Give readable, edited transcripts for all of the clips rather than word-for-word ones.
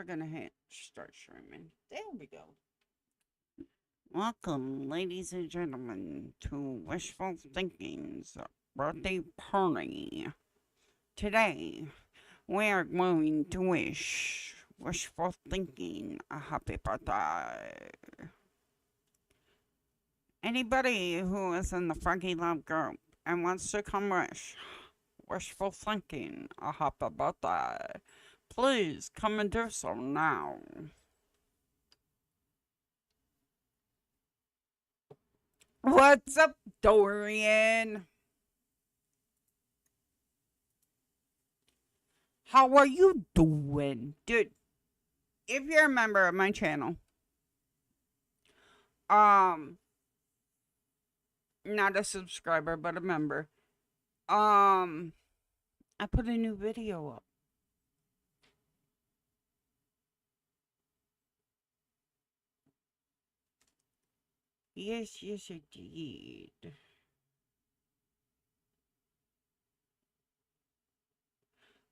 gonna hit start streaming. There we go. Welcome, ladies and gentlemen, to Wishful Thinking's birthday party. Today, we are going to wish Wishful Thinking a happy birthday. Anybody who is in the Frankie Love group and wants to come wish Wishful Thinking a happy birthday, please come and do so now. What's up, Dorian? How are you doing? Dude, if you're a member of my channel, um, not a subscriber, but a member, I put a new video up. Yes, yes, I did.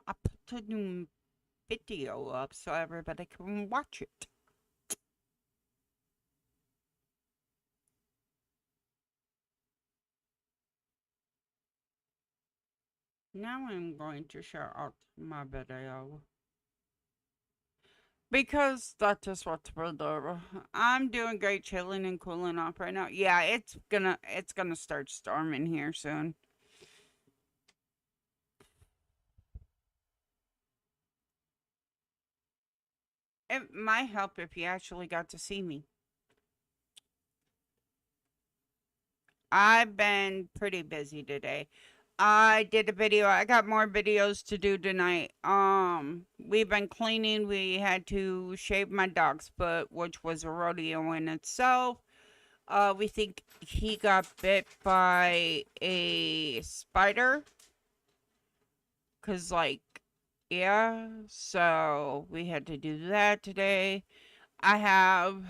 I put a new video up so everybody can watch it. Now I'm going to share out my video. Because that's just what we're doing. I'm doing great, chilling and cooling off right now. Yeah, it's gonna start storming here soon. It might help if you actually got to see me. I've been pretty busy today. I did a video. I got more videos to do tonight. We've been cleaning. We had to shave my dog's foot, which was a rodeo in itself. We think he got bit by a spider. Cause like, yeah, so we had to do that today. I have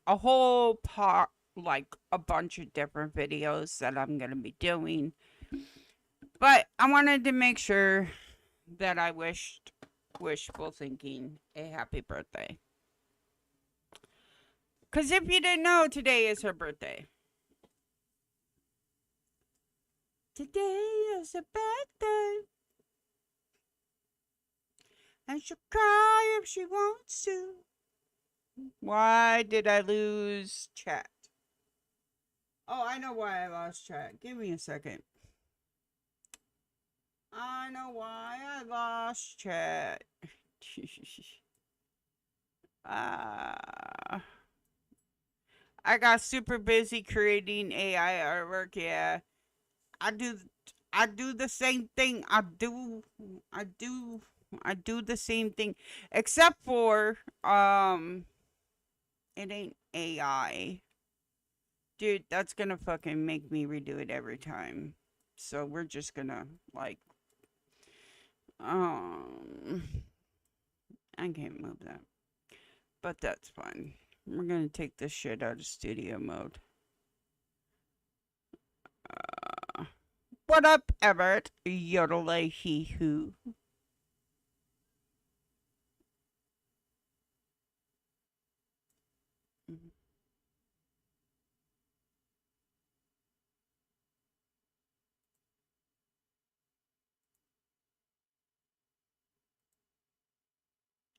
a whole pot, like a bunch of different videos that I'm gonna be doing. But I wanted to make sure that I wished Wishful Thinking a happy birthday. Because if you didn't know, today is her birthday. Today is her birthday. And she'll cry if she wants to. Why did I lose chat? Oh, I know why I lost chat. Give me a second. I know why I lost chat. uh, I got super busy creating AI artwork. Yeah, I do. I do the same thing. I do the same thing, except for it ain't AI. Dude, that's gonna fucking make me redo it every time. So we're just gonna like um I can't move that. But that's fine. We're gonna take this shit out of studio mode. What up, Everett? Yodelay hee hoo.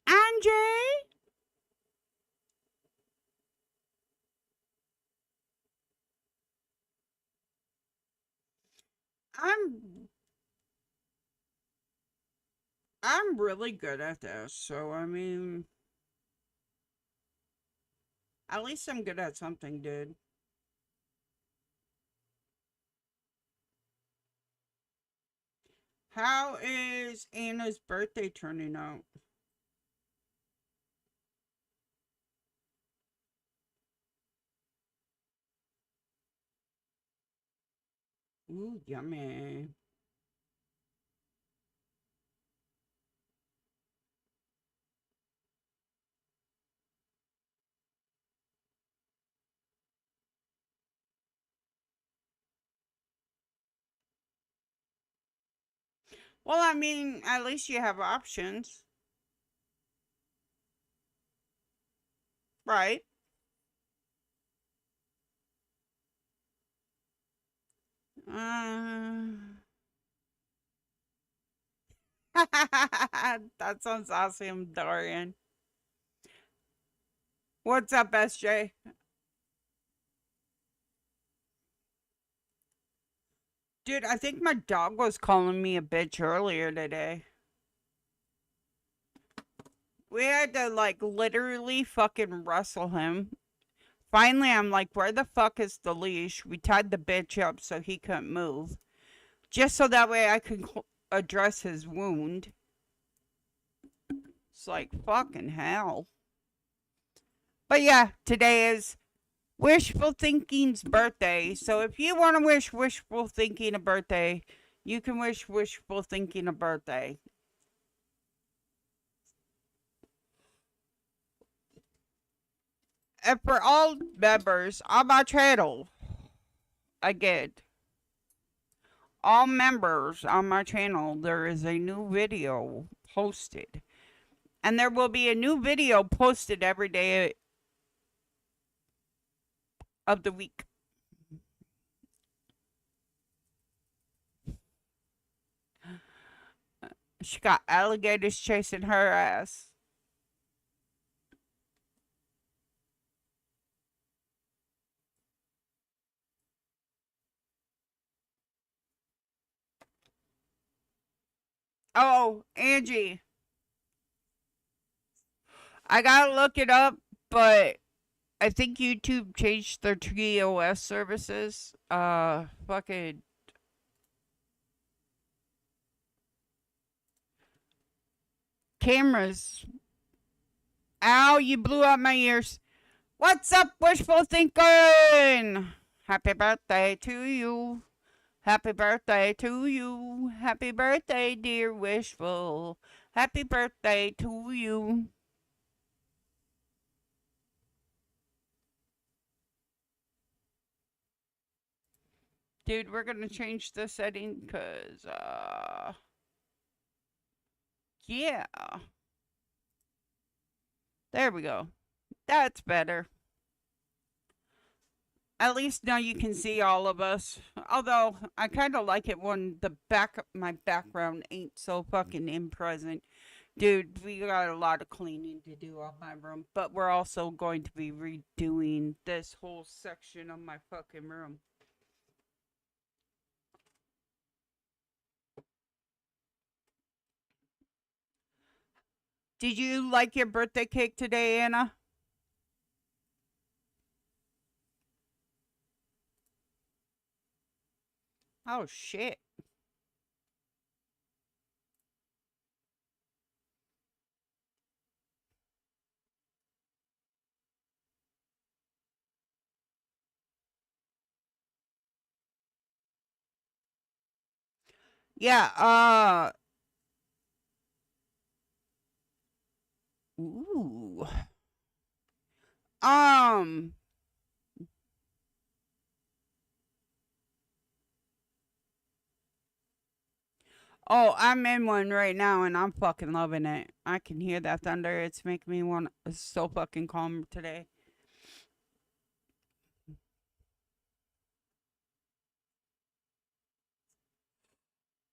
Angie? I'm I'm really good at this, so I mean at least I'm good at something, dude. How is Anna's birthday turning out? Ooh, yummy. Well, I mean, at least you have options. Right. Uh, that sounds awesome, Dorian. What's up, SJ? Dude, I think my dog was calling me a bitch earlier today. We had to, like, literally fucking wrestle him. Finally, I'm like, where the fuck is the leash? We tied the bitch up so he couldn't move. Just so that way I could address his wound. It's like, fucking hell. But yeah, today is Wishful Thinking's birthday. So if you want to wish Wishful Thinking a birthday, you can wish Wishful Thinking a birthday. And for all members on my channel, again, all members on my channel, there is a new video posted. And there will be a new video posted every day of the week. She got alligators chasing her ass. Oh, Angie, I gotta look it up, but I think YouTube changed their TOS services. Fucking cameras. Ow, you blew out my ears. What's up, wishful thinking? Happy birthday to you. Happy birthday to you. Happy birthday, dear wishful. Happy birthday to you. Dude, we're gonna change the setting because, yeah. There we go. That's better. At least now you can see all of us. Although I kind of like it when my background ain't so fucking in present. Dude, we got a lot of cleaning to do on my room, but we're also going to be redoing this whole section of my fucking room. Did you like your birthday cake today, Anna? Oh shit. Yeah, ooh. Um Oh, I'm in one right now and I'm fucking loving it. I can hear that thunder. It's making me want it's so fucking calm today.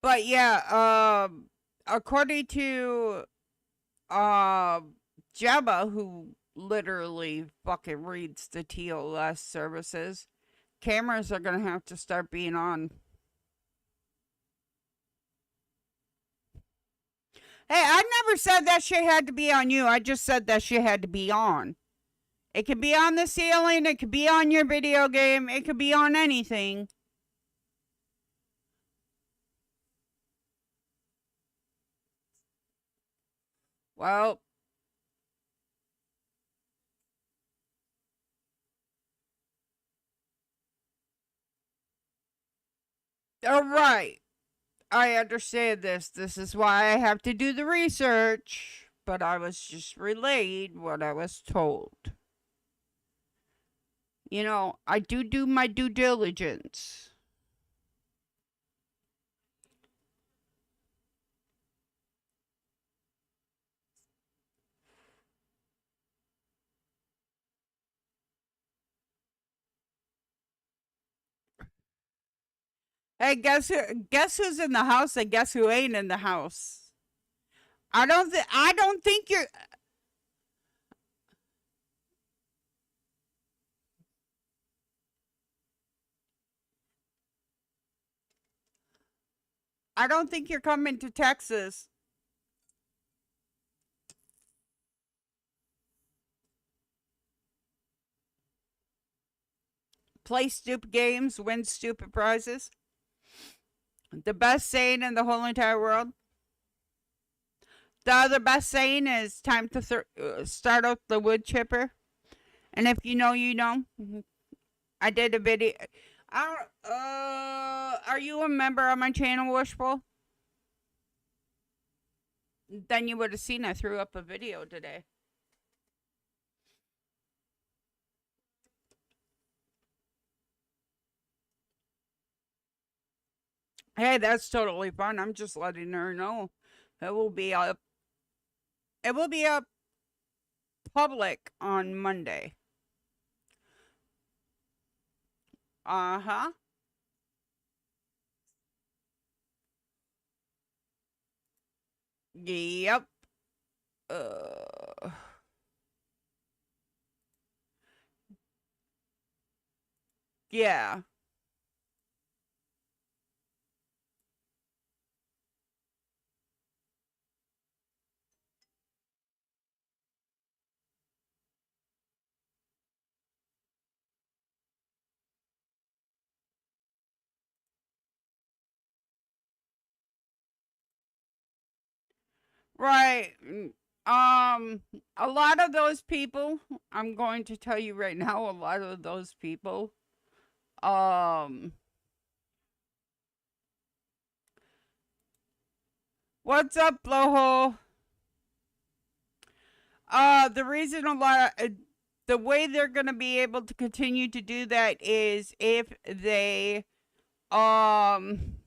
But yeah, according to uh Jabba, who literally fucking reads the TOS services, cameras are gonna have to start being on. Hey, I never said that shit had to be on you. I just said that shit had to be on. It could be on the ceiling, it could be on your video game, it could be on anything. Well, all right. I understand this. This is why I have to do the research. But I was just relayed what I was told. I do my due diligence. Hey, guess who? Guess who's in the house and guess who ain't in the house? I don't think you're. I don't think you're coming to Texas. Play stupid games, win stupid prizes. The best saying in the whole entire world. The other best saying is time to start up the wood chipper. And if you know, you know. I did a video. Are you a member of my channel, Wishfull? Then you would have seen I threw up a video today. Hey, that's totally fine. I'm just letting her know. It will be up. It will be up public on Monday. Uh huh. Yep. Uh. Yeah. Right. A lot of those people, I'm going to tell you right now, a lot of those people, um, what's up, blowhole? The reason the way they're going to be able to continue to do that is um,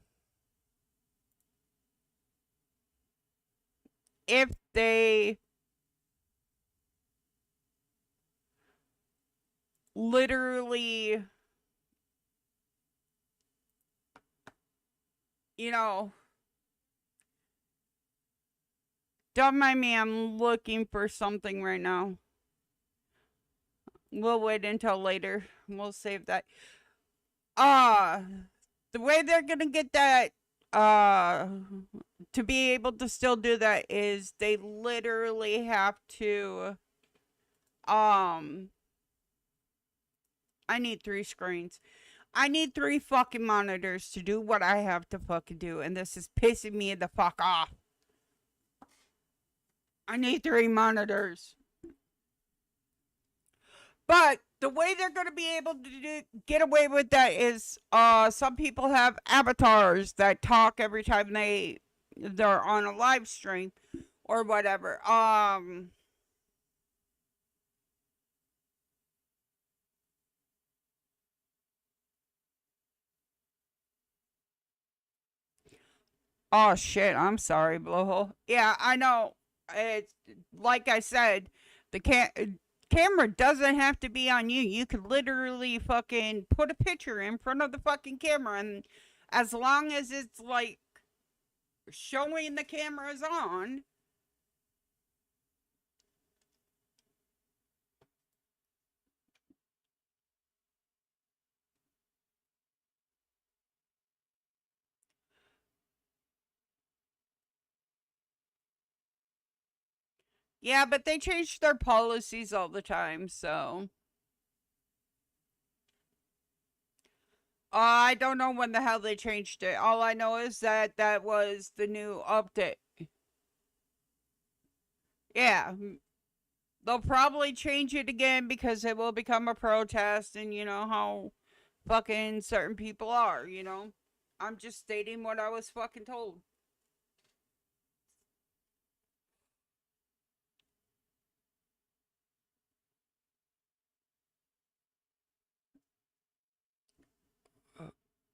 if they literally, you know, don't mind me, I'm looking for something right now. We'll wait until later. We'll save that. Uh, the way they're gonna get that, uh, to be able to still do that is they literally have to, um, I need 3 screens. I need 3 fucking monitors to do what I have to fucking do, and this is pissing me the fuck off. I need 3 monitors. But the way they're going to be able to get away with that is some people have avatars that talk every time they're on a live stream or whatever. Oh shit, I'm sorry, blowhole. Yeah, I know. It's like I said, the camera doesn't have to be on you. You could literally fucking put a picture in front of the fucking camera, and as long as it's like showing the camera's on. Yeah, but they change their policies all the time, so. I don't know when the hell they changed it. All I know is that that was the new update. Yeah, they'll probably change it again because it will become a protest, and you know how fucking certain people are, you know? I'm just stating what I was fucking told.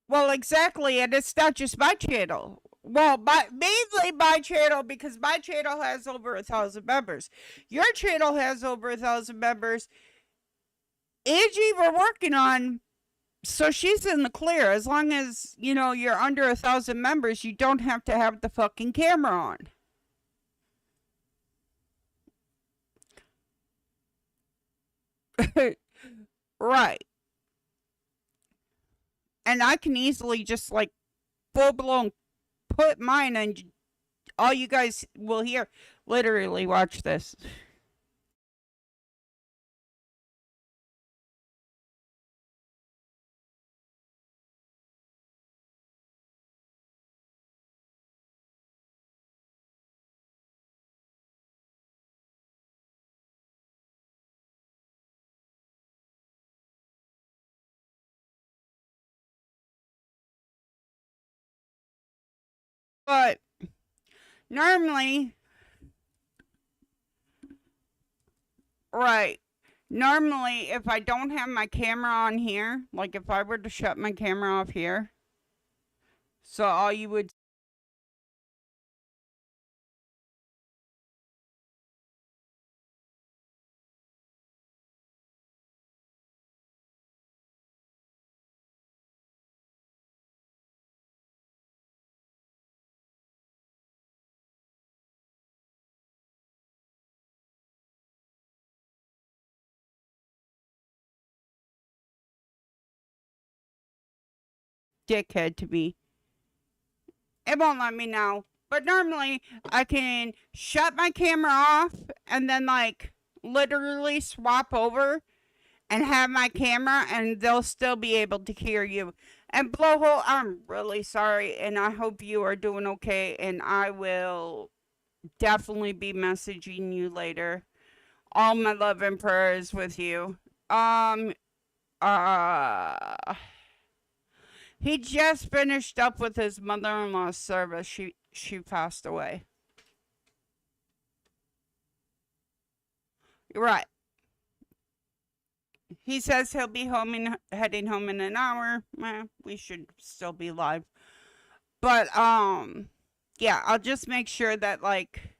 Well, exactly, and it's not just my channel. Well, mainly my channel because my channel has over 1,000 members. Your channel has over 1,000 members. Angie, we're working on So she's in the clear. As long as, you're under 1,000 members, you don't have to have the fucking camera on. Right. And I can easily just like full blown put mine and all you guys will hear. Literally, watch this. But normally, right. Normally, if I don't have my camera on here, like if I were to shut my camera off here, so all you would dickhead to me. It won't let me now. But normally, I can shut my camera off and then, like, literally swap over and have my camera, and they'll still be able to hear you. And Blowhole, I'm really sorry, and I hope you are doing okay, and I will definitely be messaging you later. All my love and prayers with you. Um, uh, he just finished up with his mother-in-law's service. She passed away. Right. He says he'll be heading home in an hour. We should still be live. But yeah, I'll just make sure that like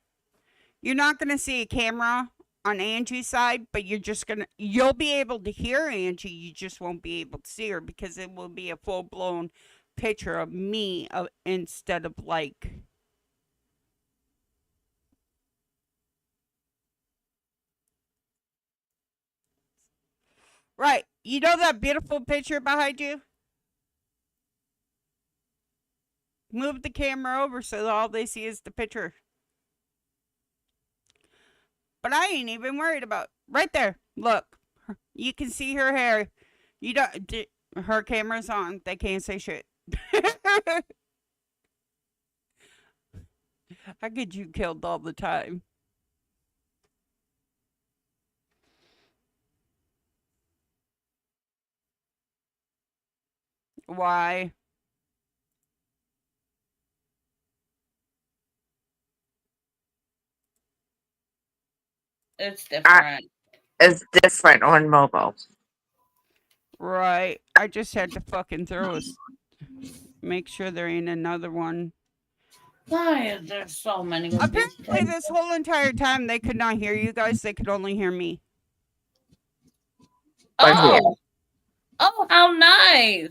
you're not gonna see a camera on Angie's side, but you'll be able to hear Angie. You just won't be able to see her because it will be a full blown picture of me instead of like. Right. You know that beautiful picture behind you? Move the camera over so that all they see is the picture. But I ain't even worried about right there. Look, you can see her hair. You don't. Her camera's on. They can't say shit. I get you killed all the time. Why? It's different. It's different on mobile. Right. I just had to fucking make sure there ain't another one. Why is there so many of these Apparently, this whole entire time they could not hear you guys. They could only hear me. But here, Oh, how nice!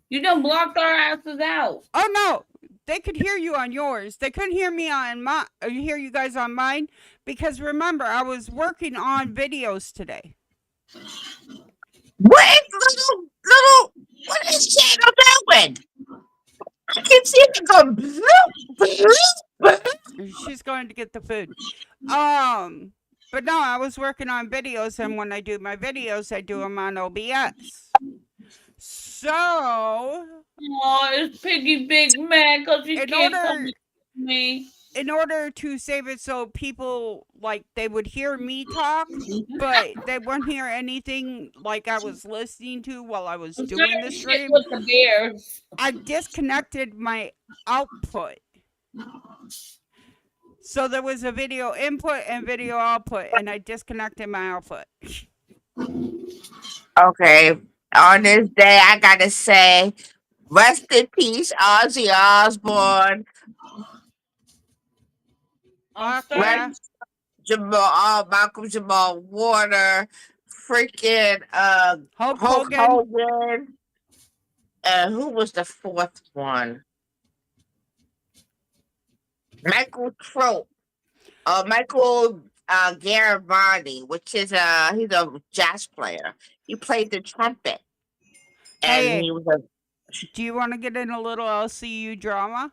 You done blocked our asses out. Oh no, they could hear you on yours. They couldn't hear me on my. Hear you guys on mine because remember I was working on videos today. what is little? What is channel doing? I keep seeing it go. Bloop, bloop, bloop. She's going to get the food. But no, I was working on videos, and when I do my videos, I do them on OBS. So, Oh, it's Piggy Big Mac because he can't come with me. In order to save it so people like they would hear me talk, but they wouldn't hear anything like I was listening to while I was doing the stream. With the bears. I disconnected my output. So there was a video input and video output, and I disconnected my output. Okay, on this day, I gotta say, rest in peace, Ozzy Osbourne. Malcolm Jamal Warner, freaking Hulk Hogan. Who was the fourth one? Michael Trope. Michael Garibaldi, which is he's a jazz player. He played the trumpet, and Hey, he was a. do you want to get in a little LCU drama?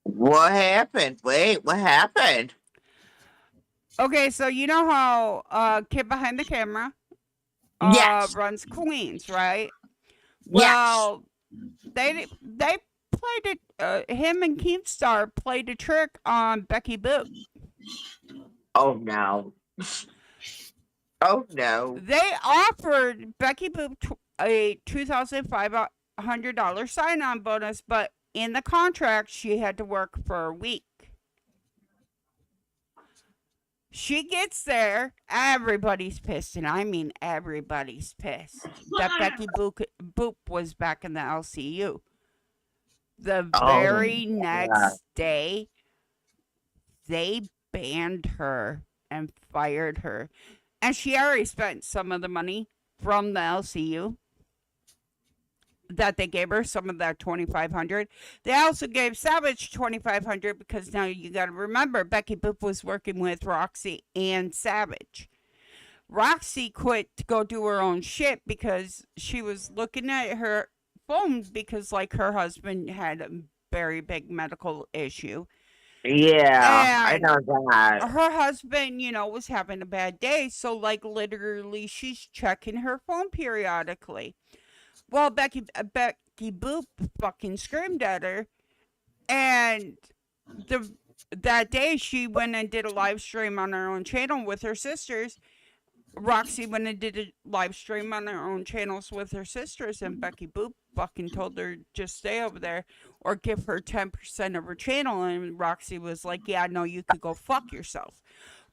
What happened? Wait, what happened? Okay, so you know how kid behind the camera Yes, runs Queens, right? yes. Well, they played it. Him and Keemstar played a trick on Becky Boop. Oh no. Oh no. They offered Becky Boop a $2,500 sign-on bonus, but in the contract she had to work for a week. She gets there, everybody's pissed, and I mean everybody's pissed that Becky Boop was back in the LCU. The Oh very God. next day, they banned her and fired her. And she already spent some of the money from the LCU that they gave her, some of that 2,500. They also gave Savage 2,500 because now you got to remember Becky Boop was working with Roxy and Savage. Roxy quit to go do her own shit because she was looking at her phone because like her husband had a very big medical issue. Yeah, I And know that. her husband, was having a bad day. So, like, literally, she's checking her phone periodically. Well, Becky Boop fucking screamed at her. And the that day, she went and did a live stream on her own channel with her sisters. Roxy went and did a live stream on her own channels with her sisters, and Becky Boop fucking told her just stay over there or give her 10% of her channel. And Roxy was like, yeah, no, you could go fuck yourself.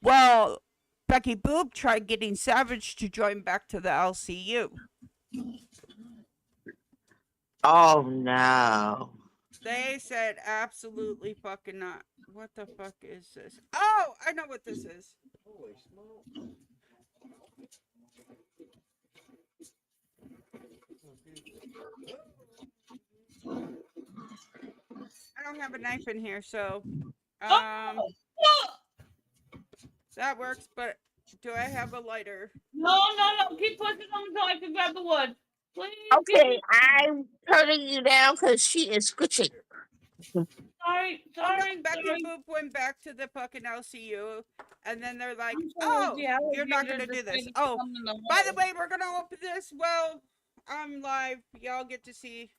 Well, Becky Boop tried getting Savage to join back to the LCU. Oh no. They said absolutely fucking not. What the fuck is this? Oh, I know what this is. Holy smoke. I don't have a knife in here, so um Oh, that works, but do I have a lighter? no. Keep pushing on until I can grab the wood. Please give Okay, me. I'm turning you down because she is squishing. Sorry, Well, no, sorry, Becky sorry. Boop went back to the fucking LCU, and then they're like, I'm sorry, "Oh, the you're not alligator gonna do this." decided to Oh, come in the by the hole. way, we're gonna open this. Well, I'm live. Y'all get to see.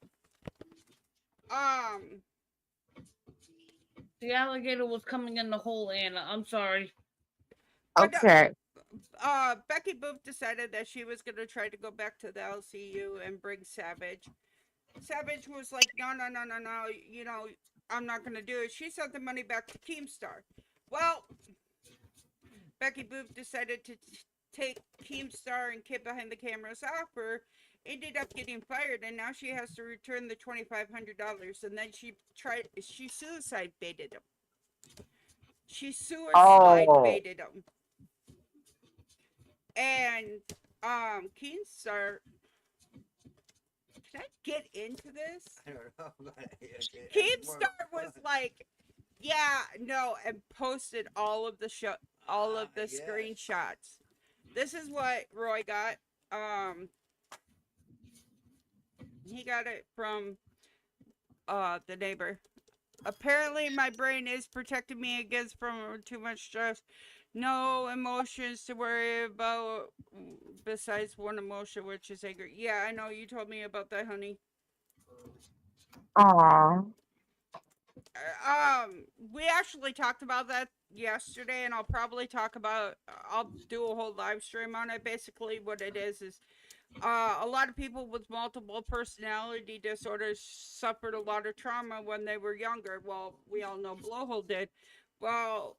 Um, The alligator was coming in the hole, Anna. I'm sorry. but Okay. Becky Boop decided that she was gonna try to go back to the LCU and bring Savage. Savage was like, no. I'm not gonna do it. She sent the money back to Keemstar. Well, Becky Boop decided to take Keemstar and Kid Behind the Camera's offer, ended up getting fired, and now she has to return the $2,500. And then she suicide baited him. She suicide Oh. baited him, and Keemstar. Can I get into this? I don't know. Keemstar was like, yeah, no, and posted all of the Yes. screenshots. This is what Roy got. Um, he got it from the neighbor. Apparently, my brain is protecting me against from too much stress. No emotions to worry about besides one emotion, which is anger. Yeah, I know you told me about that, honey. Aw. We actually talked about that yesterday, and I'll probably talk about. I'll do a whole live stream on it. Basically, what it is a lot of people with multiple personality disorders suffered a lot of trauma when they were younger. Well, we all know Blowhole did. Well,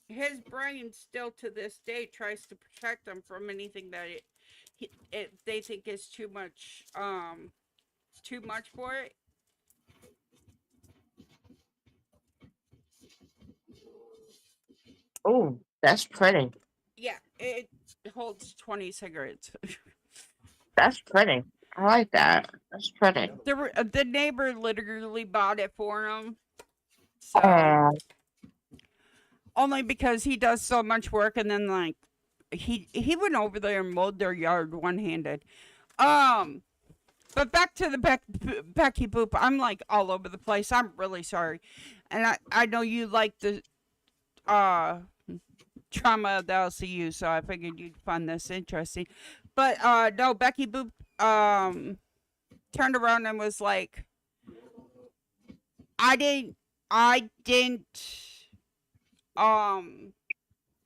his brain still to this day tries to protect them from anything that they think is too much for it. Oh, that's pretty. Yeah, it holds 20 cigarettes. That's pretty. I like that. That's pretty. The neighbor literally bought it for him. So Oh, only because he does so much work, and then like he went over there and mowed their yard one handed. Um, but back to the Becky Boop. I'm like all over the place. I'm really sorry, and I know you like the uh trauma of the LCU, so I figured you'd find this interesting. But no, Becky Boop turned around and was like, I didn't I didn't um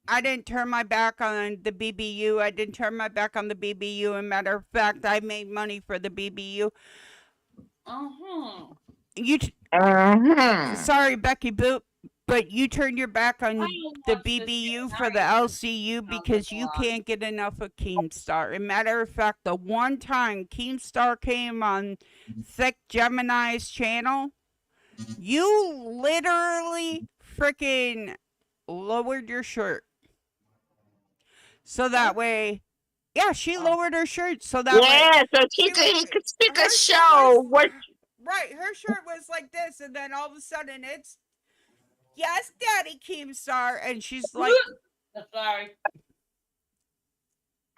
I didn't turn my back on the BBU. I didn't turn my back on the BBU. And matter of fact, I made money for the BBU. Uh-huh. You, uh-huh. sorry, Becky Boop, but you turned your back I on don't the watch this BBU shit. for the I ain't LCU on this because a you lot. can't get enough of Keemstar. And matter of fact, the one time Keemstar came on Thick Gemini's channel, you literally freaking lowered your shirt. So that What? way, yeah, she Oh. lowered her shirt so that way Yeah, so she was he could her shirt show was what. right. Her shirt was like this, and then all of a sudden it's yes, Daddy Keemstar, and she's like, Sorry.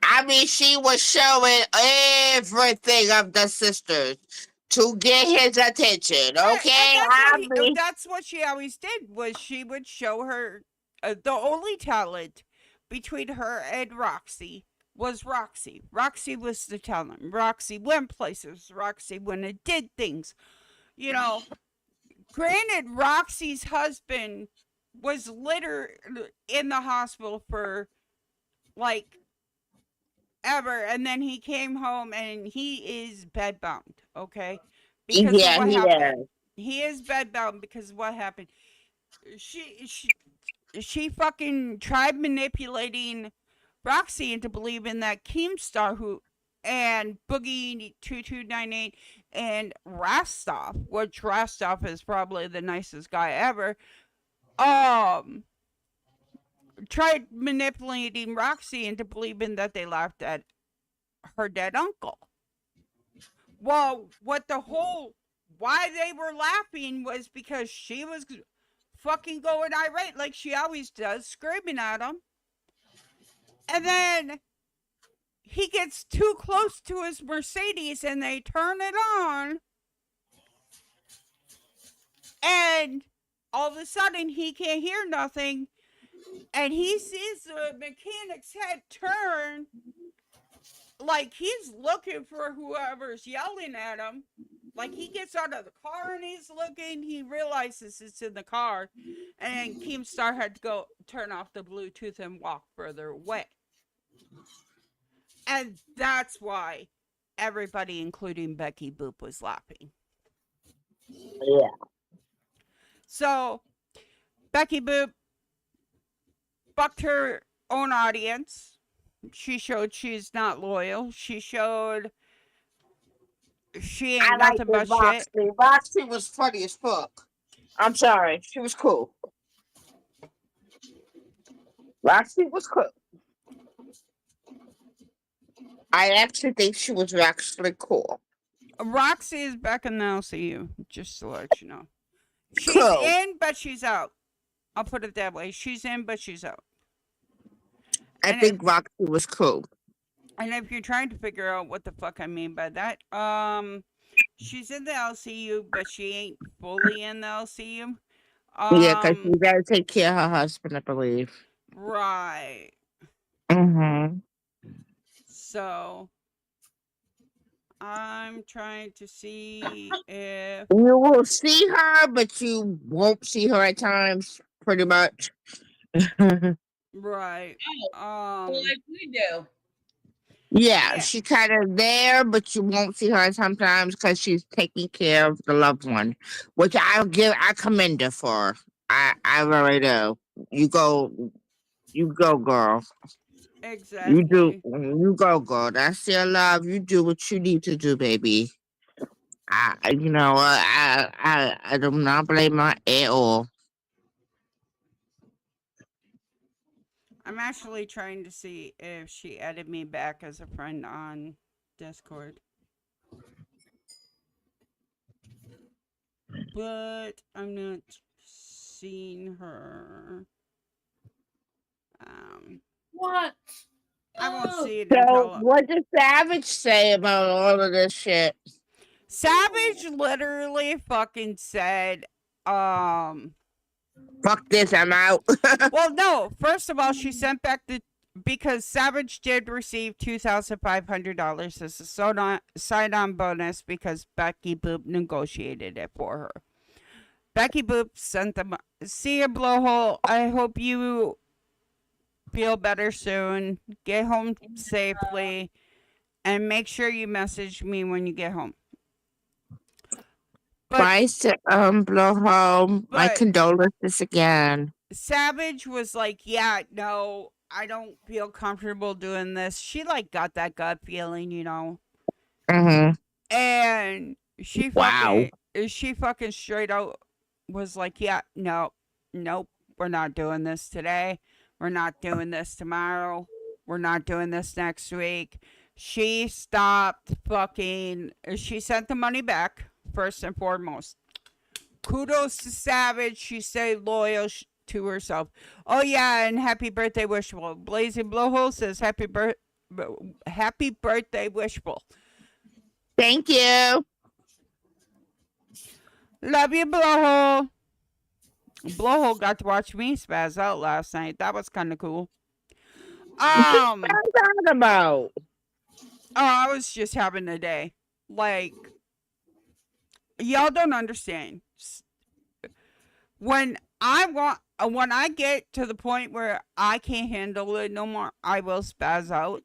I mean, she was showing everything of the sisters to get his attention. right, and Okay, I mean, that's what she always did was she would show her the only talent between her and Roxy was Roxy. Roxy was the talent. Roxy went places. Roxy went and did things. You know, granted, Roxy's husband was literally in the hospital for like ever, and then he came home and he is bedbound. Okay, because of yeah, what he happened. is. He is bedbound because of what happened. She she she fucking tried manipulating Roxy into believing that Keemstar who and Boogie 2298 and Rastov, which Rastov is probably the nicest guy ever, um tried manipulating Roxy into believing that they laughed at her dead uncle. Well, what the whole why they were laughing was because she was fucking going irate like she always does, screaming at him. And then he gets too close to his Mercedes and they turn it on. And all of a sudden he can't hear nothing. And he sees the mechanic's head turn like he's looking for whoever's yelling at him. Like he gets out of the car and he's looking, he realizes it's in the car, and Keemstar had to go turn off the Bluetooth and walk further away. And that's why everybody, including Becky Boop, was laughing. Yeah, So Becky Boop bucked her own audience. She showed she's not loyal. She showed she I ain't like nothing the but shit. Roxy. Roxy was funny as fuck. I'm sorry, she was cool. Roxy was cool. I actually think she was actually cool. Roxy is back in the LCU, just to let you know. She's Cool. in, but she's out. I'll put it that way. She's in, but she's out. I And if think Roxy was cool. you're trying to figure out what the fuck I mean by that, she's in the LCU, but she ain't fully in the LCU. Yeah, because she Um, gotta take care of her husband, I believe. right. Mm-hmm. So I'm trying to see if You will see her, but you won't see her at times, pretty much. right. Oh, like we do. Yeah, Yeah, she kind of there, but you won't see her sometimes because she's taking care of the loved one, which I commend her for. I really do. You go, girl. exactly. You go, girl. That's your love. You do what you need to do, baby. I do not blame her at all. I'm actually trying to see if she added me back as a friend on. Discord. But I'm not seeing her. Um, What? I won't Oh, see it So, until what does Savage say about all of this shit? Savage literally fucking said, Fuck this, I'm out. well, no. First of all, she sent back the because Savage did receive $2,500 as a sign-on bonus because Becky Boop negotiated it for her. Becky Boop sent them. See you, Blowhole. I hope you feel better soon. Get home safely, and make sure you message me when you get home. But Bye, blow home. My but condolences again. Savage was like, yeah, no, I don't feel comfortable doing this. She like got that gut feeling, Mm-hmm. and Wow. she fucking straight out was like, yeah, no, nope, we're not doing this today. We're not doing this tomorrow. We're not doing this next week. She stopped fucking. She sent the money back first and foremost. Kudos to Savage. She stayed loyal to herself. Oh yeah, and happy birthday, Wishful. Blazing Blowhole says happy birthday, Wishful. Thank you. Love you, Blowhole. Blowhole got to watch me spaz out last night. That was kind of cool. What you talking about? Oh, I was just having a day. Like, y'all don't understand. When I get to the point where I can't handle it no more, I will spaz out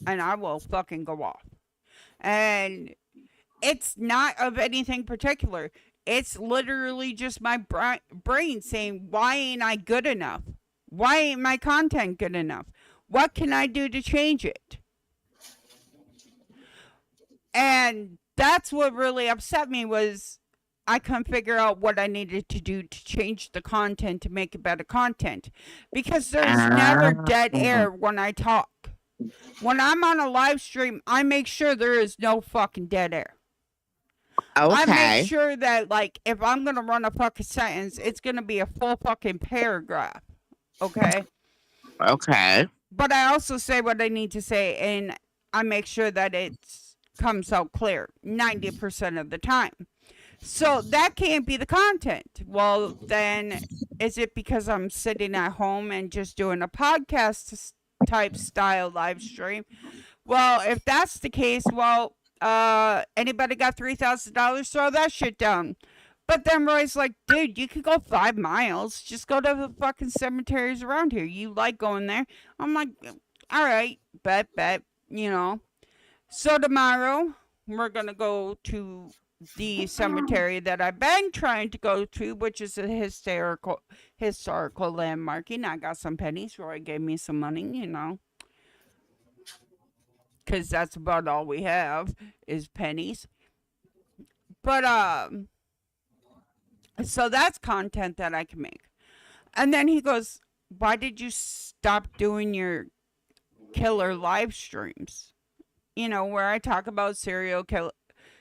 and I will fucking go off. And it's not of anything particular. It's literally just my brain saying, why ain't I good enough? Why ain't my content good enough? What can I do to change it? And that's what really upset me was I couldn't figure out what I needed to do to change the content to make it better content. Because there's never dead air when I talk. When I'm on a live stream, I make sure there is no fucking dead air. I make Okay. sure that, like, if I'm going to run a fucking sentence, it's going to be a full fucking paragraph. Okay? Okay. But I also say what I need to say, and I make sure that it comes out clear 90% of the time. So that can't be the content. Well, then is it because I'm sitting at home and just doing a podcast type style live stream? Well, if that's the case, well, anybody got $3,000? Throw that shit down. But then Roy's like, dude, you could go 5 miles. Just go to the fucking cemeteries around here. You like going there. I'm like, all right, bet. So tomorrow, we're going to go to the cemetery that I've been trying to go to, which is a historical landmarking. I got some pennies. Roy gave me some money, because that's about all we have is pennies. But so that's content that I can make. And then he goes, "Why did you stop doing your killer live streams? Where I talk about serial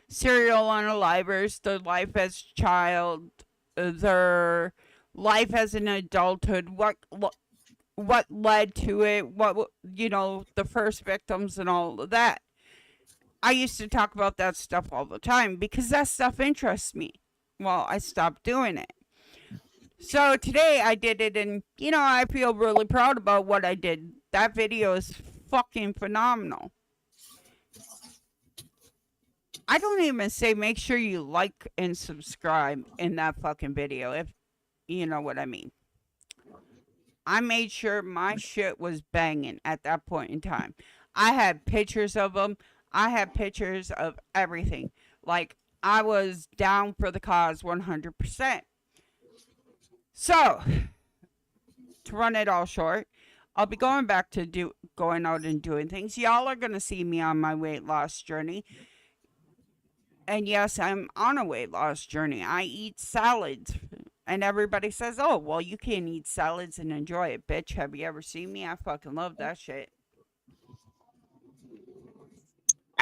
unalivers, their life as child, their life as an adulthood, what led to it, the first victims and all of that. I used to talk about that stuff all the time because that stuff interests me. Well, I stopped doing it. So today I did it, and I feel really proud about what I did. That video is fucking phenomenal. I don't even say make sure you like and subscribe in that fucking video, if you know what I mean. I made sure my shit was banging at that point in time. I had pictures of them. I had pictures of everything. Like, I was down for the cause 100%. So, to run it all short, I'll be going back to going out and doing things. Y'all are going to see me on my weight loss journey. And yes, I'm on a weight loss journey. I eat salads. And everybody says, oh, well, you can't eat salads and enjoy it. Bitch, have you ever seen me? I fucking love that shit.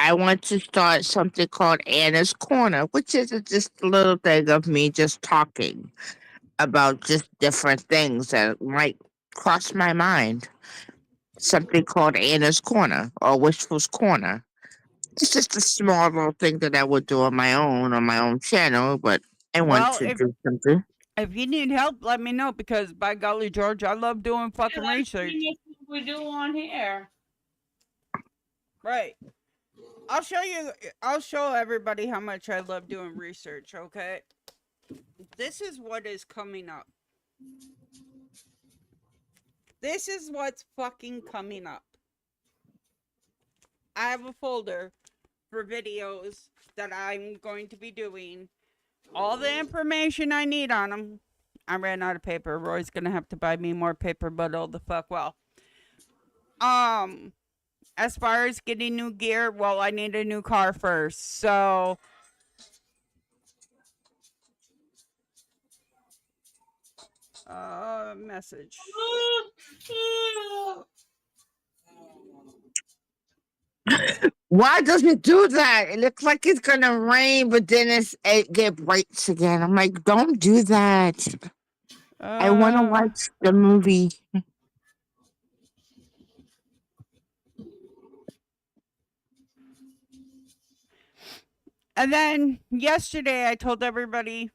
I want to start something called Anna's Corner, which is just a little thing of me just talking about just different things that might cross my mind. Something called Anna's Corner or Wishful's Corner. It's just a small little thing that I would do on my own channel, but I want Well, to do something. if you need help, let me know because by golly, George, I love doing Yeah, fucking that's research. pretty much what we do on here. Right. I'll show you. I'll show everybody how much I love doing research. Okay. This is what is coming up. This is what's fucking coming up. I have a folder for videos that I'm going to be doing. All the information I need on them. I ran out of paper. Roy's gonna have to buy me more paper, but oh the fuck well. As far as getting new gear, well, I need a new car first. So message. Why does it do that? It looks like it's gonna rain, but then it get breaks again. I'm like, don't do that. I want to Uh watch the movie. and then yesterday I told everybody,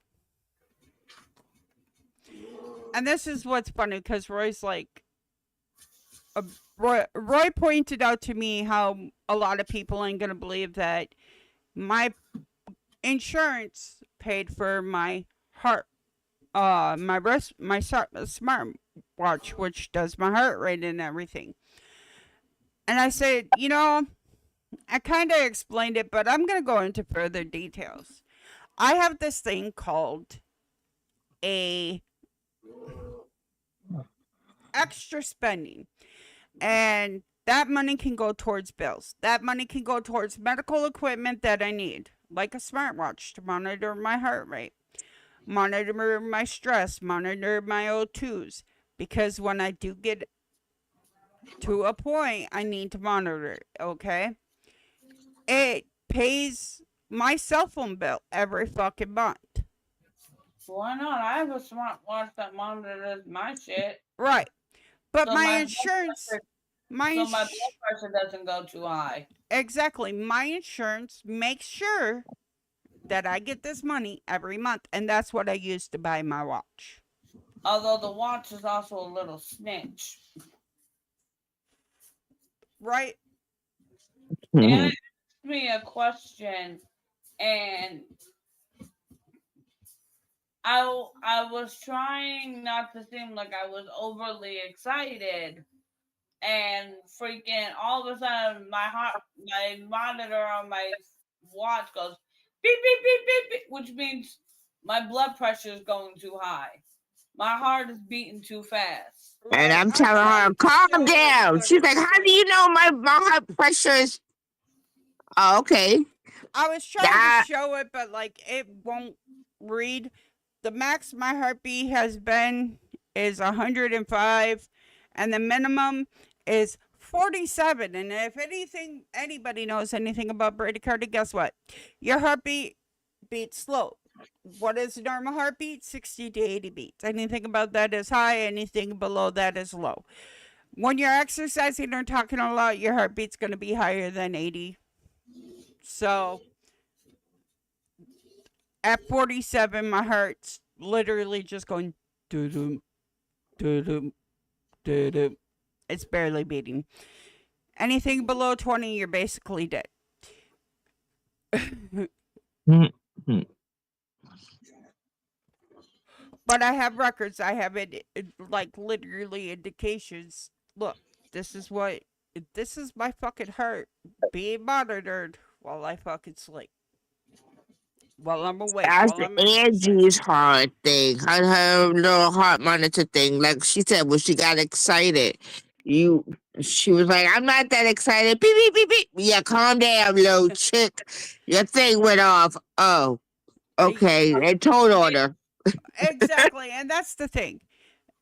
and this is what's funny because Roy's like, Roy pointed out to me how a lot of people ain't gonna believe that my insurance paid for my heart, my smart watch, which does my heart rate and everything. And I said, I kind of explained it, but I'm gonna go into further details. I have this thing called a extra spending, and that money can go towards bills. That money can go towards medical equipment that I need, like a smartwatch to monitor my heart rate, monitor my stress, monitor my O2s. Because when I do get to a point, I need to monitor it, okay? It pays my cell phone bill every fucking month. Why not? I have a smartwatch that monitors my shit, Right. But so my my blood insurance, pressure, my so my ins- blood pressure doesn't go too high. exactly, my insurance makes sure that I get this money every month, and that's what I use to buy my watch. Although the watch is also a little snitch. Right? Anna Mhm. asked me a question, and I was trying not to seem like I was overly excited, and freaking all of a sudden my monitor on my watch goes beep beep beep beep beep, which means my blood pressure is going too high. My heart is beating too fast. And Right. I'm I telling her, tried to calm show it, down. but She's like, how do you know my heart pressure is? Oh, okay. I was trying to That show it, but like it won't read. The max my heartbeat has been is 105, and the minimum is 47. And if anybody knows anything about bradycardia, guess what? Your heartbeat beats slow. What is normal heartbeat? 60 to 80 beats. Anything above that is high, anything below that is low. When you're exercising or talking a lot, your heartbeat's going to be higher than 80. So at 47, my heart's literally just going doo doo doo doo doo doo. It's barely beating. Anything below 20, you're basically dead. Mhm. But I have records. I have it like literally indications. Look, this is what this is my fucking heart being monitored while I fucking sleep. While I'm awake, That's while I'm Angie's exercising. heart thing. Her little heart monitor thing. Like she said, when she got excited, you she was like, I'm not that excited. Beep beep beep beep. Yeah, calm down, little chick. Your thing went off. Oh, okay. A told order. Exactly, and that's the thing.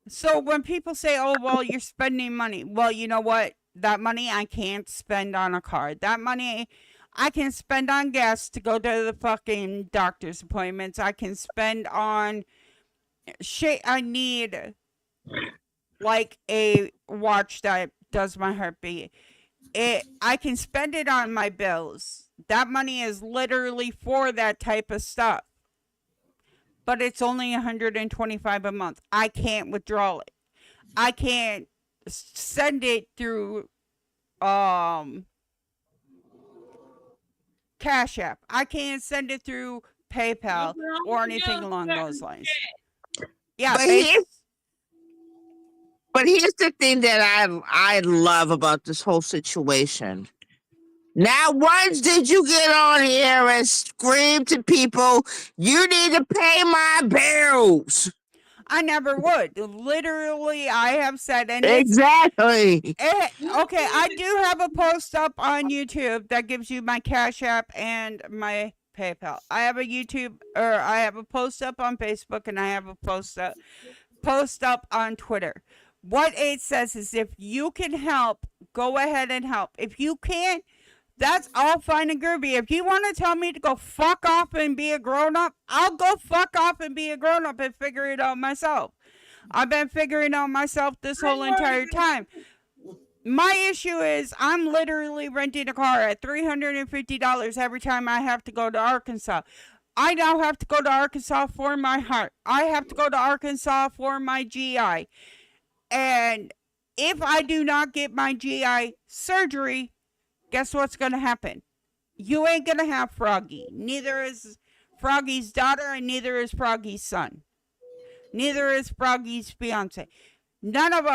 So when people say, "Oh, well, you're spending money," well, you know what? That money I can't spend on a car. That money I can spend on gas to go to the fucking doctor's appointments. I can spend on shit I need, like a watch that does my heartbeat. I can spend it on my bills. That money is literally for that type of stuff. But it's only $125 a month. I can't withdraw it. I can't send it through um Cash App. I can't send it through PayPal or anything along those lines. Yeah, But here's the thing that I love about this whole situation. Not once did you get on here and scream to people, you need to pay my bills. I never would. Literally, I have said, and exactly. Okay, I do have a post up on YouTube that gives you my Cash App and my PayPal. I have a post up on Facebook, and I have a post up on Twitter. What it says is, if you can help, go ahead and help. If you can't, that's all fine and groovy. If you want to tell me to go fuck off and be a grown up, I'll go fuck off and be a grown up and figure it out myself. I've been figuring out myself this whole entire time. My issue is I'm literally renting a car at $350 every time I have to go to Arkansas. I now have to go to Arkansas for my heart. I have to go to Arkansas for my GI. And if I do not get my GI surgery, guess what's going to happen? You ain't going to have Froggy. Neither is Froggy's daughter, and neither is Froggy's son. Neither is Froggy's fiance. None of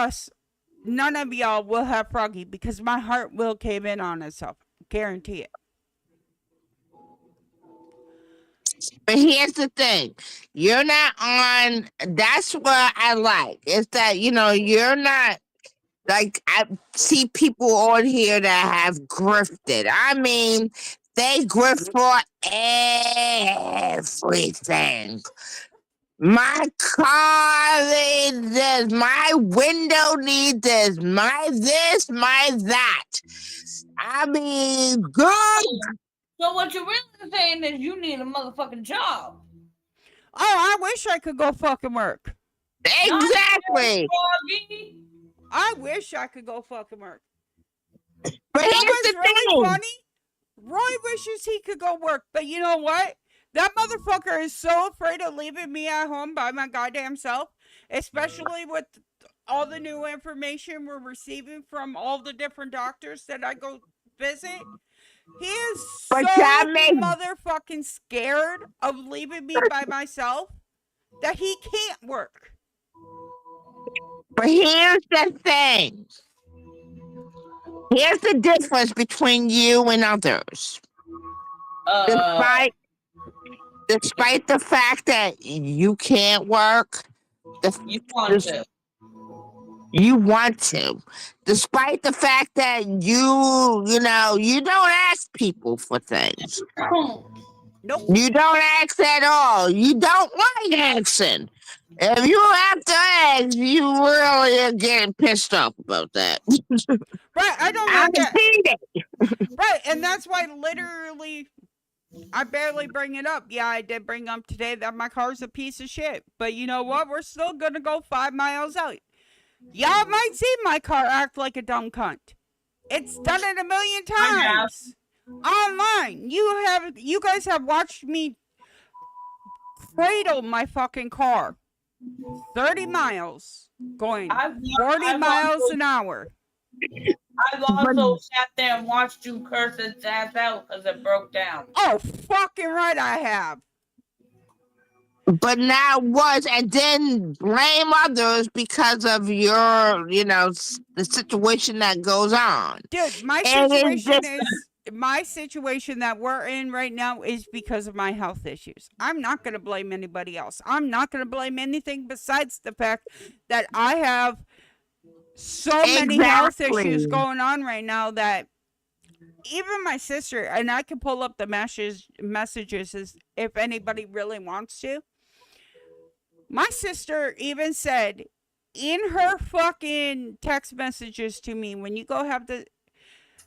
y'all will have Froggy because my heart will cave in on itself. Guarantee it. But here's the thing. You're not on. That's what I like. Is that, you're not. Like, I see people on here that have grifted. I mean, they grift for everything. My car needs this. My window needs this. My this, my that. I mean, good. So what you're really saying is you need a motherfucking job. Oh, I wish I could go fucking work. Exactly. I wish I could go fucking work. But here's the really thing. Funny? Roy wishes he could go work, but you know what? That motherfucker is so afraid of leaving me at home by my goddamn self, especially with all the new information we're receiving from all the different doctors that I go visit. He is so motherfucking scared of leaving me by myself that he can't work. But here's the thing. Here's the difference between you and others. Despite the fact that you can't work, you want to. You want to. Despite the fact that you don't ask people for things. Nope. You don't ask at all. You don't like asking. If you have to ask, you really are getting pissed off about that. Right, I don't like that. Right, and that's why literally I barely bring it up. Yeah, I did bring up today that my car's a piece of shit. But you know what? We're still going to go 5 miles out. Y'all might see my car act like a dumb cunt. It's done it a million times. Online. You guys have watched me cradle my fucking car. 30 miles. Going 40 miles an hour. I've also sat there and watched you curse its ass out because it broke down. Oh, fucking right I have. But now and then blame others because of your, the situation that goes on. Dude, my situation that we're in right now is because of my health issues. I'm not going to blame anybody else. I'm not going to blame anything besides the fact that I have so many health issues going on right now that even my sister, and I can pull up the messages if anybody really wants to. My sister even said in her fucking text messages to me, when you go have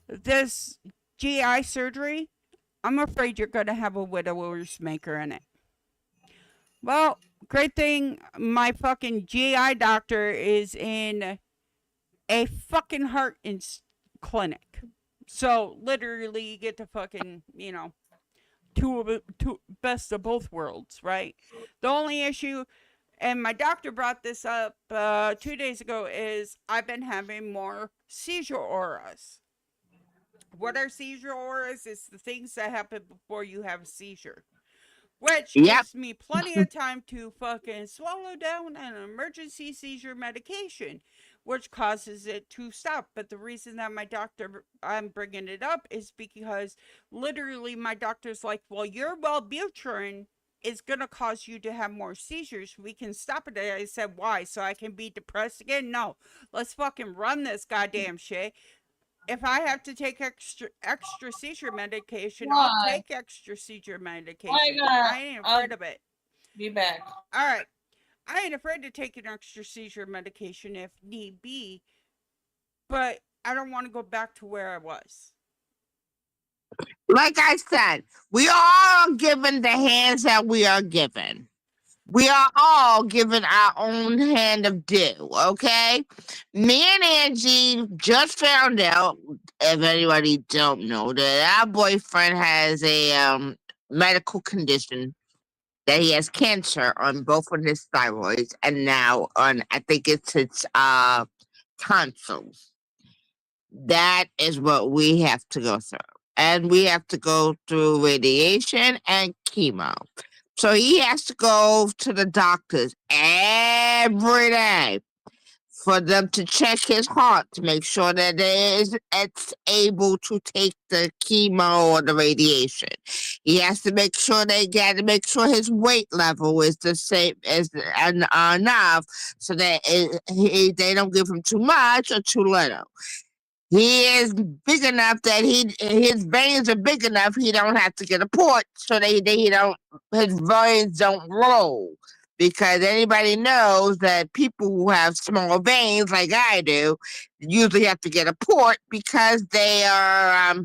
this GI surgery, I'm afraid you're going to have a widower's maker in it. Well, great thing my fucking GI doctor is in a fucking clinic. So literally, you get to fucking, two best of both worlds, right? The only issue, and my doctor brought this up 2 days ago, is I've been having more seizure auras. What are seizure auras? It's the things that happen before you have a seizure, which Yep. gives me plenty of time to fucking swallow down an emergency seizure medication, which causes it to stop. But the reason that I'm bringing it up is because literally my doctor's like, well, your Wellbutrin is going to cause you to have more seizures. We can stop it. I said, why? So I can be depressed again? No. Let's fucking run this goddamn shit. If I have to take extra seizure medication, I'll Why? take extra seizure I medication. got. I ain't afraid I'll of it. be back. All right. I ain't afraid to take an extra seizure medication if need be, but I don't want to go back to where I was. Like I said, we are all given the hands that we are given. We are all given our own hand of due, okay? Me and Angie just found out, if anybody don't know, that our boyfriend has a medical condition that he has cancer on both of his thyroids and now on I think it's his tonsils. That is what we have to go through. And we have to go through radiation and chemo. So he has to go to the doctors every day for them to check his heart to make sure that it's able to take the chemo or the radiation. He has to make sure they got to make sure his weight level is the same as enough so that they don't give him too much or too little. He is big enough that his veins are big enough he don't have to get a port so that he don't his veins don't roll. Because anybody knows that people who have small veins like I do usually have to get a port because they are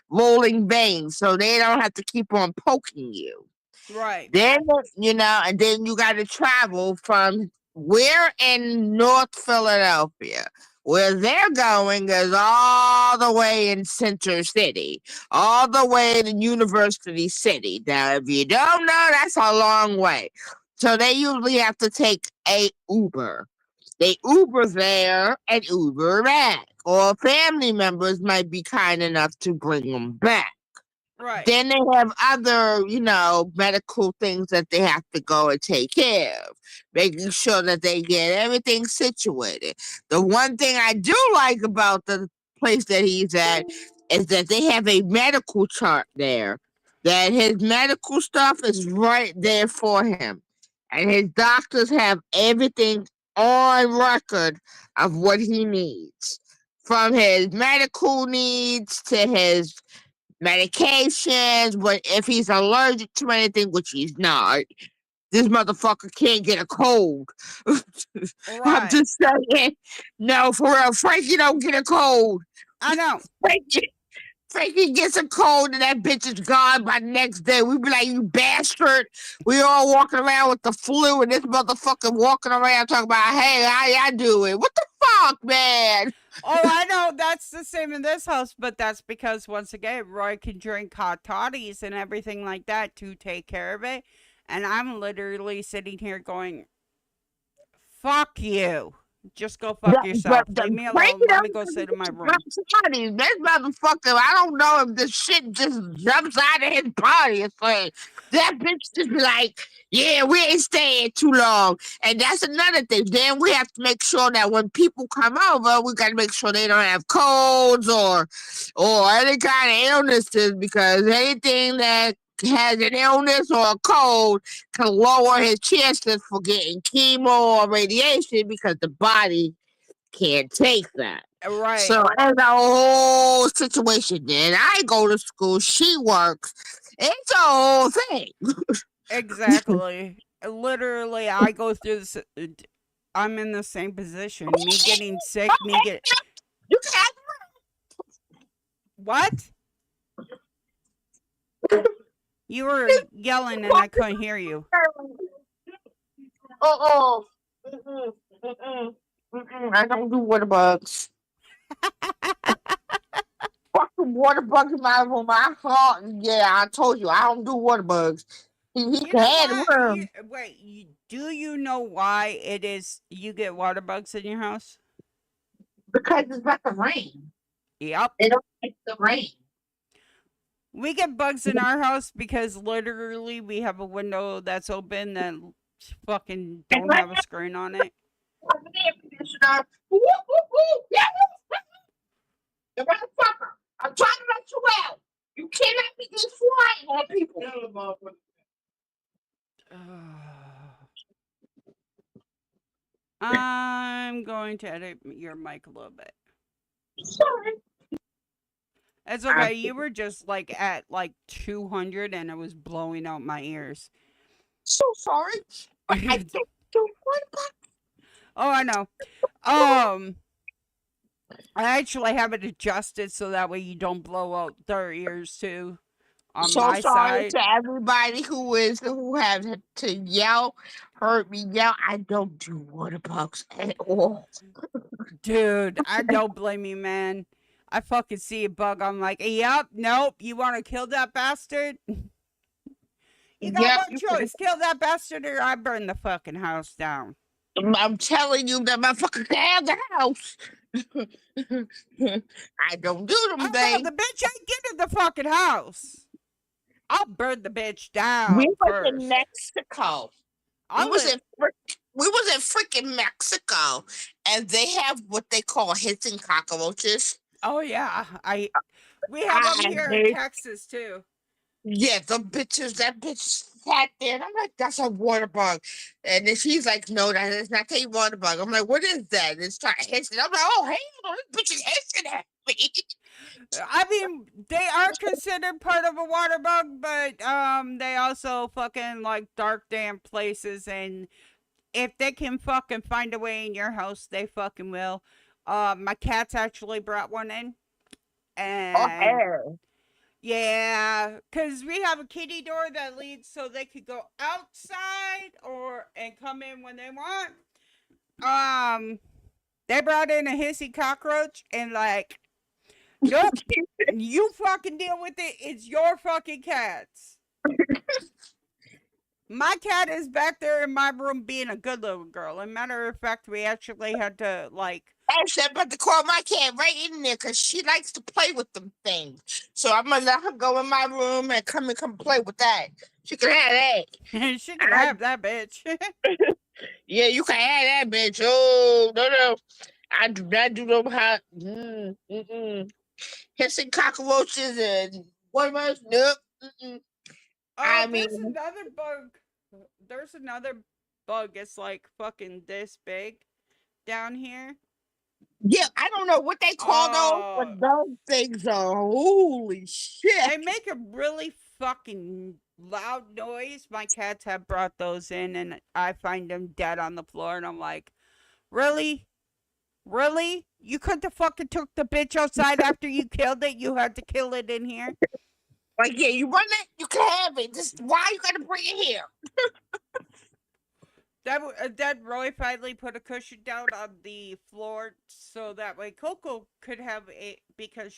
rolling veins, so they don't have to keep on poking you. Right. Then and then you got to travel from we're in North Philadelphia. Where they're going is all the way in Center City, all the way in University City. Now, if you don't know, that's a long way. So they usually have to take a Uber. They Uber there and Uber back, or family members might be kind enough to bring them back. Right. Then they have other, medical things that they have to go and take care of, making sure that they get everything situated. The one thing I do like about the place that he's at is that they have a medical chart there, that his medical stuff is right there for him. And his doctors have everything on record of what he needs. From his medical needs to his medications, but if he's allergic to anything, which he's not, this motherfucker can't get a cold. I'm Right. just saying. No, for real, Frankie don't get a cold. I know. Frankie, Frankie gets a cold and that bitch is gone by the next day. We be like, you bastard. We all walking around with the flu and this motherfucker walking around talking about, hey, how y'all doing? What the fuck, man? Oh, I know that's the same in this house, but that's because once again, Roy can drink hot toddies and everything like that to take care of it. And I'm literally sitting here going, fuck you. Just go fuck yourself. Leave me Frankie alone. Let me go sit in my don't room. body. This motherfucker, I don't know if this shit just jumps out of his body. It's like that bitch just be like, yeah, we ain't staying too long. And that's another thing. Then we have to make sure that when people come over, we gotta make sure they don't have colds or any kind of illnesses because anything that has an illness or a cold can lower his chances for getting chemo or radiation because the body can't take that. Right. So there's a whole situation. Then I go to school, she works. It's a whole thing. Exactly. Literally, I go through this. I'm in the same position. Me getting sick, me get. You can What? You were yelling and I couldn't hear you. Uh-oh. Mm-mm. Mm-mm. Mm-mm. I don't do water bugs. Fucking water bugs in my room. I thought, yeah, I told you, I don't do water bugs. He You know can why? have them Wait. Do you know why it is you get water bugs in your house? because it's about the rain. Yep. They don't like the rain. We get bugs in our house because literally we have a window that's open that fucking And don't right have a screen on it. now, the air conditioner. Woo, woo, woo. Yeah, the motherfucker. I'm trying to let you out. You cannot be just flying on people. I'm going to edit your mic a little bit. Sorry. It's I'm okay. You were just like at like 200 and it was blowing out my ears. so sorry, but I Oh, don't do water bugs. I know. Um, I actually have it adjusted so that way you don't blow out their ears too on So my sorry side. to everybody who have to yell, heard me yell. I don't do water bugs at all. Dude, I don't blame you, man. I fucking see a bug. I'm like, yep, nope. You want to kill that bastard? You got Yep, one choice: kill that bastard, or I burn the fucking house down. I'm telling you that motherfucker can have the house. I don't do them Oh no, things. the bitch ain't getting the fucking house. I'll burn the bitch We down was in first. Mexico. We I'll was live. in we was in freaking Mexico, and they have what they call hissing cockroaches. Oh yeah, we have them I here in hate. Texas too. Yeah, the bitches. That bitch sat there, and I'm like, "That's a water bug," and then she's like, "No, that is not a water bug." I'm like, "What is that?" And it's trying hissing. I'm like, "Oh hell, this bitch is hissing at me." I mean, they are considered part of a water bug, but they also fucking like dark, damp places, and if they can fucking find a way in your house, they fucking will. My cats actually brought one in, Oh and hell. yeah, cause we have a kitty door that leads so they could go outside or and come in when they want. Um, they brought in a hissy cockroach, and like, nope, you fucking deal with it. It's your fucking cats. My cat is back there in my room being a good little girl. And matter of fact, we actually had to like. Actually, I'm about to call my cat right in there because she likes to play with them things. So I'm gonna let her go in my room and come play with that. She can have that. She can I, have that bitch. yeah, you can have that, bitch. Oh no. I do not do no hot hissing cockroaches and wormers. Nope. Mm-mm. Oh, I there's mean, another bug. There's another bug. It's like fucking this big down here. yeah, I don't know what they call those, but Oh, those things are holy shit. they make a really fucking loud noise. My cats have brought those in, and I find them dead on the floor, and I'm like, really? Really? You couldn't have fucking took the bitch outside after you killed it? You had to kill it in here? Like, yeah, you want it, you can have it. Just why you gotta bring it here? That Roy finally put a cushion down on the floor so that way Coco could have it because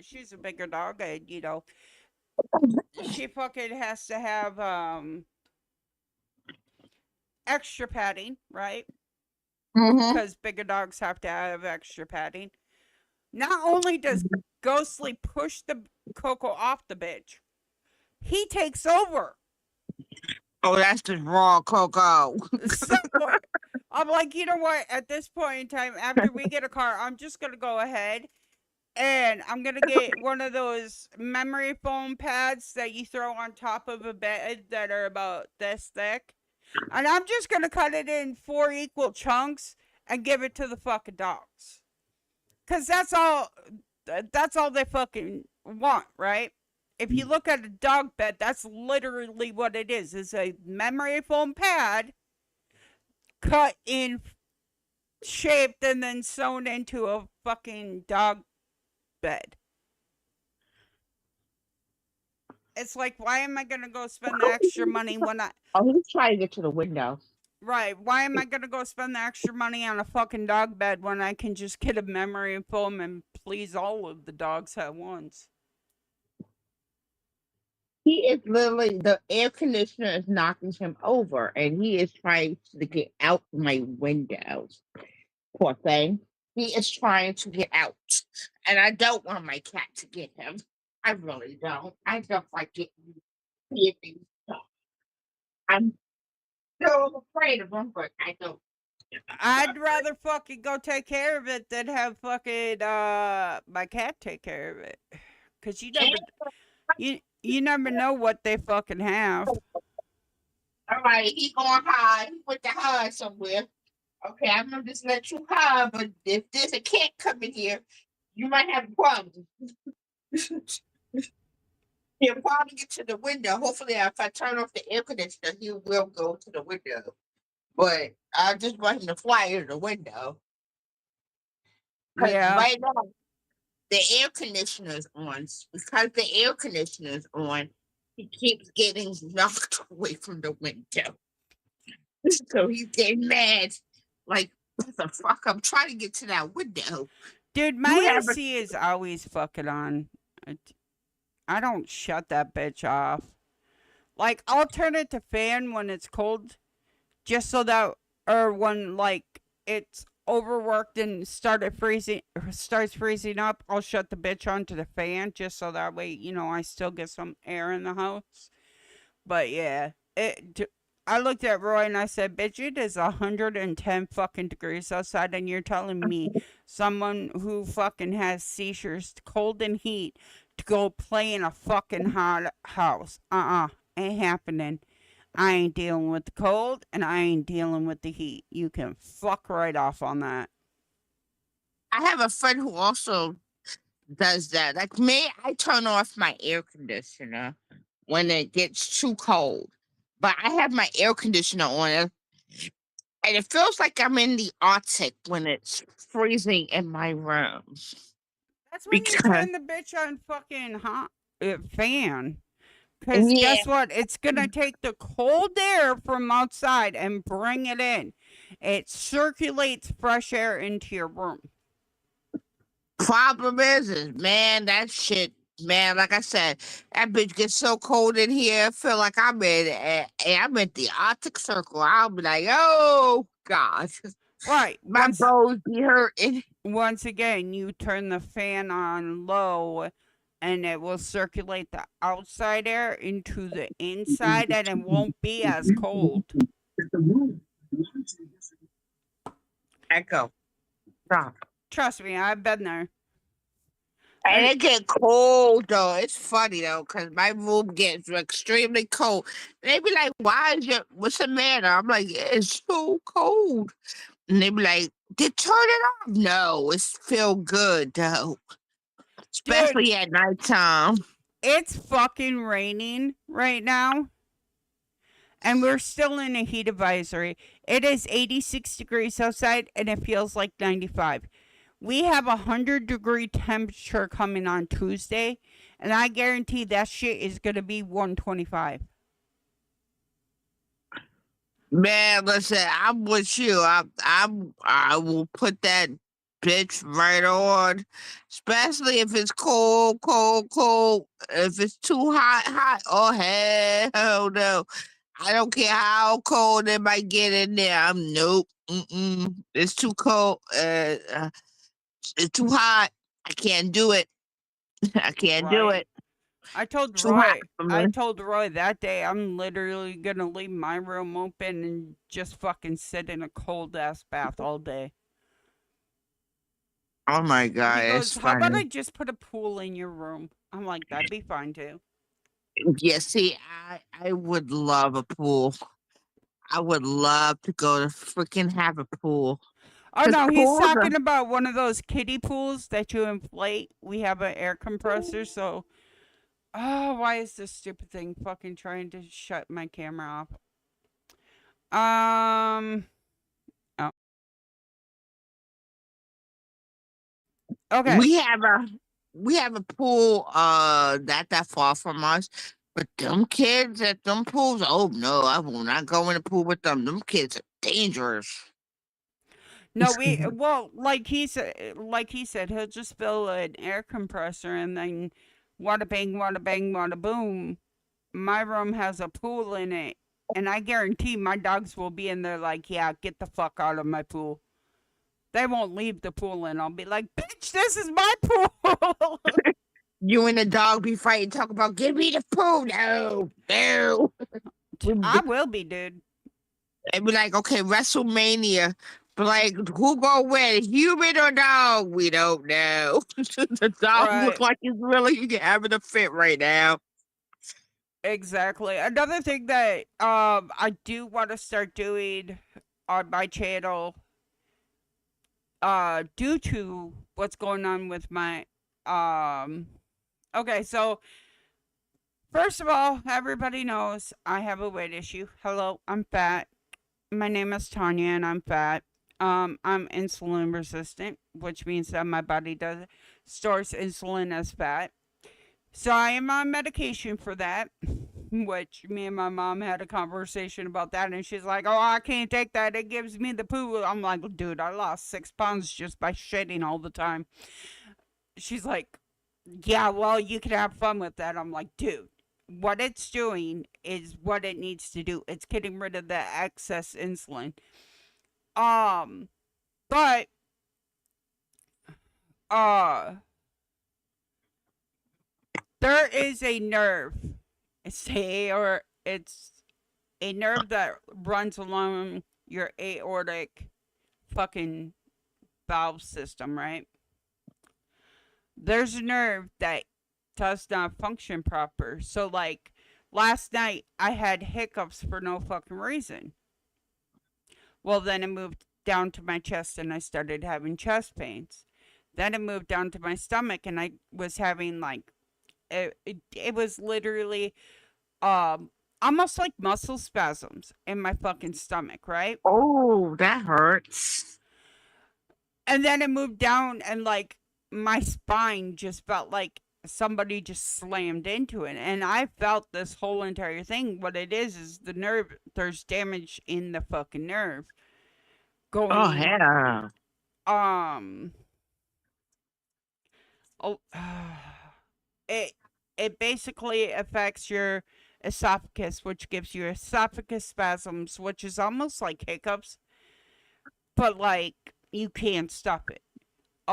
she's a bigger dog and she fucking has to have extra padding, right? Mm-hmm. Because bigger dogs have to have extra padding. Not only does Ghostly push the Coco off the bitch, he takes over. Oh, that's just raw cocoa. So I'm like, you know what? At this point in time, after we get a car, I'm just gonna go ahead and I'm gonna get one of those memory foam pads that you throw on top of a bed that are about this thick, and I'm just gonna cut it in 4 equal chunks and give it to the fucking dogs, cause that's all. That's all they fucking want, right? If you look at a dog bed, that's literally what it is. It's a memory foam pad cut in shaped and then sewn into a fucking dog bed. It's like, why am I gonna go spend the extra money when I Oh, he's trying to get to the window. right? Why am I gonna go spend the extra money on a fucking dog bed when I can just get a memory foam and please all of the dogs at once? He is literally the air conditioner is knocking him over, and he is trying to get out my window. Poor thing. He is trying to get out, and I don't want my cat to get him. I really don't. I don't like getting things. I'm still afraid of him, but I don't. I'd rather fucking go take care of it than have fucking my cat take care of it. Cause you never know what they fucking have. All right, he going hide. He went to hide somewhere. Okay, I'm gonna just let you hide, but if there's a cat coming here, you might have a problem. He'll probably get to the window. Hopefully, if I turn off the air conditioner, he will go to the window. But I just want him to fly in the window. Because Yeah. right now, the air conditioner's on. Because the air conditioner's on, he keeps getting knocked away from the window. So he's getting mad. Like, what the fuck? I'm trying to get to that window. Dude, You my have a AC is always fucking on. I don't shut that bitch off. Like, I'll turn it to fan when it's cold, just so that, or when, like, it's overworked and starts freezing up, I'll shut the bitch onto the fan, just so that way, I still get some air in the house. But yeah, I looked at Roy and I said, "Bitch, it is 110 fucking degrees outside, and you're telling me someone who fucking has seizures, cold and heat, to go play in a fucking hot house? Ain't happening. I ain't dealing with the cold, and I ain't dealing with the heat. You can fuck right off on that." I have a friend who also does that. Like me, I turn off my air conditioner when it gets too cold. But I have my air conditioner on, and it feels like I'm in the Arctic when it's freezing in my room. That's when you Because turn the bitch on fucking hot fan. Because yeah, guess what? It's going to take the cold air from outside and bring it in. It circulates fresh air into your room. problem is man, that shit, man. Like I said, that bitch gets so cold in here. I feel like I'm at the Arctic Circle. I'll be like, oh God, Right. my bones be hurting. Once again, you turn the fan on low and it will circulate the outside air into the inside and it won't be as cold. Echo. Stop. Trust me, I've been there. And I, it get cold though. It's funny though, cause my room gets extremely cold. They be like, "Why is your what's the matter?" I'm like, "It's so cold." And they be like, "Did turn it off?" No, it's feel good though, dude, especially at nighttime. it's fucking raining right now. And we're still in a heat advisory. It is 86 degrees outside and it feels like 95. We have a 100-degree temperature coming on Tuesday, and I guarantee that shit is going to be 125. Man, listen, I'm with you. I will put that bitch right on, especially if it's cold, cold, cold. If it's too hot, hot. Oh hell no! I don't care how cold it might get in there. I'm nope. Mm-mm. It's too cold. It's too hot. I can't do it. I can't do Right. it. I told Too hot Roy, for I me. told Roy that day I'm literally going to leave my room open and just fucking sit in a cold ass bath all day. Oh my He god, goes, it's "How about I funny. just put a pool in your room?" I'm like, "That'd be fine too." Yeah, see, I would love a pool. I would love to go to freaking have a pool. Oh Cause no, he's pools talking about one of those kiddie pools that you inflate. We have an air compressor, so oh, why is this stupid thing fucking trying to shut my camera off? Oh, okay. we have a we have a pool not that far from us. But them kids at them pools, oh no, I will not go in the pool with them. Them kids are dangerous. No, we well, like he said, he'll just fill an air compressor and then wada bang, wada boom. My room has a pool in it, and I guarantee my dogs will be in there like, yeah, get the fuck out of my pool. They won't leave the pool, and I'll be like, bitch, this is my pool. You and the dog be fighting, talk about give me the pool. No, no. I will be, dude. It'd be like, okay, WrestleMania. But like, who gonna win, human or dog? We don't know. The dog look Right. like he's really having a fit right now. Exactly. Another thing that I do want to start doing on my channel, due to what's going on with my okay, so first of all, everybody knows I have a weight issue. Hello, I'm fat. My name is Tanya and I'm fat. I'm insulin resistant, which means that my body does stores insulin as fat. So I am on medication for that, which me and my mom had a conversation about that, and she's like, "Oh, I can't take that. It gives me the poo." I'm like, "Dude, I lost 6 pounds just by shitting all the time." She's like, "Yeah, well, you can have fun with that." I'm like, "Dude, what it's doing is what it needs to do. It's getting rid of the excess insulin." Um, but uh, there is a nerve. It's a nerve that runs along your aortic fucking valve system, right? There's a nerve that does not function proper. So like last night I had hiccups for no fucking reason. Well, then it moved down to my chest and I started having chest pains. Then it moved down to my stomach and I was having like it was literally um almost like muscle spasms in my fucking stomach, right? Oh, that hurts. And then it moved down and like my spine just felt like somebody just slammed into it. And I felt this whole entire thing. What it is the nerve, there's damage in the fucking nerve Oh, going yeah. um oh it it basically affects your esophagus, which gives you esophagus spasms, which is almost like hiccups, but like you can't stop it.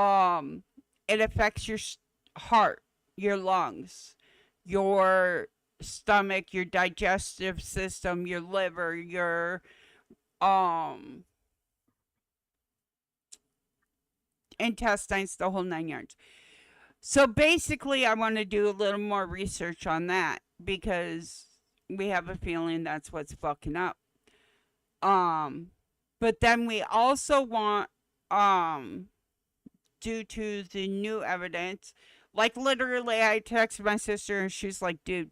um it affects your heart, your lungs, your stomach, your digestive system, your liver, your um intestines, the whole 9 yards. So basically I want to do a little more research on that because we have a feeling that's what's fucking up. um but then we also want, um due to the new evidence. Like literally, I texted my sister and she's like, "Dude,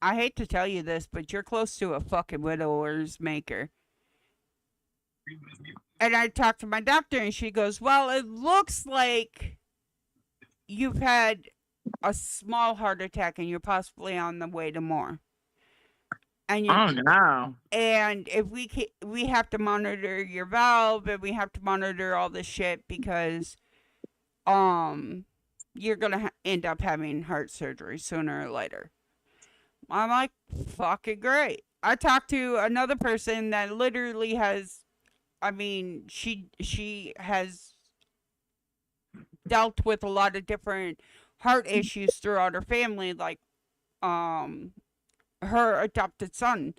I hate to tell you this, but you're close to a fucking widower's maker." And I talked to my doctor and she goes, "Well, it looks like you've had a small heart attack and you're possibly on the way to more." And you Oh, no. and if we have to monitor your valve and we have to monitor all this shit because um you're gonna end up having heart surgery sooner or later. I'm like, fucking great. I talked to another person that literally has, I mean, she has dealt with a lot of different heart issues throughout her family. Like, um, her adopted son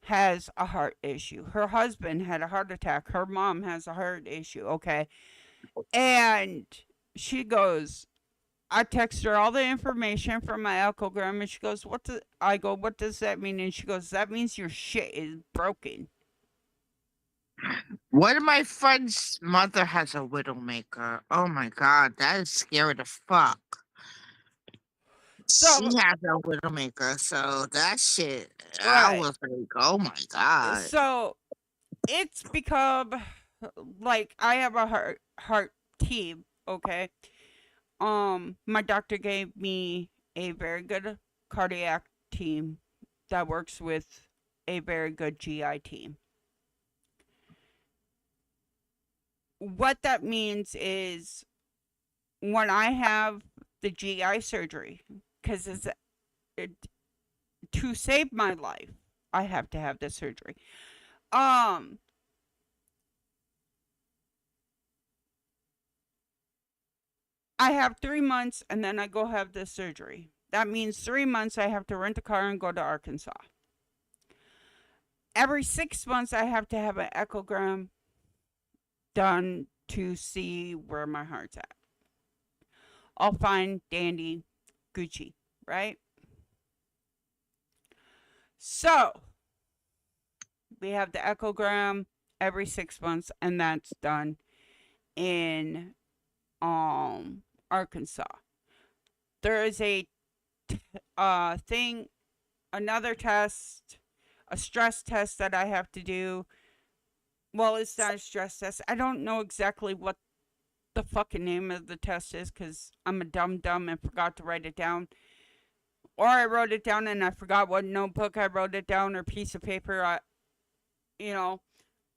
has a heart issue. Her husband had a heart attack. Her mom has a heart issue. Okay, and she goes, I text her all the information from my echogram, and she goes, "What does?" I go, "What does that mean?" And she goes, "That means your shit is broken." One of my friend's mother has a widowmaker. Oh my god, that is scary to fuck. She So, has a widowmaker, so that shit, I right. was like, oh my god. So it's become like I have a heart team. Okay. My doctor gave me a very good cardiac team that works with a very good GI team. What that means is when I have the GI surgery, because it, to save my life, I have to have the surgery. Um, I have 3 months and then I go have this surgery. That means 3 months I have to rent a car and go to Arkansas. Every 6 months I have to have an echogram done to see where my heart's at. All fine, dandy, Gucci, right? So we have the echogram every 6 months, and that's done in Arkansas. There is a thing, another test, a stress test that I have to do. Well, it's not a stress test. I don't know exactly what the fucking name of the test is because I'm a dumb and forgot to write it down. Or I wrote it down and I forgot what notebook I wrote it down or piece of paper. I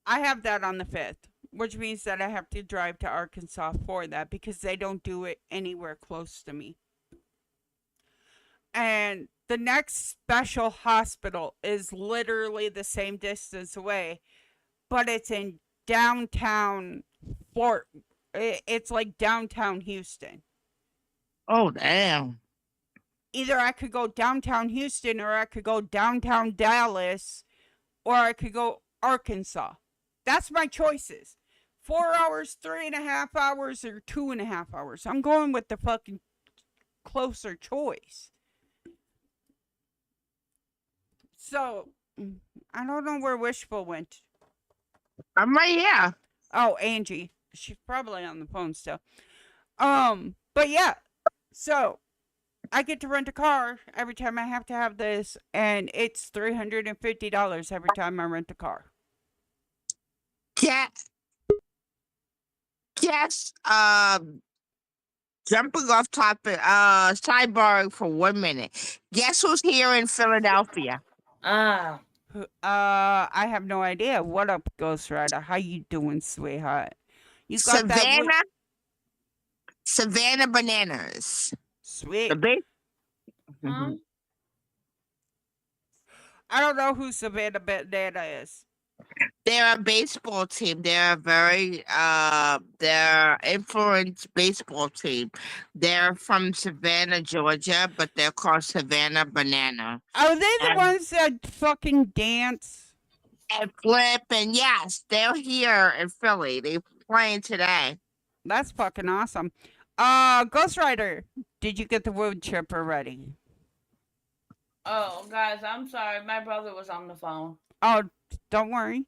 have that on the 5th, which means that I have to drive to Arkansas for that because they don't do it anywhere close to me. And the next special hospital is literally the same distance away, but it's in downtown Fort. It's like downtown Houston. Oh, damn. Either I could go downtown Houston or I could go downtown Dallas or I could go Arkansas. That's my choices. 4 hours, 3.5 hours, or 2.5 hours. I'm going with the fucking closer choice. So, I don't know where Wishfull went. I'm right here. Oh, Angie. She's probably on the phone still. But yeah. So, I get to rent a car every time I have to have this, and it's $350 every time I rent a car. Yes, jumping off topic, sidebar for 1 minute. Guess who's here in Philadelphia? Ah. I have no idea. What up, Ghost Rider? How you doing, sweetheart? You got that Savannah Bananas. sweet. The big. Huh? I don't know who Savannah Banana is. They're a baseball team. They're a very they're influenced baseball team. They're from Savannah, Georgia, but they're called Savannah Banana. Are they the And, ones that fucking dance? and flip, and yes, they're here in Philly. They're playing today. That's fucking awesome. Ghost Rider, did you get the wood chipper ready? Oh, guys, I'm sorry. My brother was on the phone. Oh, don't worry.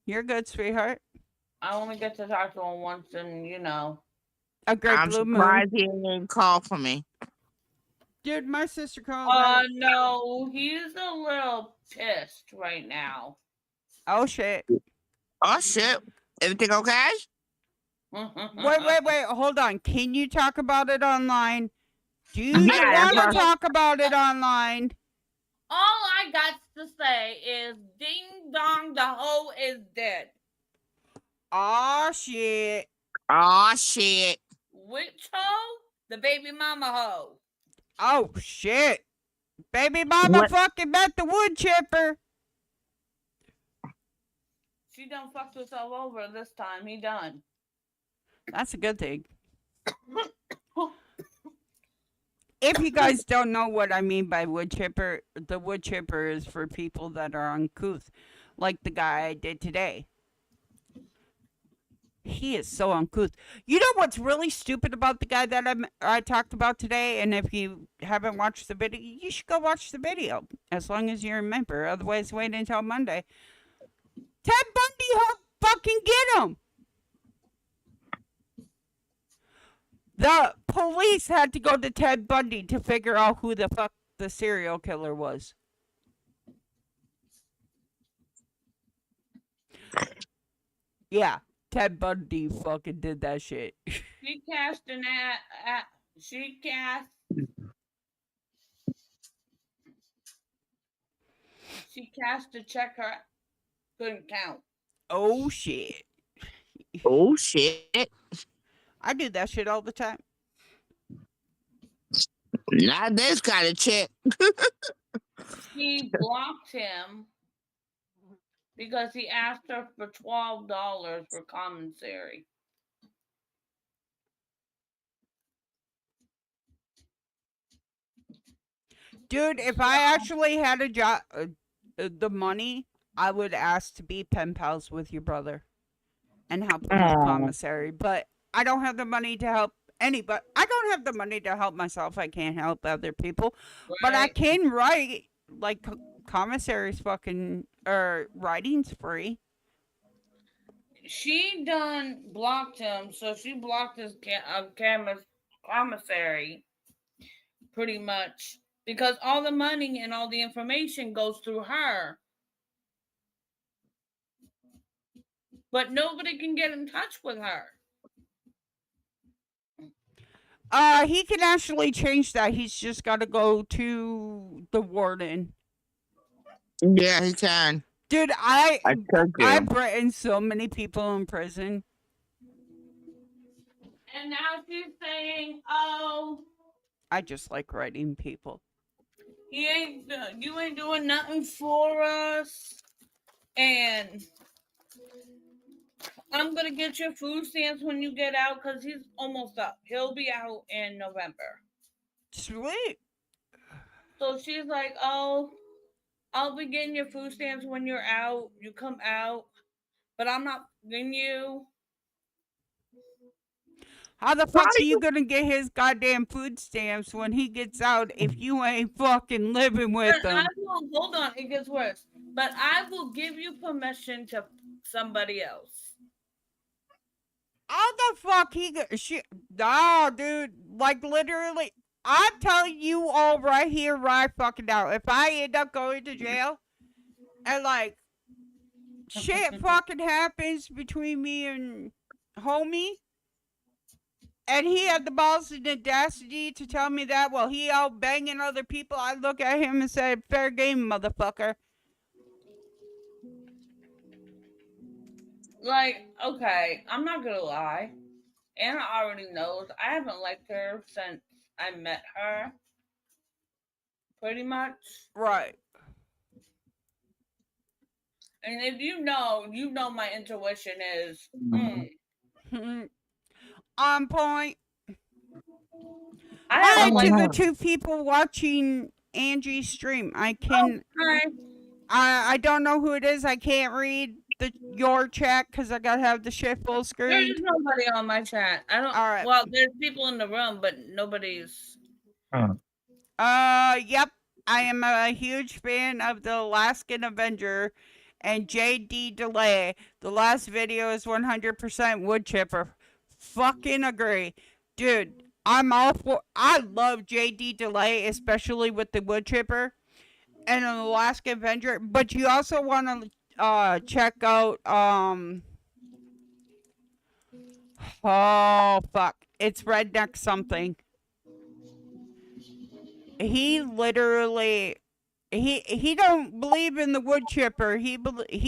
You're good, sweetheart. I only get to talk to him once in, A great I'm blue moon. surprised he didn't call for me. Dude, my sister called. No, he's a little pissed right now. Oh, shit. Oh shit! Everything okay? Wait. Hold on. Can you talk about it online? Do you Yeah, want to talk about it online? All I got to say is ding dong, the hoe is dead. Oh, shit. Oh shit! Which hoe? The baby mama hoe. Oh, shit. Baby mama What? fucking met the wood chipper. She done fucked herself over this time. He done. That's a good thing. If you guys don't know what I mean by wood chipper, the wood chipper is for people that are uncouth, like the guy I did today. He is so uncouth. You know what's really stupid about the guy that I talked about today? And if you haven't watched the video, you should go watch the video, as long as you remember. Otherwise, wait until Monday. Ted Bundy, fucking get him! The police had to go to Ted Bundy to figure out who the fuck the serial killer was. Yeah, Ted Bundy fucking did that shit. She cast an she cast She cashed a check her couldn't count. Oh shit. Oh shit! I do that shit all the time. Not this kind of chick. She blocked him because he asked her for $12 for commissary. Dude, if I actually had a job, the money, I would ask to be pen pals with your brother and help him with Oh, commissary. But I don't have the money to help anybody. I don't have the money to help myself. I can't help other people. But I Right? can write, like, commissary's fucking, or writing's free. She done blocked him, so she blocked his commissary pretty much because all the money and all the information goes through her, but nobody can get in touch with her. He can actually change that. He's just got to go to the warden. yeah, he can. Dude, I told you. I've written so many people in prison. And now she's saying, "Oh, I just like writing people. you ain't doing nothing for us, and I'm gonna get your food stamps when you get out because he's almost up. He'll be out in November." Sweet. So she's like, "Oh, I'll be getting your food stamps when you're out. You come out, but I'm not getting you." How the Why fuck are do you you? gonna get his goddamn food stamps when he gets out if you ain't fucking living with But I him? will hold on. It gets worse. But I will give you permission to somebody else. How the fuck he got shit? Nah, dude. Like literally, I'm telling you all right here, right fucking now. If I end up going to jail and like shit fucking happens between me and homie, and he had the balls and audacity to tell me that while he out banging other people, I look at him and say, "Fair game, motherfucker." Like, okay, I'm not gonna lie. Anna already knows I haven't liked her since I met her, pretty much. Right. And if you know my intuition is, On point. I Hi haven't to liked. the two people watching Angie's stream. Oh, hi. I don't know who it is. I can't read your chat because I gotta have the shit full There is screened. nobody on my chat. I don't. All right. Well, there's people in the room, but nobody's. Yep. I am a huge fan of the Alaskan Avenger and JD Delay. The last video is 100% wood chipper. Fucking agree. Dude, I'm all for. I love JD Delay, especially with the wood chipper and an Alaskan Avenger. But you also want to check out oh fuck, it's Redneck something. He literally he don't believe in the wood chipper. He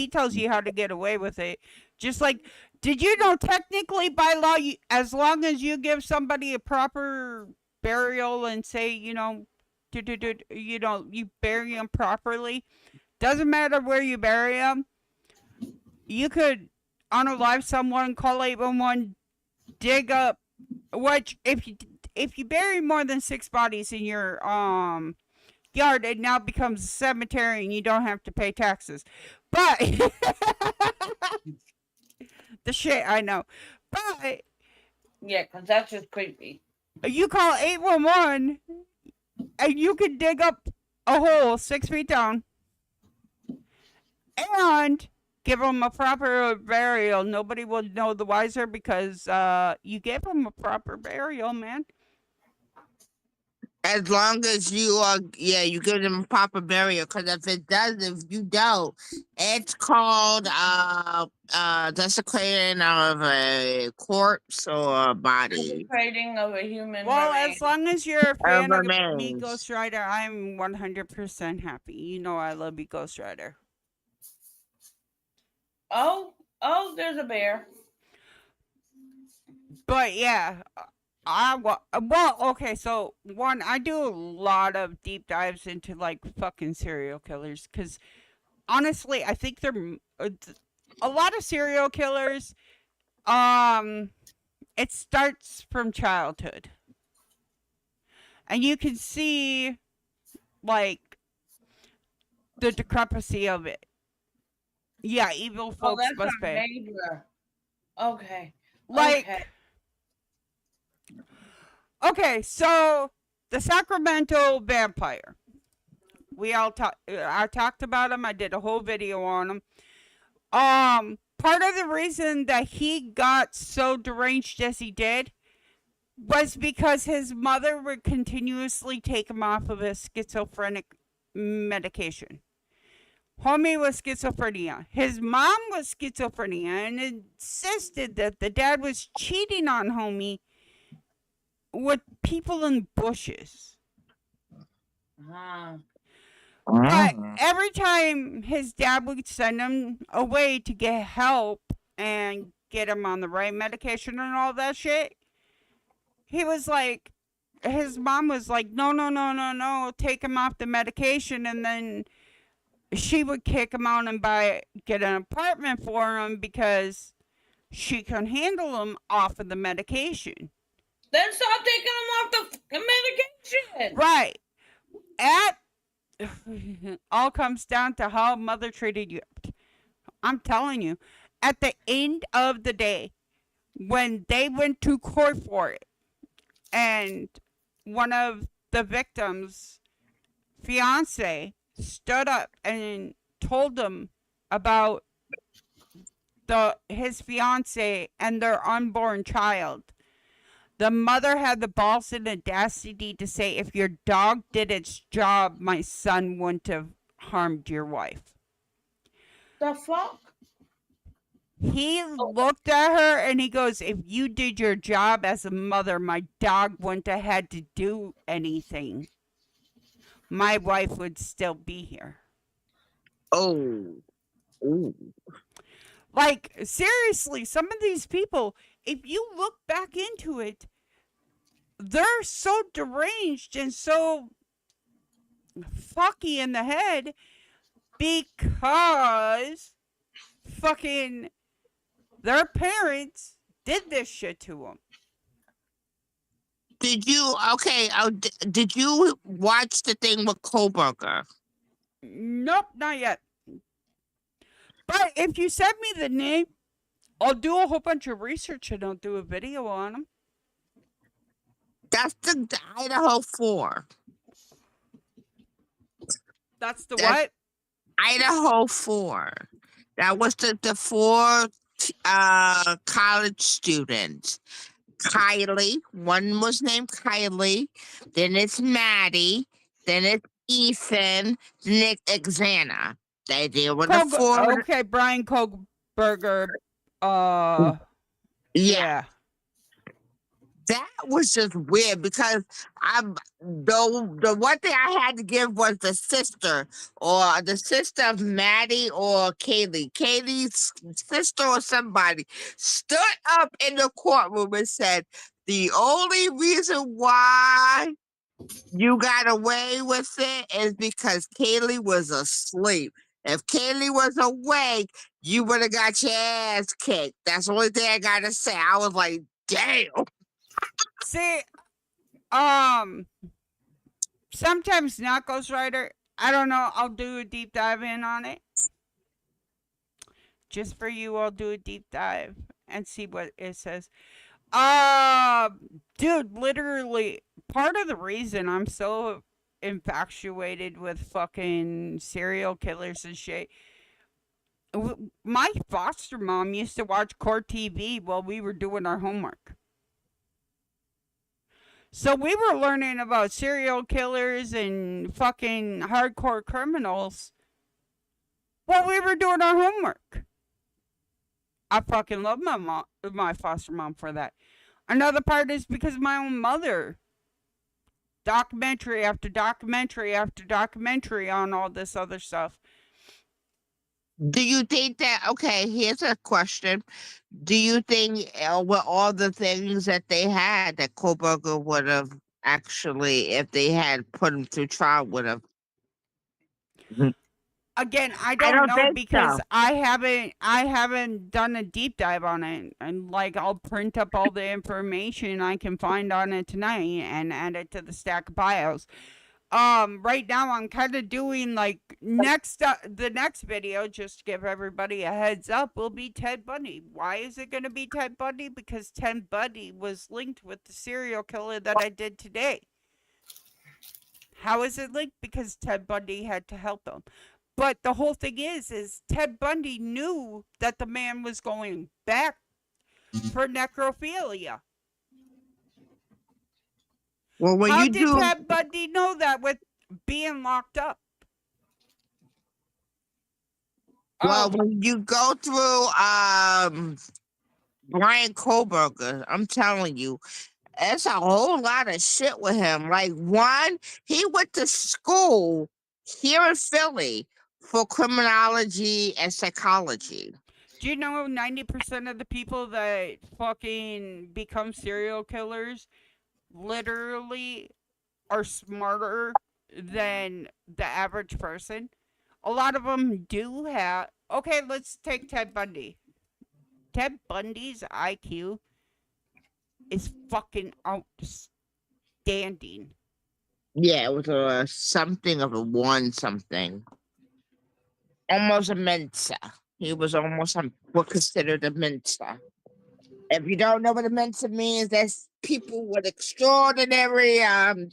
tells you how to get away with it. Just like, did you know technically by law, as long as you give somebody a proper burial and say, you bury them properly, doesn't matter where you bury them. You could unalive someone, call 811, dig up. Which if you bury more than 6 bodies in your yard, it now becomes a cemetery and you don't have to pay taxes. But the shit I know. But Yeah, because that's just creepy. you call 811 and you can dig up a hole 6 feet down and give them a proper burial. Nobody will know the wiser because you gave them a proper burial, man. As long as you are, yeah, you give them a proper burial. Because if you don't, it's called desecrating of a corpse or a body Desecrating of a human Well, as remains. long as you're a of fan of me, remains. Ghost Rider, I'm 100% happy. You know I love you, Ghost Rider. Oh, oh, there's a bear. But yeah, well, okay. So one, I do a lot of deep dives into like fucking serial killers because honestly, I think a lot of serial killers. Um, it starts from childhood, and you can see like the decrepancy of it. Yeah, evil Oh, folks that's must a pay. major. Okay, okay. Like, okay, so the Sacramento vampire. I talked about him. I did a whole video on him. Part of the reason that he got so deranged as he did was because his mother would continuously take him off of his schizophrenic medication. Homie was schizophrenia. His mom was schizophrenia and insisted that the dad was cheating on Homie with people in bushes. Uh-huh. But Mm. every time his dad would send him away to get help and get him on the right medication and all that shit, he was like, his mom was like, no, no, no, no, no, take him off the medication. And then she would kick him out and get an apartment for him because she couldn't handle him off of the medication. Then stop taking him off the medication. Right. At all comes down to how mother treated you. I'm telling you, at the end of the day, when they went to court for it, and one of the victims' fiance stood up and told them about his fiance and their unborn child. The mother had the balls and audacity to say, if your dog did its job, my son wouldn't have harmed your wife. The fuck? He looked at her and he goes, if you did your job as a mother, my dog wouldn't have had to do anything. My wife would still be here. Oh. Ooh. Like, seriously, some of these people, if you look back into it, they're so deranged and so fucky in the head because fucking their parents did this shit to them. Did you okay? Did you watch the thing with Koberger? Nope, not yet. But if you send me the name, I'll do a whole bunch of research and I'll do a video on them. That's the Idaho 4. That's the That's what? Idaho 4. That was the four college students. Kylie. One was named Kylie. Then it's Maddie. Then it's Ethan. Then it's Xana. They were the four. Okay, Brian Kohlberger. Uh, Yeah. yeah. That was just weird because the one thing I had to give was the sister of Maddie or Kaylee. Kaylee's sister or somebody stood up in the courtroom and said, the only reason why you got away with it is because Kaylee was asleep. If Kaylee was awake, you would have got your ass kicked. That's the only thing I gotta say. I was like, damn. See, sometimes not Ghost Rider. I don't know. I'll do a deep dive in on it. Just for you, I'll do a deep dive and see what it says. Dude, literally, part of the reason I'm so infatuated with fucking serial killers and shit. My foster mom used to watch Court TV while we were doing our homework. So we were learning about serial killers and fucking hardcore criminals while we were doing our homework. I fucking love my mom, my foster mom for that. Another part is because of my own mother. Documentary after documentary after documentary on all this other stuff. Do you think that, okay, here's a question. Do you think with all the things that they had that Koberger would have actually, if they had put him through trial, would have? Again, I I don't don't know think because so. I haven't done a deep dive on it. And like I'll print up all the information I can find on it tonight and add it to the stack of bios. Right now I'm kind of doing like the next video, just to give everybody a heads up, will be Ted Bundy. Why is it going to be Ted Bundy? Because Ted Bundy was linked with the serial killer that I did today. How is it linked? Because Ted Bundy had to help him. But the whole thing is Ted Bundy knew that the man was going back for necrophilia. Well, when How you did do, Ted Bundy know that with being locked up? well, Oh, when you go through Brian Koberger, I'm telling you, it's a whole lot of shit with him. Like one, he went to school here in Philly for criminology and psychology. Do you know 90% of the people that fucking become serial killers literally are smarter than the average person? A lot of them do have. Okay, let's take Ted Bundy. Ted Bundy's IQ is fucking outstanding. Yeah, it was a something of a one something, almost a Mensa. He was almost what considered a Mensa. If you don't know what a Mensa means, that's people with extraordinary brain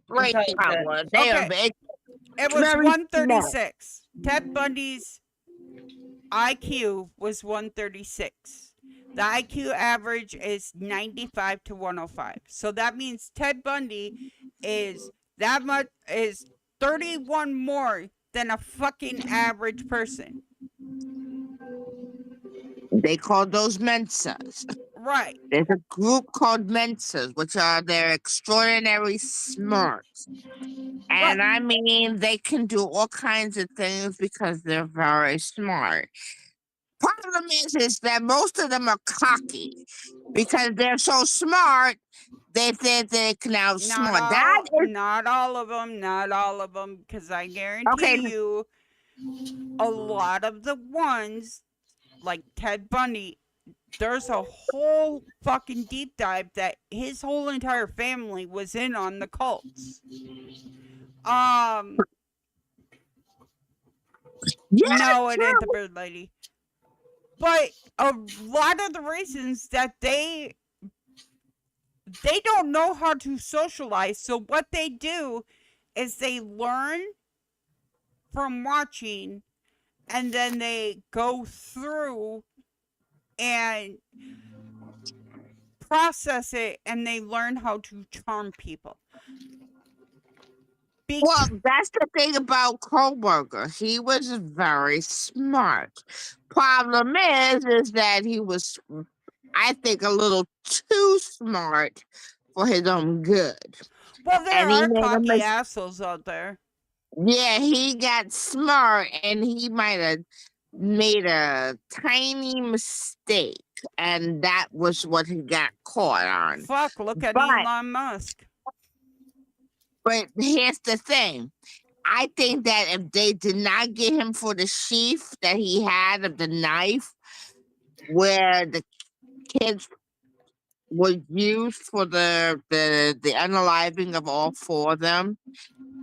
intelligent. power. They are Okay, it was very smart. 136. Ted Bundy's IQ was 136. The IQ average is 95 to 105. So that means Ted Bundy is that much is 31 more than a fucking average person. They call those Mensas. Right. There's a group called Mensas, which are they're extraordinary smart. Right. And I mean, they can do all kinds of things because they're very smart. Problem is that most of them are cocky because they're so smart. They think they can outsmart. That is Not all of them, not all of them, because I okay. guarantee you, a lot of the ones like Ted Bundy, there's a whole fucking deep dive that his whole entire family was in on the cults. Um, Yeah, no, it ain't the true. bird lady. But a lot of the reasons that they don't know how to socialize. So what they do is they learn from watching and then they go through and process it and they learn how to charm people. Well, that's the thing about Kohlberger. He was very smart. Problem is that he was, I think, a little too smart for his own good. Well, there And he are made a cocky mis- assholes out there. yeah, he got smart and he might have made a tiny mistake. And that was what he got caught on. Fuck, look at But Elon Musk. but here's the thing. I think that if they did not get him for the sheath that he had of the knife, where the kids were used for the unaliving of all four of them,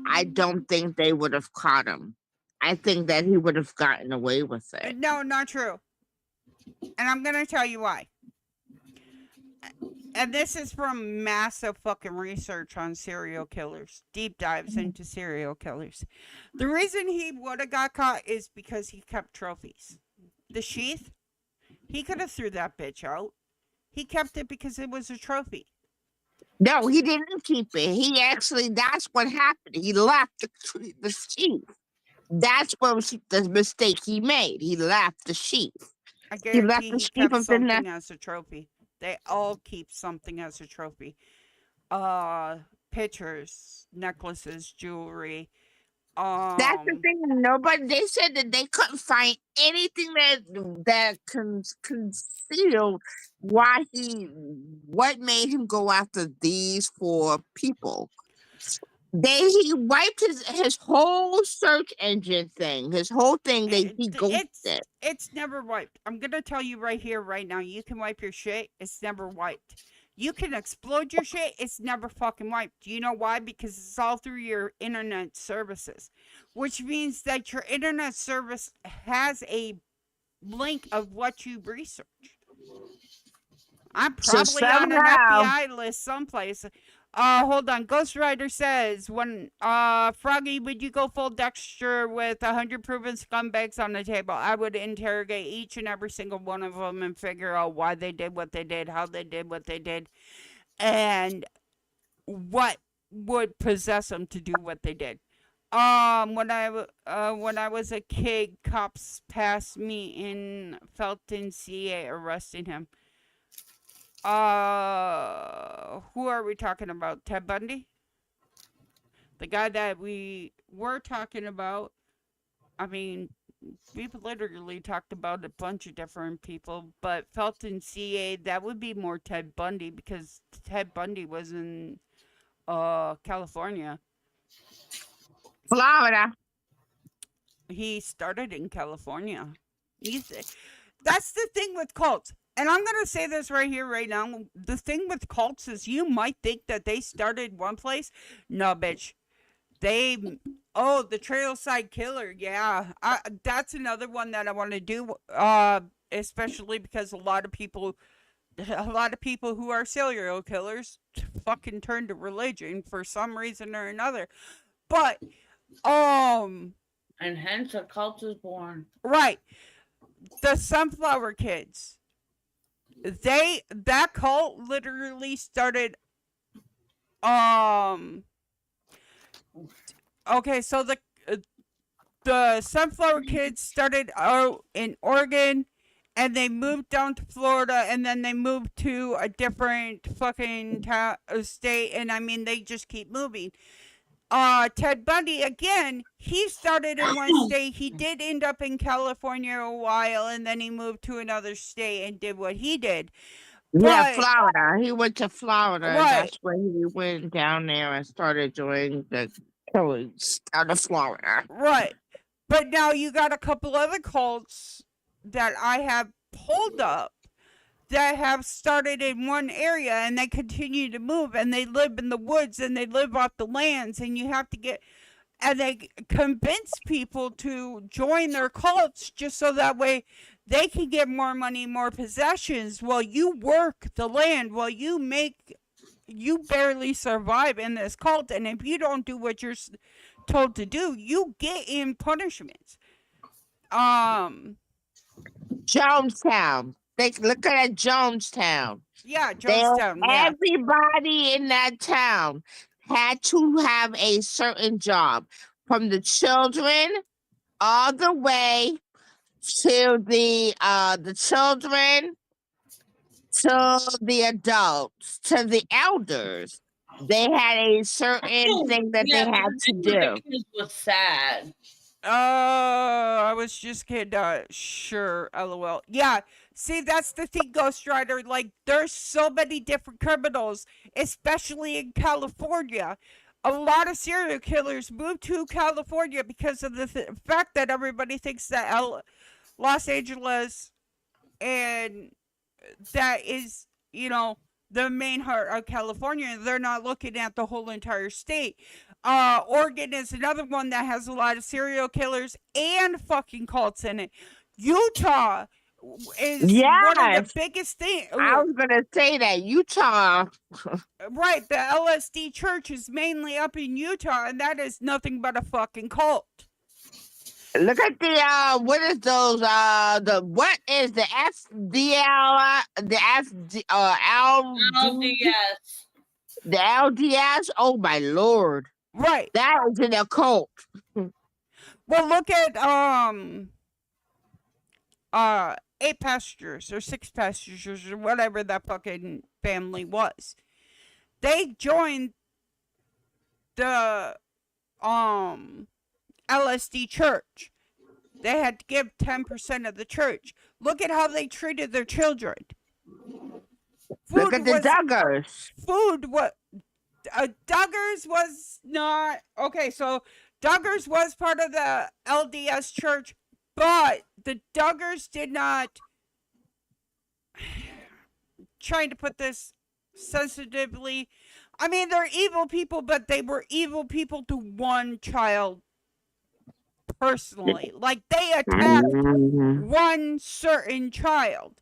I don't think they would have caught him. I think that he would have gotten away with it. No, not true. And I'm going to tell you why. And this is from massive fucking research on serial killers, deep dives into serial killers. The reason he would have got caught is because he kept trophies. The sheath, he could have threw that bitch out. He kept it because it was a trophy. No, he didn't keep it. He actually, that's what happened. He left the sheep. That's what was the mistake he made. He left the sheep. I He left guarantee the he sheep kept of the something nest. as a trophy. They all keep something as a trophy. Pictures, necklaces, jewelry. That's the Um, thing. Nobody. They said that they couldn't find anything that concealed why what made him go after these four people. He wiped his whole search engine thing, his whole thing. He ghosted it. it's never wiped. I'm gonna tell you right here, right now. You can wipe your shit. It's never wiped. You can explode your shit. It's never fucking wiped. Do you know why? Because it's all through your internet services, which means that your internet service has a link of what you researched. I'm So probably on an somehow, FBI list someplace. Hold on. Ghost Rider says, when Froggy, would you go full Dexter with 100 proven scumbags on the table? I would interrogate each and every single one of them and figure out why they did what they did, how they did what they did, and what would possess them to do what they did. When I was a kid, cops passed me in Felton, CA, arresting him. Who are we talking about? Ted Bundy? The guy that we were talking about. I mean, we've literally talked about a bunch of different people, but Felton CA, that would be more Ted Bundy because Ted Bundy was in California. Florida. He started in California. He's That's the thing with cults. And I'm going to say this right here, right now. The thing with cults is you might think that they started one place. No, bitch. The Trailside Killer. Yeah. That's another one that I want to do. Especially because a lot of people who are serial killers fucking turn to religion for some reason or another. But, and hence a cult is born. right. The Sunflower Kids. That cult literally started um okay, so the Sunflower Kids started out in Oregon and they moved down to Florida and then they moved to a different fucking state, and I mean they just keep moving. Ted Bundy, again, he started in one state. He did end up in California a while, and then he moved to another state and did what he did. Yeah, But Florida. He went to Florida, and right, that's where he went down there and started doing the killings out of Florida. right. But now you got a couple other cults that I have pulled up that have started in one area and they continue to move and they live in the woods and they live off the lands, and you have to get and they convince people to join their cults just so that way they can get more money, more possessions while you work the land, while you barely survive in this cult, and if you don't do what you're told to do, you get in punishments. Um, Jonestown. They look at Jonestown. yeah, They Jonestown, yeah. everybody in that town had to have a certain job, from the children all the way to the children to the adults to the elders. They had a certain thing that they Yeah, but had the to thing with do. the kids was sad. I was just kidding. Sure, lol. Yeah, see, that's the thing, Ghost Rider. Like, there's so many different criminals, especially in California. A lot of serial killers move to California because of the fact that everybody thinks that Los Angeles and that is, the main heart of California. They're not looking at the whole entire state. Oregon is another one that has a lot of serial killers and fucking cults in it. Utah is one of the Yes, biggest things. I was gonna say that Utah. Right, the LSD church is mainly up in Utah, and that is nothing but a fucking cult. Look at the what is those the what is the FDL the FD LD LDS. the LDS? Oh my lord, Right. that is an occult. Well, look at 8 passengers or 6 passengers or whatever that fucking family was. They joined the LSD church. They had to give 10% of the church. Look at how they treated their children. Look Food at the was Duggars. food what Duggars was not okay. So Duggars was part of the LDS church, but the Duggars did not. Trying to put this sensitively. I mean, they're evil people, but they were evil people to one child personally. Like they attacked Mhm. one certain child.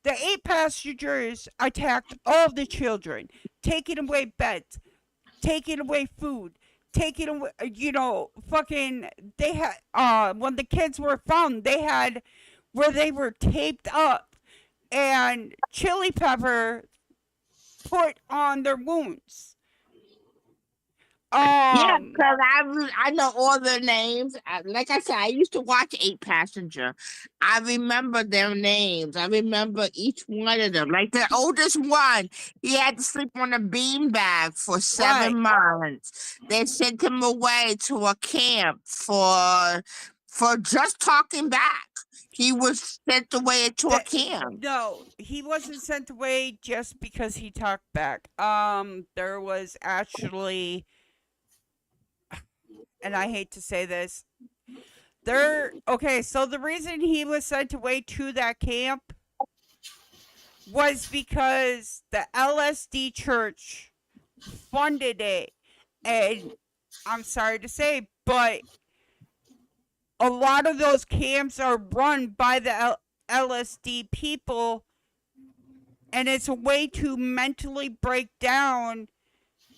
The 8 passengers attacked all the children, taking away beds, taking away food, taking away, fucking, they had, when the kids were found, they had where they were taped up and chili pepper put on their wounds. Yeah, Um, because I know all their names. Like I said, I used to watch Eight Passenger. I remember their names. I remember each one of them. Like the oldest one, he had to sleep on a beanbag for right. 7 months. They sent him away to a camp for just talking back. He was sent away to a That camp. no, he wasn't sent away just because he talked back. There was actually, and I hate to say this, okay, so the reason he was sent away to that camp was because the LSD church funded it. And I'm sorry to say, but a lot of those camps are run by the LSD people, and it's a way to mentally break down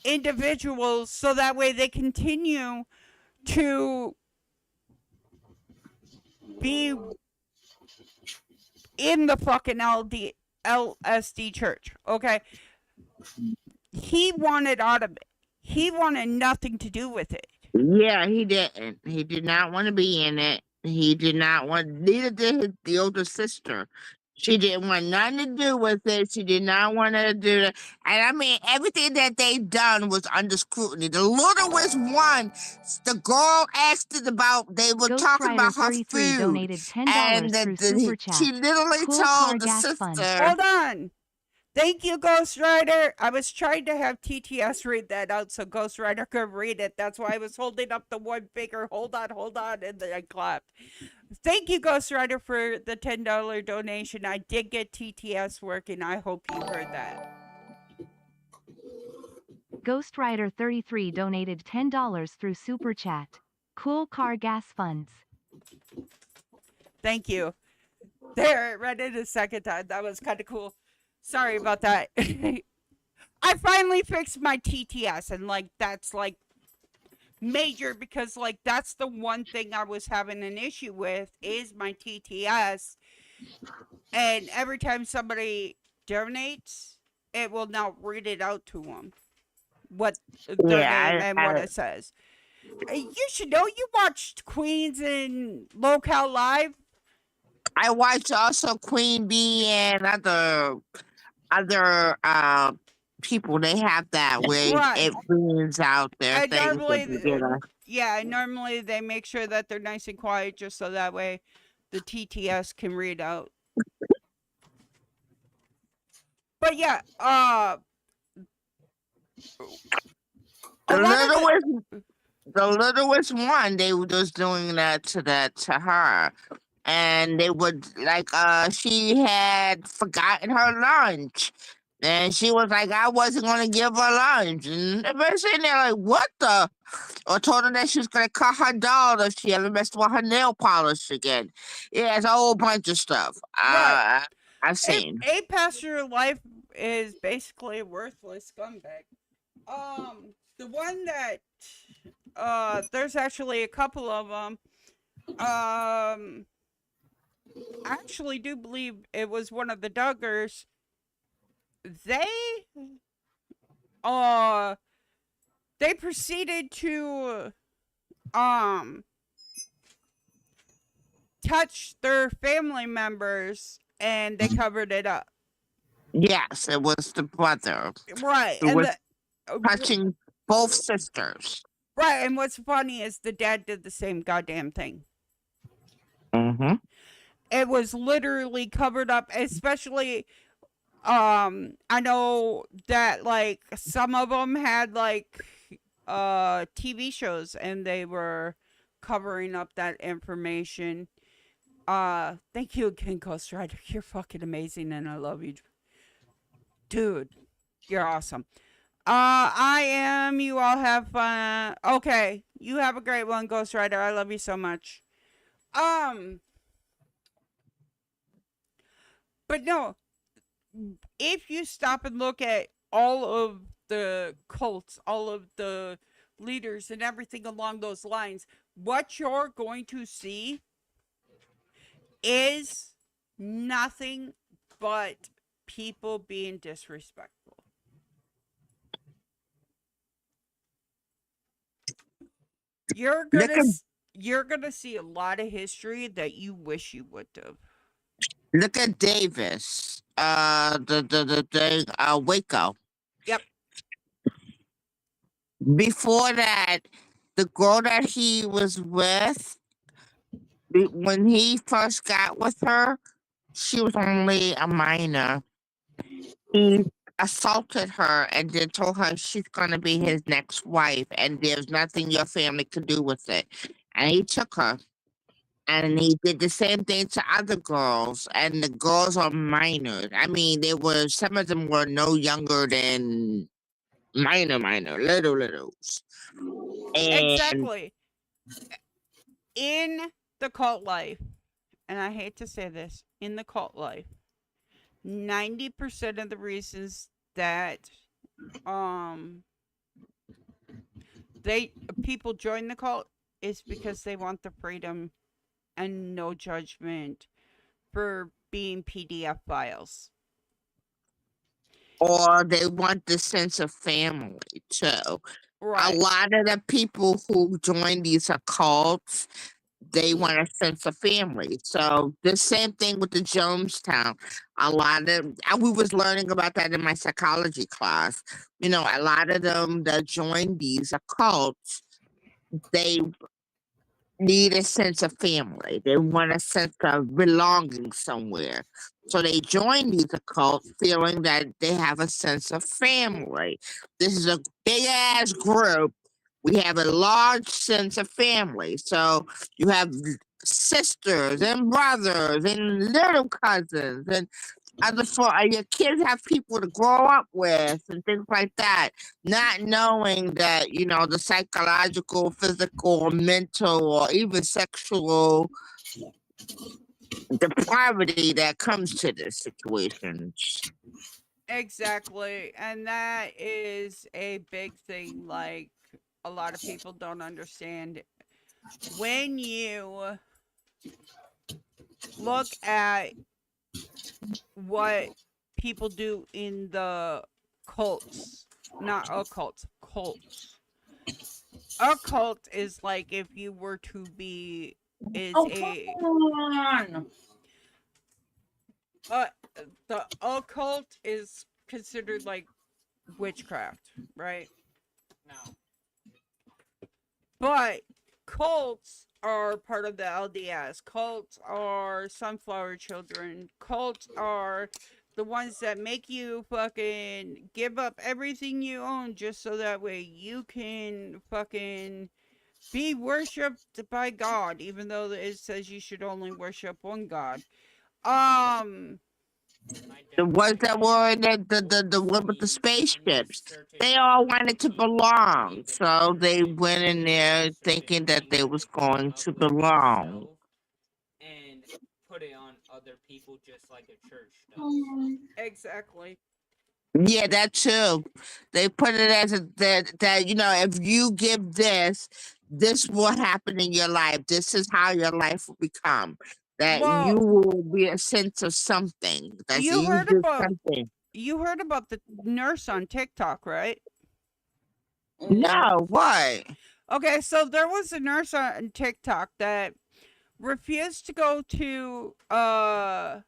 individuals so that way they continue to be in the fucking LSD church. Okay, he wanted out of it. He wanted nothing to do with it. Yeah, he didn't. He did not want to be in it. He did not want. Neither did the older sister. She didn't want nothing to do with it. She did not want to do it. And I mean, everything that they done was under scrutiny. The littlest one, the girl asked it about. They were talking about her Ghostwriter33 food, donated $10 and through Super she Chat. literally Cool car told the gas funds. sister. Hold on. Thank you, Ghost Rider. I was trying to have TTS read that out so Ghost Rider could read it. That's why I was holding up the one finger. Hold on, and then I clapped. Thank you, Ghost Rider, for the $10 donation. I did get TTS working. I hope you heard that. Ghostwriter33 donated $10 through Super Chat. Cool car gas funds. Thank you. There, it read it a second time. That was kind of cool. Sorry about that. I finally fixed my TTS, and that's major because that's the one thing I was having an issue with is my TTS. And every time somebody donates, it will now read it out to them what their name Yeah, and what it says. You should know you watched Queens and Locale Live. I watched also Queen Bee and other people. They have that where Right. it brings out their And things normally, that they get. normally they make sure that they're nice and quiet just so that way the TTS can read out. But yeah, a The lot of the littlest one, they were just doing that to her. And they would she had forgotten her lunch. And she was like, I wasn't gonna give her lunch. And everybody's sitting there like, what the? Or told her that she was gonna cut her doll if she ever messed with her nail polish again. Yeah, it's a whole bunch of stuff. right. I've seen. A passenger life is basically a worthless scumbag. The one that there's actually a couple of them. I actually do believe it was one of the Duggars. They uh they proceeded to um touch their family members and they covered it up. Yes, it was the brother Right. who And was the touching both sisters. right, and what's funny is the dad did the same goddamn thing. Mm-hmm. It was literally covered up, especially I know that like some of them had like TV shows and they were covering up that information. Thank you again, Ghost Rider. You're fucking amazing and I love you. Dude, you're awesome. I am. You all have fun. Okay. You have a great one, Ghost Rider. I love you so much. Um, but no, if you stop and look at all of the cults, all of the leaders and everything along those lines, what you're going to see is nothing but people being disrespectful. You're Look gonna at you're gonna see a lot of history that you wish you would have. look at Davis. Waco. Yep. Before that, the girl that he was with, when he first got with her, she was only a minor. He assaulted her and then told her she's gonna be his next wife, and there's nothing your family could do with it. And he took her. And he did the same thing to other girls, and the girls are minors. I mean, they were some of them were no younger than minor, littles. And Exactly. In the cult life, and I hate to say this, in the cult life, 90% of the reasons that um they people join the cult is because they want the freedom and no judgment for being PDF files. or they want the sense of family too. A Right. lot of the people who join these occults, they want a sense of family. So the same thing with the Jonestown. A lot of we was learning about that in my psychology class. You know, a lot of them that join these occults, they need a sense of family. They want a sense of belonging somewhere. So they join these occults feeling that they have a sense of family. This is a big ass group. We have a large sense of family. So you have sisters and brothers and little cousins and other for your kids have people to grow up with and things like that, not knowing that the psychological, physical, mental, or even sexual depravity that comes to this situation. Exactly. And that is a big thing like a lot of people don't understand. When you look at what people do in the cults, not occults, cults. A cult is like if you were to be is Oh, a come on. uh the occult is considered like witchcraft, right? No. But cults are part of the LDS. Cults are sunflower children. Cults are the ones that make you fucking give up everything you own just so that way you can fucking be worshipped by God, even though it says you should only worship one God. Um, My The ones that were in definition the one with the means any spaceships, certain they all wanted to entity, belong, even so they person, went in or any there certain thinking that thing they that was they came going up to with belong. themselves and put it on other people just like a church does. Um, exactly. Yeah, that too. They put it as a that if you give this, this will happen in your life. This is how your life will become. That you Well, will be a sense of something. That you you heard did about something. the nurse on TikTok, right? No. No, what? Okay, so there was a nurse on TikTok that refused to go to an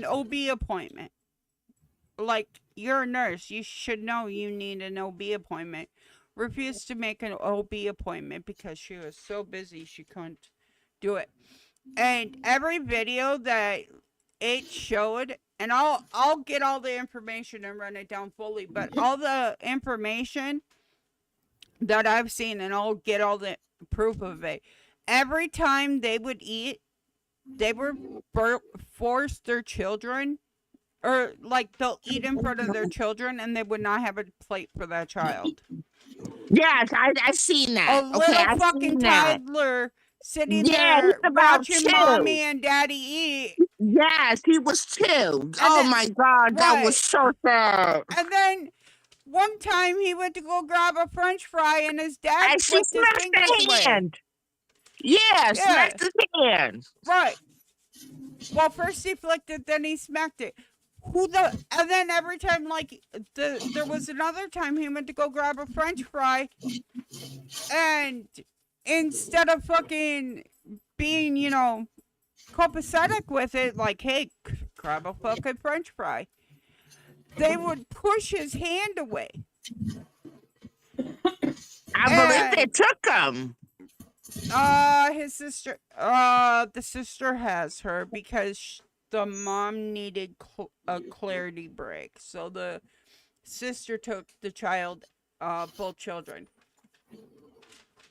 OB appointment. Like, you're a nurse, you should know you need an OB appointment. Refused to make an OB appointment because she was so busy she couldn't do it. And every video that it showed, and I'll get all the information and run it down fully, but all the information that I've seen, and I'll get all the proof of it. Every time they would eat, they were forced their children, or like they'll eat in front of their children, and they would not have a plate for that child. Yes, I seen A that. Okay, little I fucking seen that. toddler sitting Yeah, he's there about watching mommy 2. and daddy eat, Yes, he was 2. and Oh then my God, that was right, so sad. and then one time he went to go grab a French fry, and his dad And she flicked his smashed fingers the away. hand. Yeah, Yeah, smashed his hand. right. Well, first he flicked it, then he smacked it. And then every time, like, there was another time he went to go grab a French fry, and instead of fucking being, copacetic with it, like, hey, grab a fucking French fry, they would push his hand away. I believe they And took him. his sister, the sister has her because the mom needed a clarity break, so the sister took the child, both children,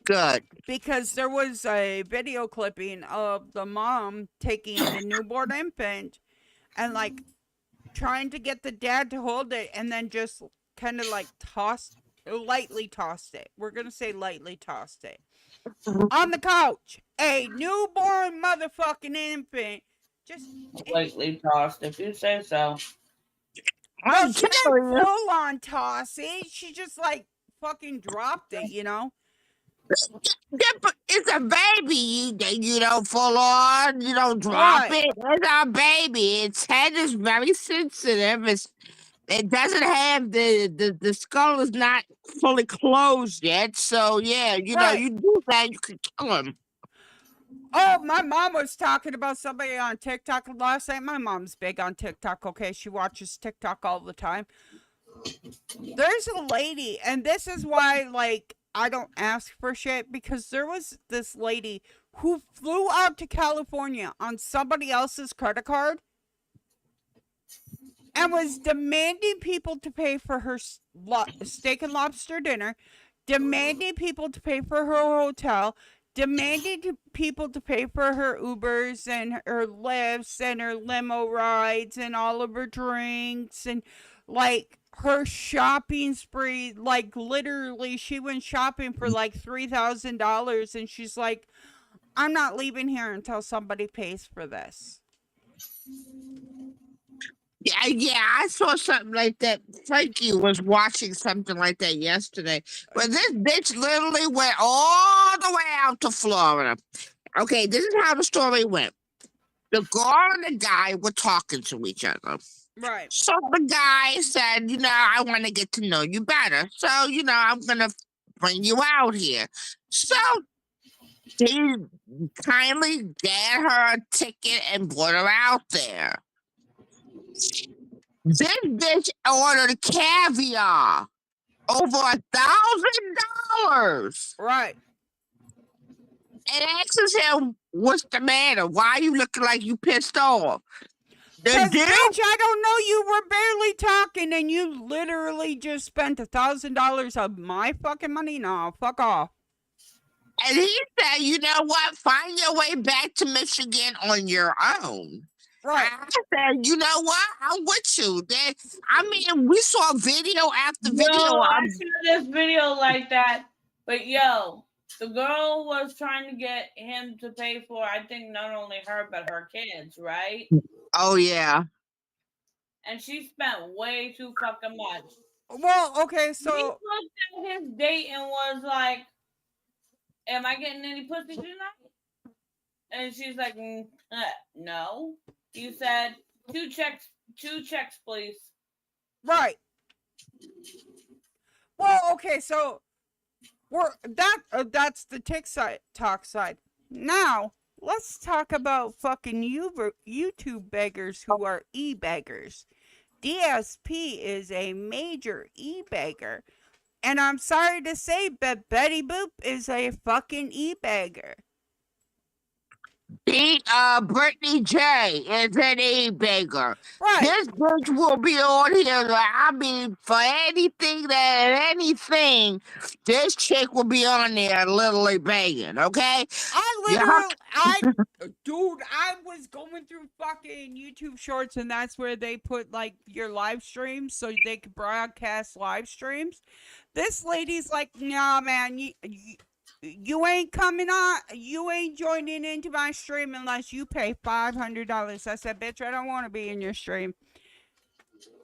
Good. because there was a video clipping of the mom taking the newborn infant and like trying to get the dad to hold it, and then just kind of like lightly tossed it. We're gonna say lightly tossed it on the couch. A newborn motherfucking infant. Just Slightly tossed, if you say so. well, I'm she didn't telling you. full on toss it. She just like fucking dropped it, Yeah, but it's a baby. You don't full on. You don't drop Right, it. It's a baby. Its head is very sensitive. It doesn't have the skull is not fully closed yet. So yeah, right. you do that, you could kill him. Oh, my mom was talking about somebody on TikTok last night. My mom's big on TikTok, okay? She watches TikTok all the time. There's a lady, and this is why, like, I don't ask for shit, because there was this lady who flew out to California on somebody else's credit card and was demanding people to pay for her steak and lobster dinner, demanding people to pay for her hotel, demanding people to pay for her Ubers and her lifts and her limo rides and all of her drinks, and like her shopping spree. Like, literally, she went shopping for like $3,000, and she's like, I'm not leaving here until somebody pays for this. Yeah, I saw something like that. Frankie was watching something like that yesterday, where this bitch literally went all the way out to Florida. Okay, this is how the story went. The girl and the guy were talking to each other. Right, So the guy said, I want to get to know you better. So, I'm going to bring you out here. So he kindly gave her a ticket and brought her out there. This bitch ordered caviar over $1,000 right. and asks him, "What's the matter? Why are you looking like you pissed off?" The Cause dude, bitch, I don't know. You were barely talking, and you literally just spent $1,000 of my fucking money. No, fuck off. and he said, "You know what? Find your way back to Michigan on your own." Right. I said, "You know what? I'm with you." We saw video after Yo, video. I saw this video like that. But yo, the girl was trying to get him to pay for, I think, not only her, but her kids, right? Oh yeah. And she spent way too fucking much. Well, okay, He so looked at his date and was like, am I getting any pussy tonight? And she's like, no. You said two checks, please. Right. Well, okay, so that's the TikTok side. Now let's talk about fucking YouTube beggars who are e-beggars. DSP is a major e-beggar. And I'm sorry to say, but Betty Boop is a fucking e-beggar. Brittany J is an e-beggar. Right. This bitch will be on here. I mean, for anything, this chick will be on there literally begging, okay? Dude, I was going through fucking YouTube shorts and that's where they put like your live streams so they could broadcast live streams. This lady's like, nah, man, you ain't coming on, you ain't joining into my stream unless you pay $500. I said, bitch, I don't want to be in your stream.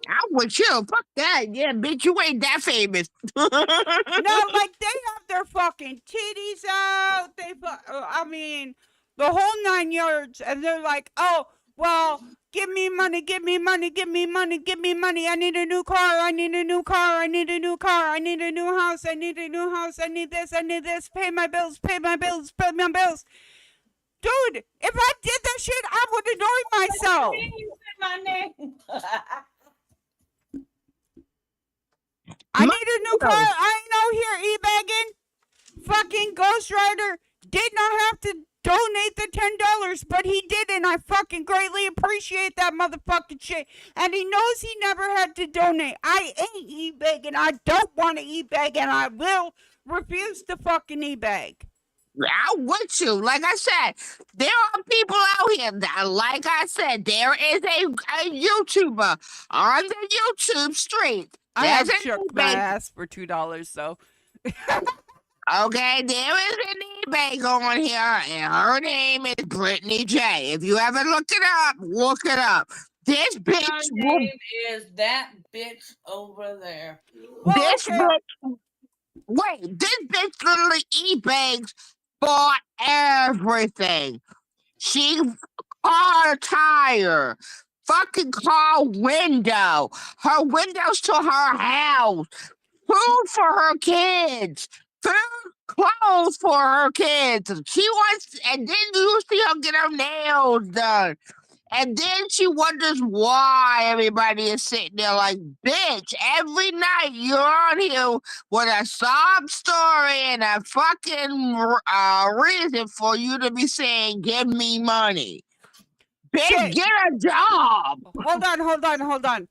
I'm with you. Fuck that. Yeah, bitch, you ain't that famous. No, like they have their fucking titties out. I mean, the whole 9 yards, and they're like, oh, well, give me money, give me money, give me money, give me money. I need a new car. I need a new car. I need a new car. I need a new house. I need a new house. I need this. I need this. Pay my bills. Pay my bills. Pay my bills. Dude, if I did that shit, I would annoy myself. My name. I need a new car. I ain't out here e-bagging. Fucking Ghost Rider did not have to donate the $10, but he did, and I fucking greatly appreciate that motherfucking shit. And he knows he never had to donate. I ain't e-bagging. I don't want to e-bag, and I will refuse to fucking e-bag. I'm with you. Like I said, there are people out here that, like I said, there is a YouTuber on the YouTube street. I have There's an shook my eBay. ass for $2, so. Okay, there is an eBay going here, and her name is Brittany J. If you ever look it up. This bitch. Her name is that bitch over there. Well, This okay. bitch. Wait, this bitch literally eBags for everything. She car tire, fucking car window, her windows to her house, food for her kids, food, clothes for her kids. She wants, and then you see her get her nails done. And then she wonders why everybody is sitting there like, bitch, every night you're on here with a sob story and a fucking reason for you to be saying, give me money. Bitch, Shit. get a job. Hold on.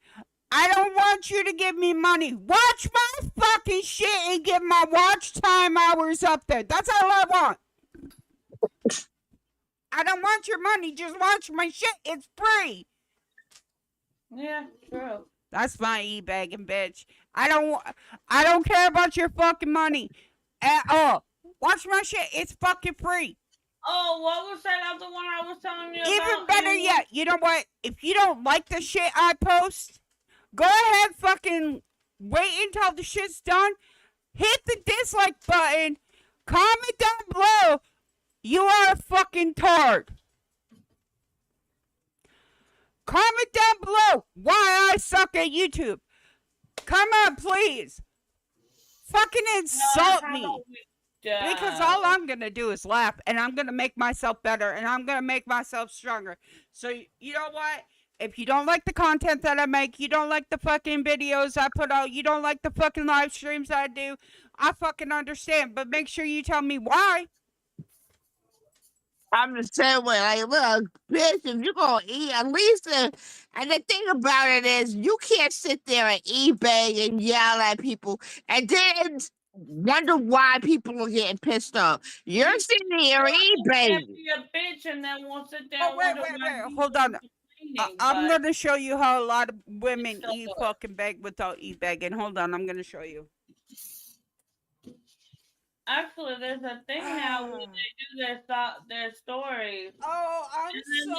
I don't want you to give me money. Watch my fucking shit and get my watch time hours up there. That's all I want. I don't want your money. Just watch my shit. It's free. Yeah, true. That's my e-bagging, bitch. I don't care about your fucking money at all. Watch my shit. It's fucking free. Oh, what was that other one I was telling you about? Even better yet, you know what? If you don't like the shit I post, go ahead, fucking wait until the shit's done. Hit the dislike button. Comment down below. You are a fucking tard. Comment down below why I suck at YouTube. Come on, please. Fucking insult me. Because all I'm going to do is laugh, and I'm going to make myself better, and I'm going to make myself stronger. So, you know what? If you don't like the content that I make, you don't like the fucking videos I put out, you don't like the fucking live streams I do, I fucking understand. But make sure you tell me why. I'm the same way. Like, look, bitch, if you're gonna eat, at least, and the thing about it is, you can't sit there and eBay and yell at people, and then wonder why people are getting pissed off. You're sitting here eBay. Be a bitch and then we'll sit there. Oh, wait. Hold on. I'm going to show you how a lot of women eat fucking bag without e-bagging. Hold on. I'm going to show you. Actually, there's a thing now where they do their stories. Oh, I'm so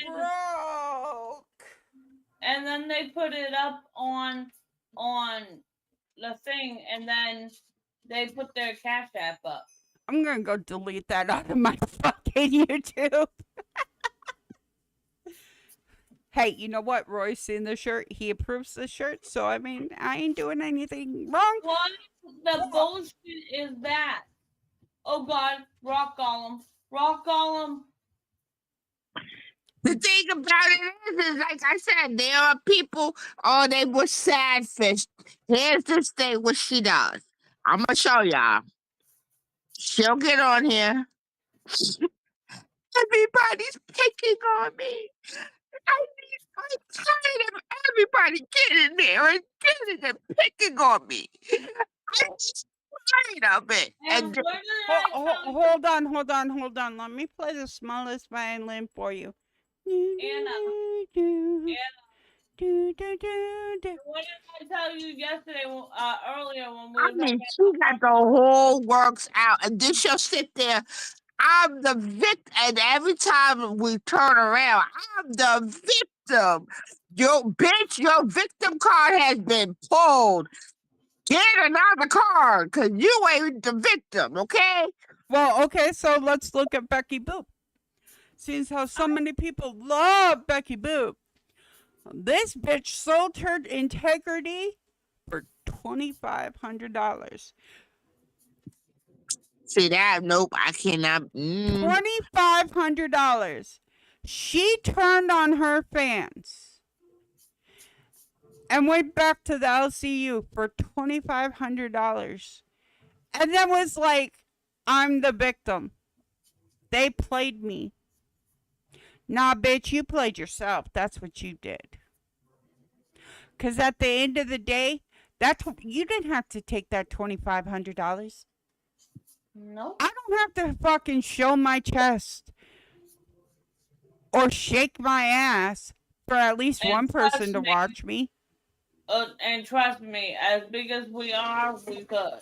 broke. And then they put it up on the thing, and then they put their Cash App up. I'm gonna go delete that out of my fucking YouTube. Hey, you know what? Roy's seen the shirt. He approves the shirt. So, I mean, I ain't doing anything wrong. What the bullshit is that? Oh God, rock golem, rock golem. The thing about it is, like I said, there are people, oh, they were sad fish. Here's this thing, what she does. I'm going to show y'all. She'll get on here. Everybody's picking on me. I'm tired of everybody getting there and getting and picking on me. I'm just tired of it. And And where did I tell you? Hold on. Let me play the smallest violin for you. Anna, Do, do, do, what did I tell you yesterday? Earlier when we I were mean, talking she got the whole works out, and then she'll sit there. I'm the victim, and every time we turn around, I'm the victim. Your victim card has been pulled. Get another card, cause you ain't the victim, okay? Well, okay, so let's look at Becky Boop. Seeing how so many people love Becky Boop, this bitch sold her integrity for $2,500. See that? Nope, I cannot. $2,500. She turned on her fans and went back to the LCU for $2,500. And then was like, I'm the victim. They played me. Nah, bitch, you played yourself. That's what you did. Because at the end of the day, you didn't have to take that $2,500. no. I don't have to fucking show my chest or shake my ass for at least And one trust person to me. watch me. And trust me, as big as we are, we could.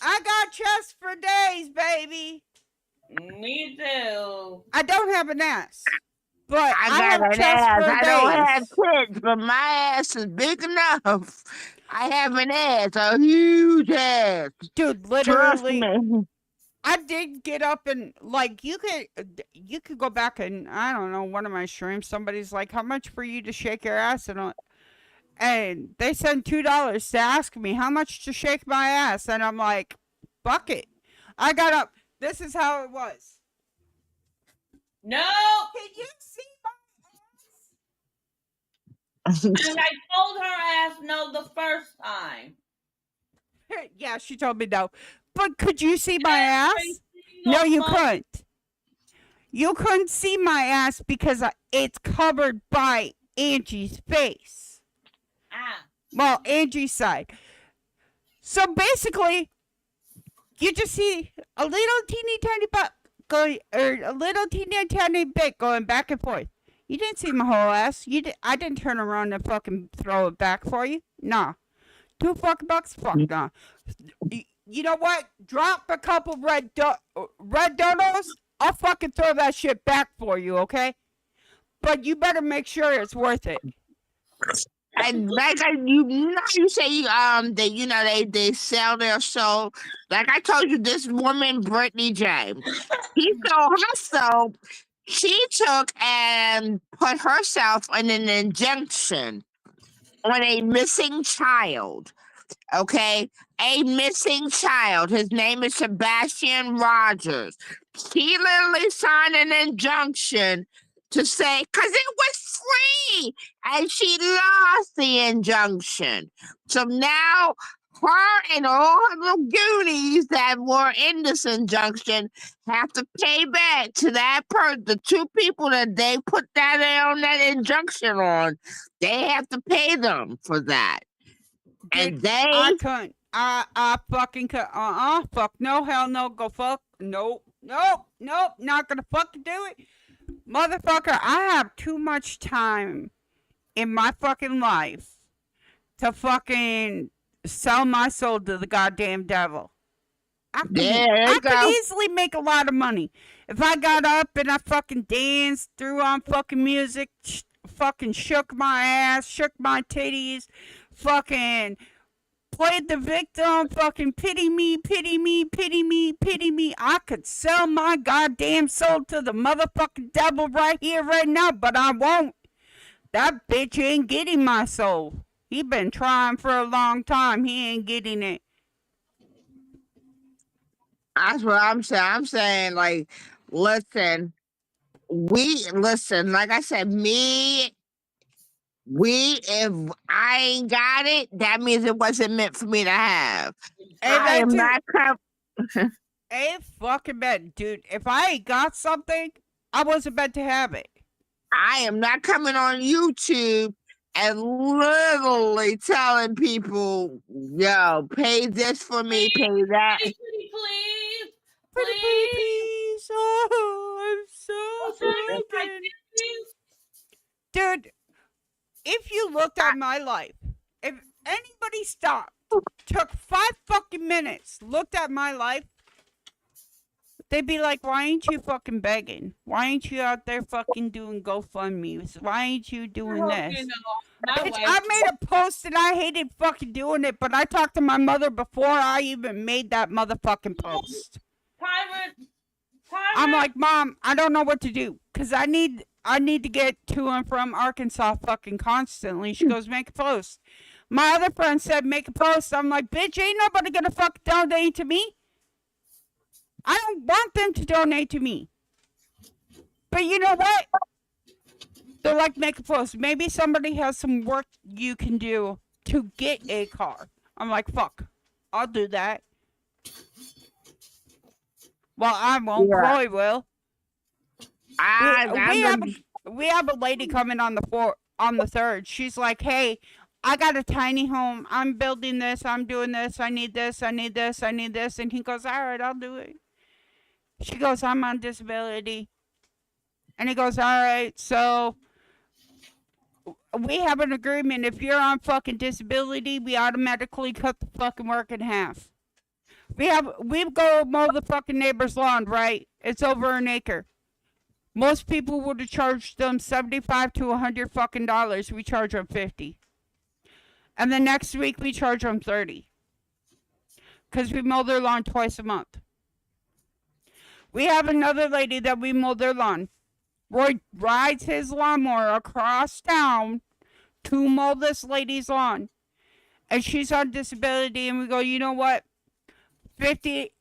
I got chest for days, baby. Me too. I don't have an ass, but I have got an chest ass. for I don't have days. kids, but my ass is big enough. I have an ass, a huge ass. Dude, Trust literally, me. I did get up and like you could go back and I don't know, one of my streams, somebody's like, how much for you to shake your ass? And they sent $2 to ask me how much to shake my ass, and I'm like, fuck it. I got up. This is how it was. No. Can you see my And I told her ass no the first time. ass? Yeah, she told me no. But could you see my Every ass? single No, you month. couldn't. You couldn't see my ass because it's covered by Angie's face. Ah. Well, Angie's side. So basically, you just see a little teeny tiny butt going, or a little teeny tiny bit going back and forth. You didn't see my whole ass. I didn't turn around and fucking throw it back for you. Nah. $2 fuck nah. You know what? Drop a couple red donuts. I'll fucking throw that shit back for you, okay? But you better make sure it's worth it. And like you say they sell their soul. Like I told you, this woman Brittany James, she sold her soul. She took and put herself in an injunction on a missing child. Okay, a missing child. His name is Sebastian Rogers. She literally signed an injunction to say, because it was free, and she lost the injunction. So now her and all her little goonies that were in this injunction have to pay back to the two people that they put that on that injunction on. They have to pay them for that. And Dude, I they couldn't. I fucking could. Fuck no, hell no, go fuck. Nope. Not gonna fucking do it. Motherfucker, I have too much time in my fucking life to fucking sell my soul to the goddamn devil. I could easily make a lot of money if I got up and I fucking danced, threw on fucking music, fucking shook my ass, shook my titties, fucking played the victim, fucking pity me, pity me, pity me, pity me. I could sell my goddamn soul to the motherfucking devil right here, right now, but I won't. That bitch ain't getting my soul. He been trying for a long time. He ain't getting it. That's what I'm saying. I'm saying, like, listen, like I said, if I ain't got it, that means it wasn't meant for me to have. Hey, I man, am dude. not Hey, fucking bet, dude. If I ain't got something, I wasn't meant to have it. I am not coming on YouTube and literally telling people, yo, pay this for me, pay that. Please, Pretty, pretty, please. please. Oh, I'm I'll so show you my broken. titties. Dude, if you looked at my life, if anybody stopped, took 5 fucking minutes, looked at my life, they'd be like, why ain't you fucking begging? Why ain't you out there fucking doing GoFundMes? Why ain't you doing I hope this? you know my Bitch, wife. I made a post and I hated fucking doing it, but I talked to my mother before I even made that motherfucking post. Pirate. I'm like, Mom, I don't know what to do because I need to get to and from Arkansas fucking constantly. She goes, make a post. My other friend said, make a post. I'm like, bitch, ain't nobody gonna fucking donate to me. I don't want them to donate to me. But you know what? They're like, make a post. Maybe somebody has some work you can do to get a car. I'm like, fuck. I'll do that. Well, I won't. Yeah. Roy will. We have a lady coming on the 3rd. She's like, hey, I got a tiny home. I'm building this. I'm doing this. I need this. I need this. I need this. And he goes, all right, I'll do it. She goes, I'm on disability. And he goes, all right, so we have an agreement. If you're on fucking disability, we automatically cut the fucking work in half. We go mow the fucking neighbor's lawn, right? It's over an acre. Most people would have charged them $75 to $100 fucking dollars. We charge them $50. And the next week we charge them $30. Because we mow their lawn twice a month. We have another lady that we mow their lawn. Roy rides his lawnmower across town to mow this lady's lawn. And she's on disability, and we go, you know what? 50,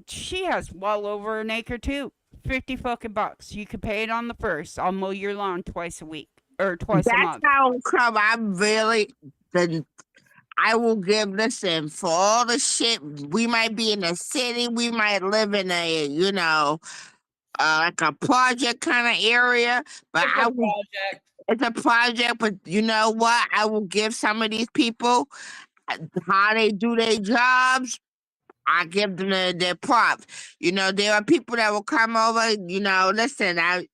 she has well over an acre too. 50 fucking bucks. You can pay it on the 1st. I'll mow your lawn twice a week. Or twice a month. That's how come I'm really I will give, listen, for all the shit, we might be in a city, we might live in a, like a project kind of area, but It's a project. it's a project, but you know what? I will give some of these people how they do their jobs. I give them their props. There are people that will come over. Listen, I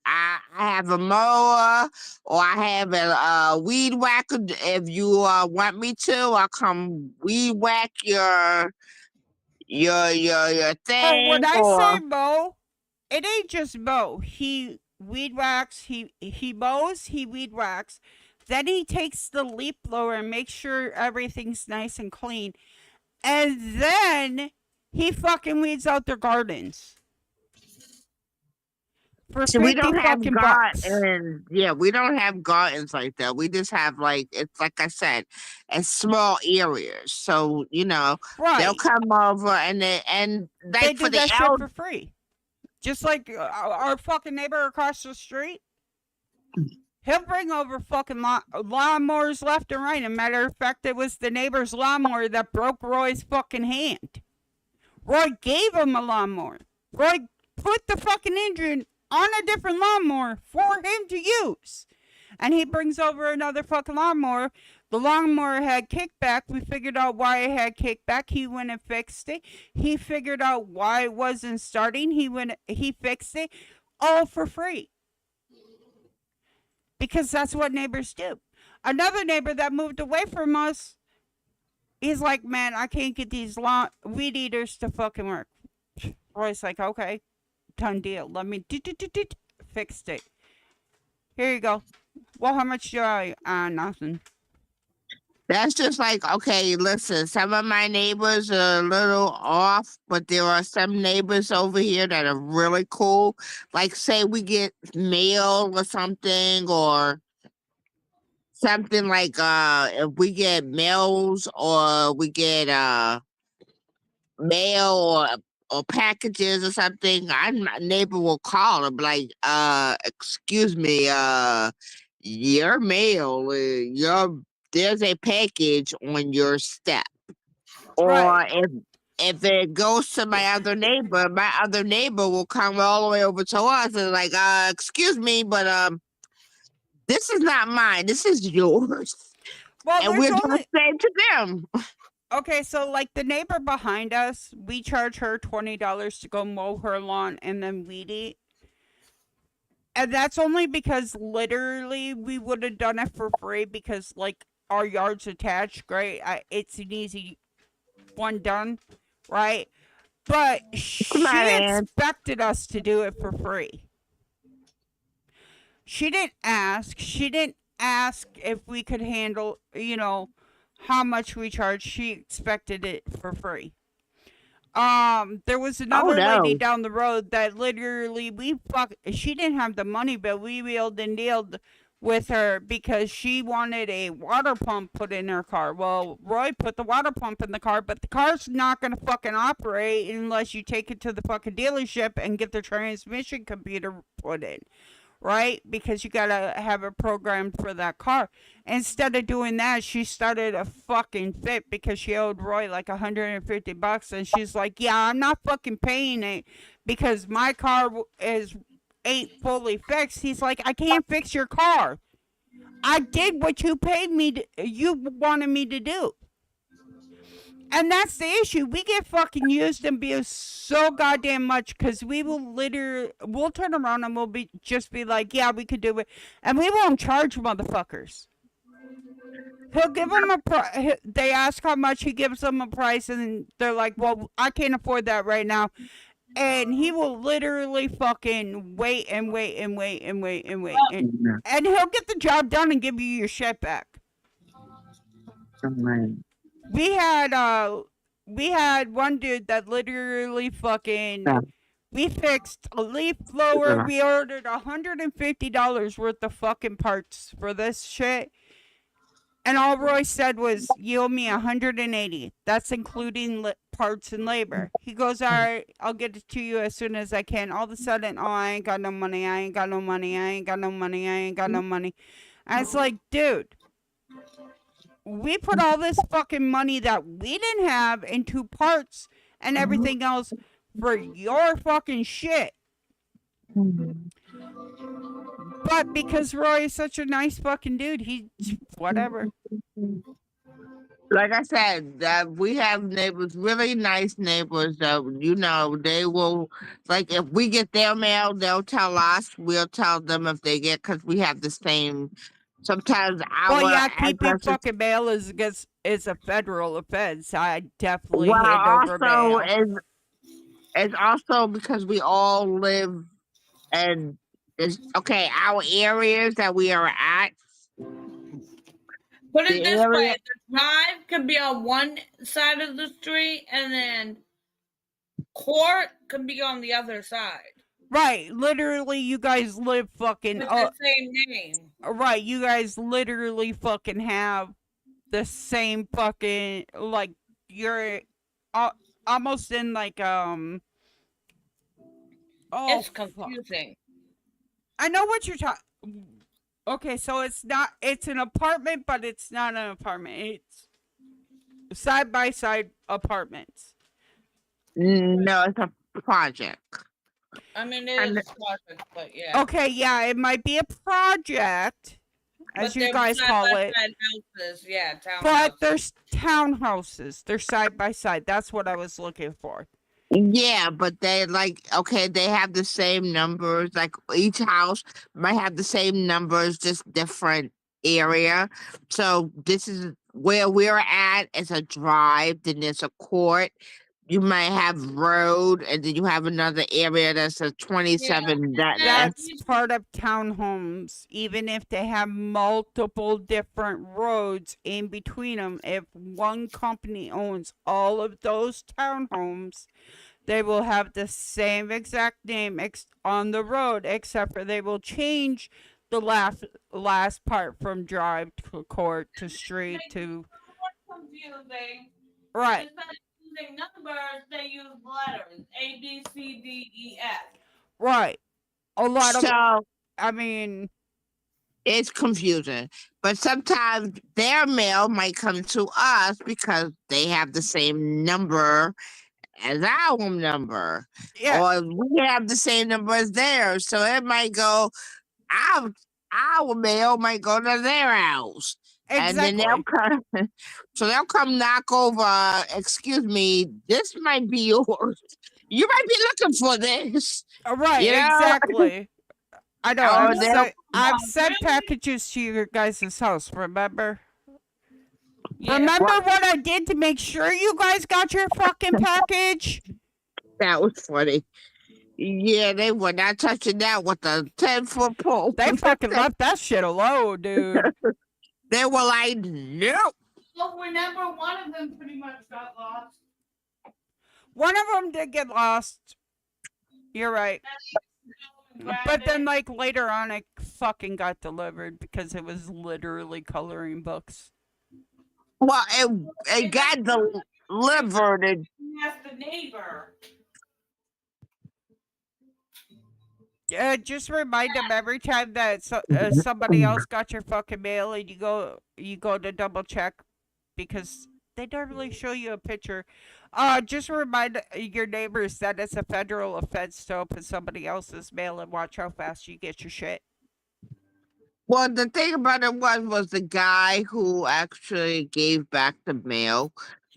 have a mower or I have a weed whacker. If you want me to, I'll come weed whack your Oh, thing. when I Or say mow, it ain't just mow. He weed whacks, he mows, he weed whacks. Then he takes the leaf blower and makes sure everything's nice and clean. And then he fucking weeds out their gardens. For see, we 50 don't have fucking bucks. gardens. Yeah, we don't have gardens like that. We just have it's like I said, in small areas. So they'll Right. come over and They like do for the that shit for free. Just like our fucking neighbor across the street. He'll bring over fucking lawnmowers left and right. As a matter of fact, it was the neighbor's lawnmower that broke Roy's fucking hand. Roy gave him a lawnmower. Roy put the fucking engine on a different lawnmower for him to use. And he brings over another fucking lawnmower. The lawnmower had kickback. We figured out why it had kickback. He went and fixed it. He figured out why it wasn't starting. He fixed it. All for free. Because that's what neighbors do. Another neighbor that moved away from us, he's like, man, I can't get these weed eaters to fucking work. Roy's like, okay, done deal. Let me fix it. Here you go. Well, how much do I? Nothing. That's just like, okay, listen, some of my neighbors are a little off, but there are some neighbors over here that are really cool. Like, say we get mail or something like if we get mails or we get mail or packages or something, my neighbor will call and be like, excuse me, your mail, there's a package on your step. Or Right. if it goes to my other neighbor will come all the way over to us and like, excuse me, but this is not mine. This is yours. Well, And there's we're gonna only say to them. okay, so like the neighbor behind us, we charge her $20 to go mow her lawn and then weed eat. And that's only because literally we would have done it for free because like our yard's attached. Great, it's an easy one done, right? But Come on, she man. expected us to do it for free. She didn't ask. She didn't ask if we could handle, how much we charge. She expected it for free. There was Oh another lady no. down the road that literally she didn't have the money, but we wheeled and dealed with her because she wanted a water pump put in her car. Well, Roy put the water pump in the car, but the car's not gonna fucking operate unless you take it to the fucking dealership and get the transmission computer put in, right? Because you gotta have it programmed for that car. Instead of doing that, she started a fucking fit because she owed Roy like $150, and she's like, "Yeah, I'm not fucking paying it because my car is ain't fully fixed." He's like, "I can't fix your car. I did what you paid me to, you wanted me to do." And that's the issue. We get fucking used and abused so goddamn much because we'll turn around and just be like, "Yeah, we could do it," and we won't charge motherfuckers. He'll give them a price. They ask how much, he gives them a price, and they're like, "Well, I can't afford that right now." And he will literally fucking wait and wait and wait and wait and wait, and he'll get the job done and give you your shit back. We had one dude that literally fucking, we fixed a leaf blower. We ordered $150 worth of fucking parts for this shit. And all Roy said was, "You owe me 180. That's including parts and labor." He goes, "All right, I'll get it to you as soon as I can." All of a sudden, "Oh, I ain't got no money. I ain't got no money. I ain't got no money. I ain't got no money." And it's like, dude, we put all this fucking money that we didn't have into parts and everything else for your fucking shit. But because Roy is such a nice fucking dude, whatever. Like I said, we have neighbors, really nice neighbors that, they will, like, if we get their mail, they'll tell us, we'll tell them if they get, because we have the same, sometimes Well, our yeah, keeping addresses. fucking mail is a federal offense. I definitely Well, hand over also, mail. it's also because we all live in, okay, our areas that we are at, Put it the this area, way: the drive could be on one side of the street, and then court could be on the other side. Right, literally, you guys live fucking With the same name. Right, you guys literally fucking have the same fucking, like, you're almost in like oh, It's fuck. confusing. I know what you're talking. Okay, so it's an apartment, but it's not an apartment. It's side by side apartments. no, it's a project. I mean, it is project, but yeah. Okay, yeah, it might be a project, as But you guys call it. Houses, yeah, townhouses. But there's townhouses. They're side by side. That's what I was looking for. Yeah, but they they have the same numbers. Like each house might have the same numbers, just different area. So this is where we're at. It's a drive, then there's a court, you might have road, and then you have another area that's a Yeah. 27. And That's part of townhomes. Even if they have multiple different roads in between them, if one company owns all of those townhomes, they will have the same exact name on the road, except for they will change the last part from drive to court to street makes it to more confusing. right. Instead of using numbers, they use letters A, B, C, D, E, F. Right. A lot of, So I mean, it's confusing. But sometimes their mail might come to us because they have the same number as our number, yeah, or we have the same number as theirs. So it might go our our mail might go to their house, and then they'll exactly. come. So they'll come knock over. Excuse me, this might be yours. You might be looking for this. Right, You know, exactly. I know. or they'll I've Oh, sent really? packages to your guys' house. Remember? Yeah. Remember what I did to make sure you guys got your fucking package? that was funny. Yeah, they were not touching that with a 10-foot pole. They fucking left that shit alone, dude. They were like, nope. Well, remember, one of them pretty much got lost. One of them did get lost. You're right. But then, like, later on, it fucking got delivered because it was literally coloring books. Well, it got delivered. And Ask the neighbor. Yeah, just remind them every time that somebody else got your fucking mail and you go to double check because they normally show you a picture. Just remind your neighbors that it's a federal offense to open somebody else's mail and watch how fast you get your shit. well, the thing about it was the guy who actually gave back the mail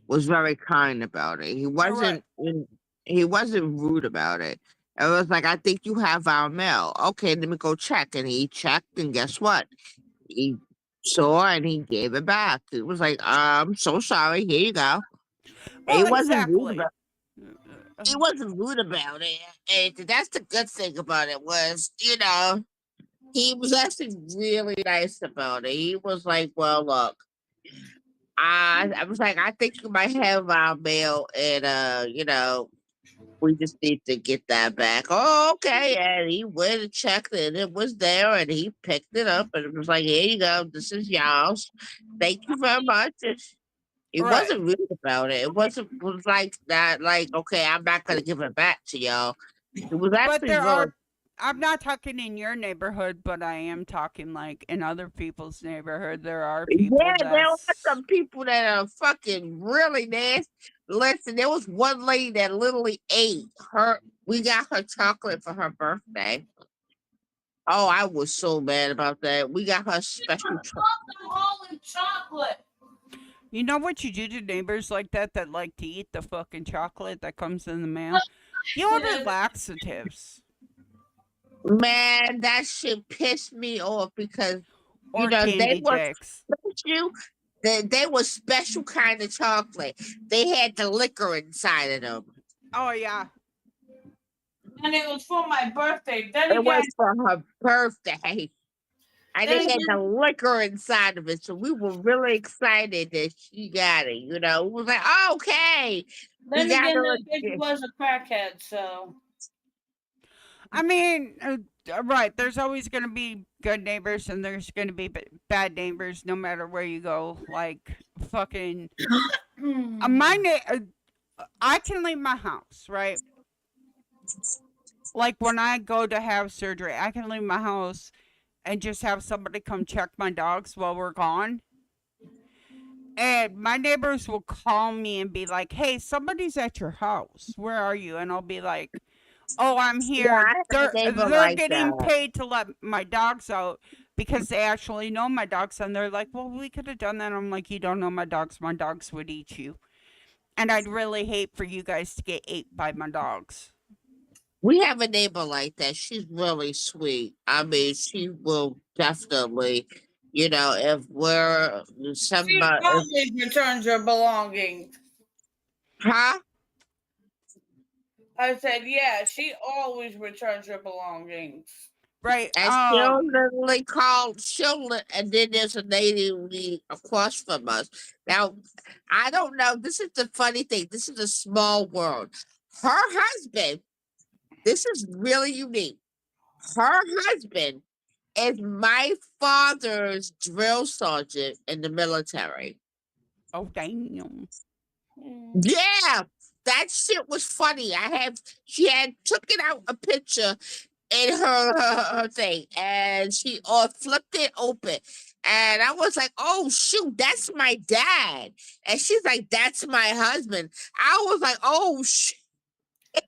was very kind about it. All right. He wasn't rude about it. It was like, I think you have our mail. Okay, let me go check. And he checked, and guess what? He saw and he gave it back. He was like, I'm so sorry. Here you go. He Well, wasn't rude exactly. about. He wasn't rude about it, and that's the good thing about it was, he was actually really nice about it. He was like, "Well, look, I was like, I think you might have our mail, and we just need to get that back." Oh, okay. And he went and checked it, and it was there, and he picked it up, and it was like, "Here you go. This is y'all's. Thank you very much." And he Right. wasn't rude about it. It was like that. Like, okay, I'm not gonna give it back to y'all. It was But actually there really. are I'm not talking in your neighborhood, but I am talking like in other people's neighborhood. There are people Yeah, there are that's some people that are fucking really nasty. Listen, there was one lady that literally ate her. We got her chocolate for her birthday. Oh, I was so mad about that. We got her special chocolate. All in chocolate. you know what you do to neighbors like that like to eat the fucking chocolate that comes in the mail? You order laxatives Man, that shit pissed me off because or they candy were dicks. special. They were special kind of chocolate. They had the liquor inside of them. Oh yeah. And it was for my birthday. Then It again, was for her birthday. And then they had the again, liquor inside of it. So we were really excited that she got it. It was like, oh, okay. We then got again, her. that bitch was a crackhead. So I mean, right. There's always going to be good neighbors and there's going to be bad neighbors no matter where you go. Like, fucking. I can leave my house, right? Like, when I go to have surgery, I can leave my house and just have somebody come check my dogs while we're gone. And my neighbors will call me and be like, hey, somebody's at your house. Where are you? And I'll be like, oh, I'm Yeah, here. I had a neighbor They're like getting that. paid to let my dogs out because they actually know my dogs. And they're like, well, we could have done that. I'm like, you don't know my dogs. My dogs would eat you. And I'd really hate for you guys to get ate by my dogs. We have a neighbor like that. She's really sweet. I mean, she will definitely, if she somebody, always returns your belongings. huh? I said, yeah, she always returns your belongings. Right. And she'll literally call, and then there's a lady across from us. Now, I don't know. This is the funny thing. This is a small world. Her husband, this is really unique. Her husband is my father's drill sergeant in the military. Oh, damn. Mm. Yeah, that shit was funny. She had took it out a picture in her thing, and she flipped it open, and I was like, "Oh shoot, that's my dad," and she's like, "That's my husband." I was like, "Oh shit." Oh,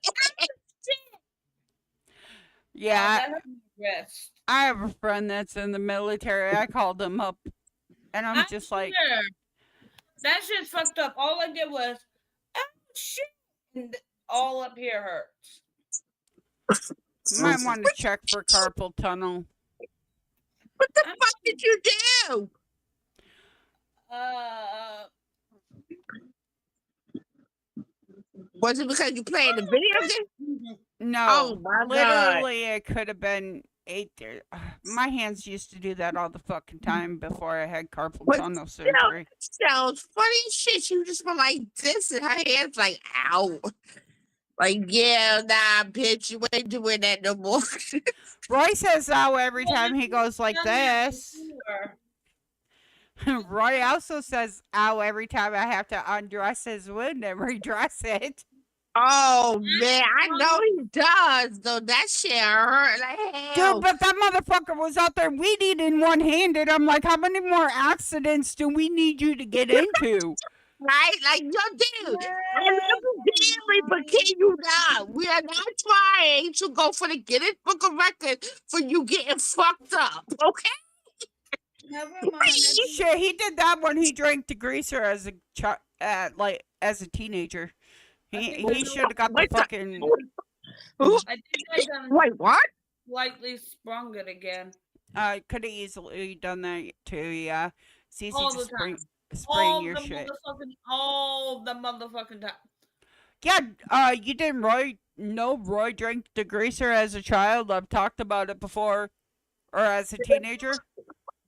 Yeah, that hurt my wrist. I have a friend that's in the military. I called him up, and I'm I just like, swear. That shit's fucked up. All I did was, oh shit. And all up here hurts. might want to check for carpal tunnel. What the I'm, fuck did you do? uh, Was it because you playing the video game? Oh No, my god. literally, it could have been 8 there. My hands used to do that all the fucking time before I had carpal But tunnel still, surgery. sounds funny as shit. She just went like this, and her hands like, ow. Like, yeah, nah, bitch, you ain't doing that no more. Roy says ow every well, time he goes like done that this. before. Roy also says ow every time I have to undress his wound and redress it. Oh man, I know he does. Though that shit hurt like Dude, hell, but that motherfucker was out there weed eating one handed. I'm like, how many more accidents do we need you to get into? right? Like, yo, dude, I love you dearly, but can you not? We are not trying to go for the Guinness Book of Records for you getting fucked up, okay? Never mind. Shit, he did that when he drank the greaser as a like as a teenager. He should have got the What the? fucking. I think I done Wait, what? slightly sprung it again. Could have easily done that too. Yeah, it's easy All to the time. spring your shit. All the motherfucking time. Yeah, you didn't Roy drank the greaser as a child. I've talked about it before, or as a teenager.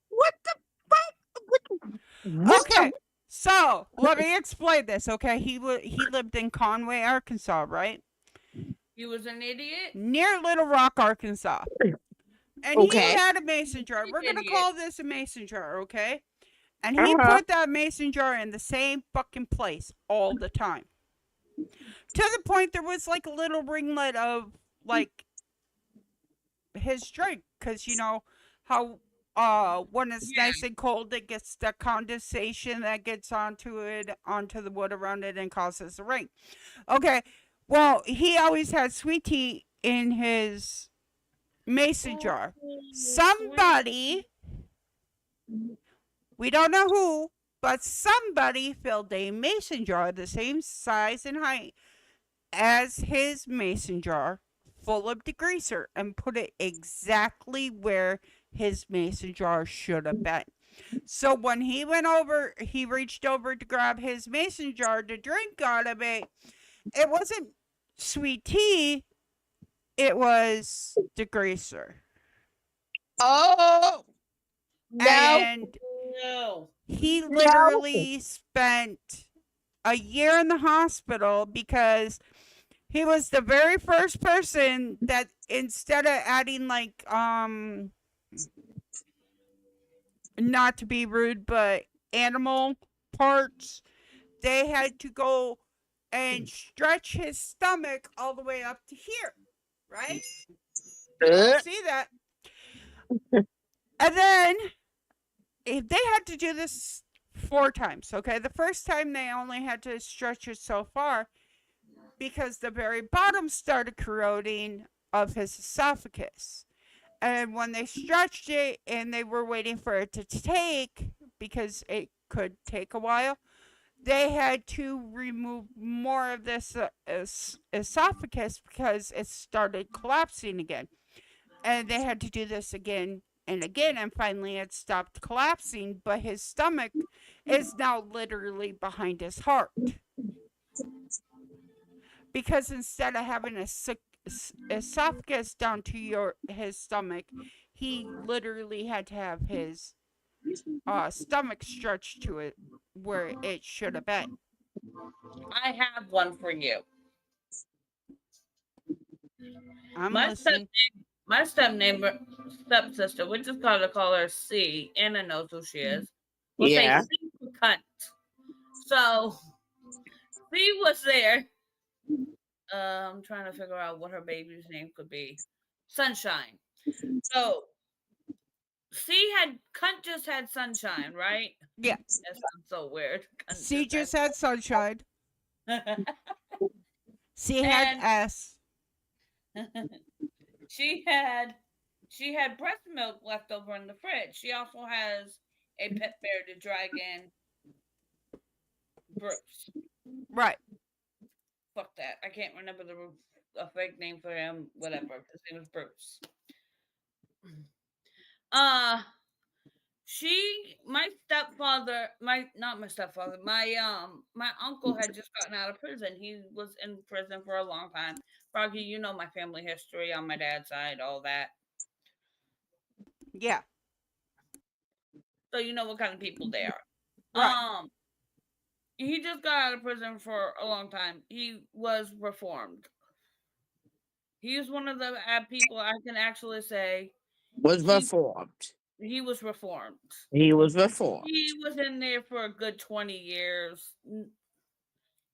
What the fuck? What Okay, so let me explain this. Okay, he lived in Conway, Arkansas, right He was an idiot. near Little Rock, Arkansas, and he Okay. had a mason jar. We're gonna Idiot. call this a mason jar, okay? And he Uh-huh. put that mason jar in the same fucking place all the time. To the point there was like a little ringlet of like his drink, because you know how when it's nice and cold it gets the condensation that gets onto the wood around it and causes a ring. Okay, well he always had sweet tea in his mason jar. Somebody, we don't know who, but somebody filled a mason jar the same size and height as his mason jar full of degreaser and put it exactly where his mason jar should have been. So when he reached over to grab his mason jar to drink out of it. It wasn't sweet tea, it was degreaser. Oh no. And No. he literally spent a year in the hospital because he was the very first person that instead of adding like not to be rude but animal parts, they had to go and stretch his stomach all the way up to here, right? See that? And then if they had to do this 4 times, okay? The first time they only had to stretch it so far because the very bottom started corroding of his esophagus. And when they stretched it and they were waiting for it to take, because it could take a while, they had to remove more of this esophagus because it started collapsing again. And they had to do this again and again, and finally it stopped collapsing, but his stomach is now literally behind his heart. because instead of having a esophagus down to his stomach, he literally had to have his stomach stretched to it where it should have been. I have one for you. I'm My step listening. my stepsister, we just gotta call her C. Anna knows who she is. We'll say Yeah. C for cunt. So C was there. I'm trying to figure out what her baby's name could be. Sunshine. So cunt just had sunshine, right? Yeah. That sounds so weird. Cunt C just just had sunshine. had C had and S. she had breast milk left over in the fridge. She also has a pet bear, the dragon Bruce. Right. Fuck that. I can't remember a fake name for him. Whatever. His name was Bruce. Uh my stepfather, my not my stepfather, my uncle had just gotten out of prison. He was in prison for a long time. Froggy, you know my family history on my dad's side, all that. Yeah. So you know what kind of people they are. Right. He just got out of prison for a long time. He was reformed. He was one of the people I can actually say Was he reformed. he was reformed. He was reformed. He was in there for a good 20 years.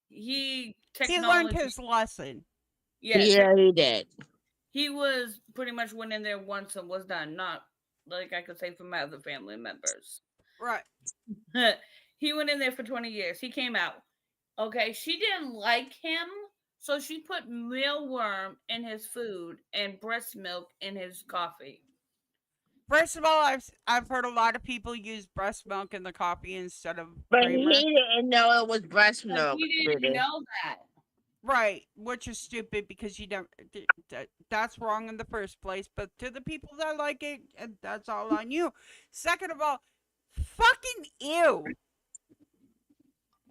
He He learned technology his lesson. yeah, Yeah, he did. he was pretty much went in there once and was done. Not like I could say for my other family members. Right. He went in there for 20 years. He came out. Okay, she didn't like him, so she put mealworm in his food and breast milk in his coffee. First of all, I've heard a lot of people use breast milk in the coffee instead of But creamer. he didn't know it was breast But milk, he didn't sweetie. know that. Right, which is stupid because you don't. That's wrong in the first place. But to the people that like it, that's all on you. Second of all, fucking ew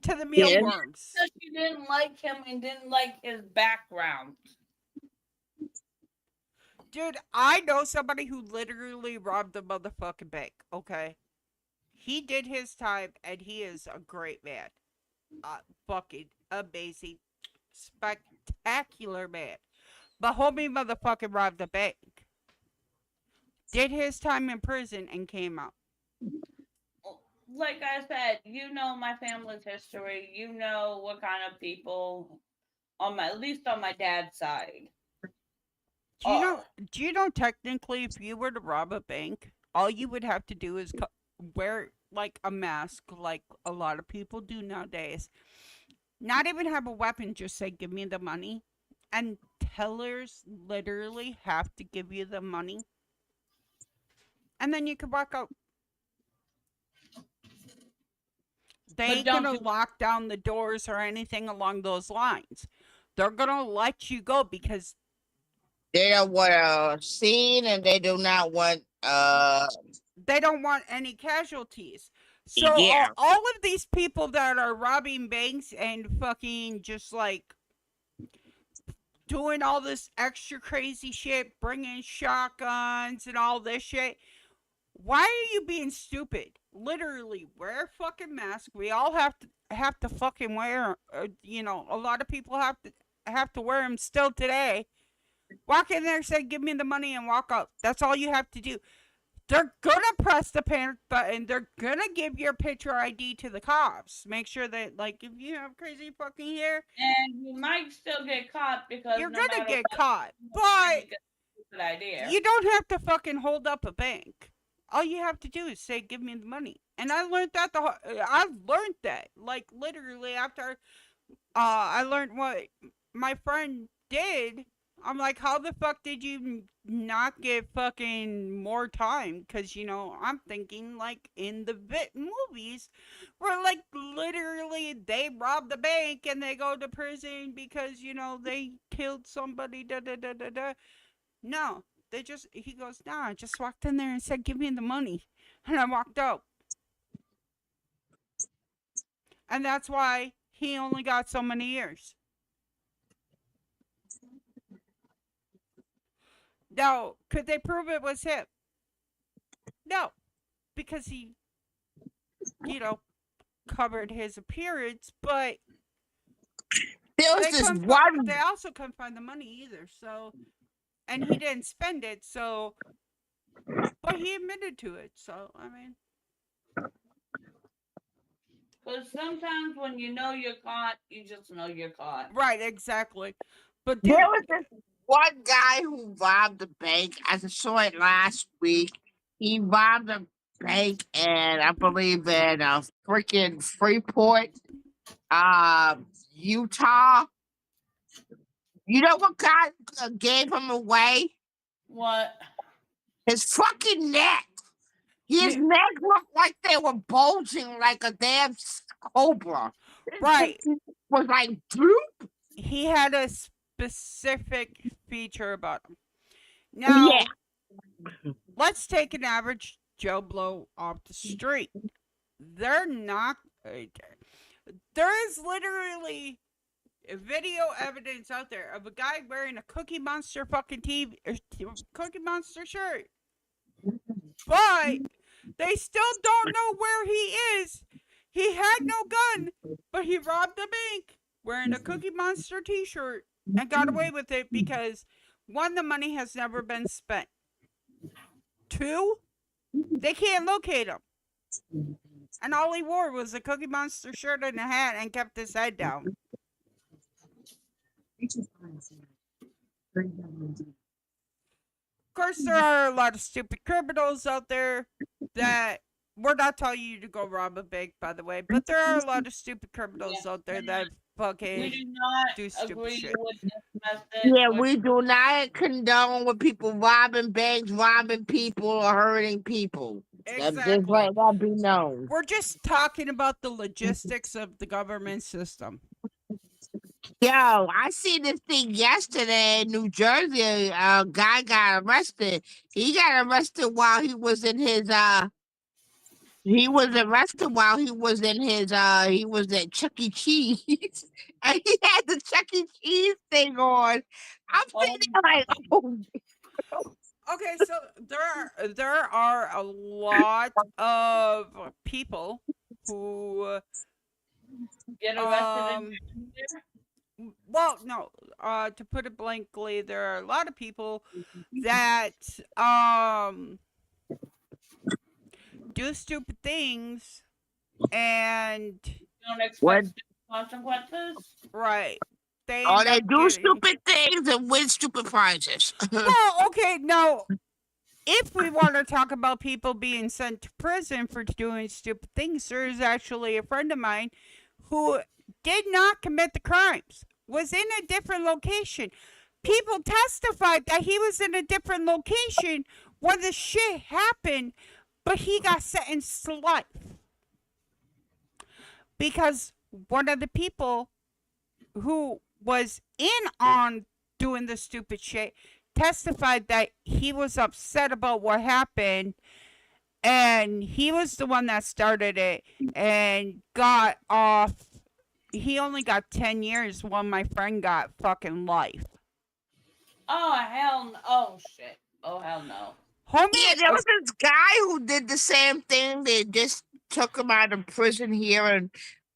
to the Yes. mealworms. So she didn't like him and didn't like his background. Dude, I know somebody who literally robbed a motherfucking bank. Okay, he did his time, and he is a great man. Fucking amazing, spectacular man. But homie motherfucking robbed the bank. Did his time in prison and came out. Like I said, you know my family's history. You know what kind of people at least on my dad's side Do you know? are. Do you know? Technically, if you were to rob a bank, all you would have to do is wear like a mask, like a lot of people do nowadays. Not even have a weapon. Just say, "Give me the money," and tellers literally have to give you the money, and then you can walk out. They But ain't don't gonna you lock down the doors or anything along those lines. They're gonna let you go because They don't want a scene and they do not want they don't want any casualties. So yeah. all of these people that are robbing banks and fucking just like doing all this extra crazy shit, bringing shotguns and all this shit. Why are you being stupid? Literally, wear a fucking mask. We all have to fucking wear. A lot of people have to wear them still today. Walk in there, say, "Give me the money," and walk out. That's all you have to do. They're gonna press the panic button. They're gonna give your picture ID to the cops. Make sure that, like, if you have crazy fucking hair, and you might still get caught because you're no gonna matter get what, caught. you But get a good idea. you don't have to fucking hold up a bank. All you have to do is say, "Give me the money." And I learned that I've learned that like literally after I learned what my friend did. I'm like, how the fuck did you not get fucking more time? Because, I'm thinking like in the movies where like literally they rob the bank and they go to prison because, they killed somebody. Da da da da da. No, he goes, nah, I just walked in there and said, "Give me the money." And I walked out. And that's why he only got so many years. Now, could they prove it was him? No, because he, you know, covered his appearance, but There was they this couldn't. They one. also couldn't find the money either. So, and he didn't spend it. So, but he admitted to it. So, I mean, Because sometimes when you know you're caught, you just know you're caught. right, exactly. But There dude, was this one guy who robbed the bank. I saw it last week. He robbed a bank, and I believe in freaking Freeport, Utah. You know what God gave him away? What? His fucking neck. His you, neck looked like they were bulging like a damn cobra. It right, was like, bloop. he had a specific feature about him. Yeah. Now, let's take an average Joe Blow off the street. They're not. There is literally video evidence out there of a guy wearing a Cookie Monster fucking Cookie Monster shirt, but they still don't know where he is. He had no gun, but he robbed a bank wearing a Cookie Monster T-shirt and got away with it because one, the money has never been spent. Two, they can't locate him. And all he wore was a Cookie Monster shirt and a hat and kept his head down. Of course, there are a lot of stupid criminals out there that we're not telling you to go rob a bank, by the way, but there are a lot of stupid criminals out there that We fucking do not do stupid agree shit. with this message. Yeah, we do not condone with people robbing banks, robbing people, or hurting people. Just Exactly. let that be known. We're just talking about the logistics of the government system. Yo, I seen this thing yesterday in New Jersey. A guy got arrested. He got arrested while he was in his he was arrested while he was in his he was at Chuck E. Cheese and he had the Chuck E. Cheese thing on. I'm sitting there like, oh, Okay, so there are a lot of people who Get arrested um in well, no, to put it blankly, there are a lot of people that do stupid things and don't what? expect consequences. right, they Oh, end they up do getting stupid things and win stupid prizes. well, okay, now if we want to talk about people being sent to prison for doing stupid things, there is actually a friend of mine who did not commit the crimes, was in a different location. People testified that he was in a different location when the shit happened, but he got sentenced to life because one of the people who was in on doing the stupid shit testified that he was upset about what happened and he was the one that started it and got off. He only got 10 years while my friend got fucking life. Oh hell! Oh shit! Oh hell no! Homie, Yeah, there was this guy who did the same thing. They just took him out of prison here in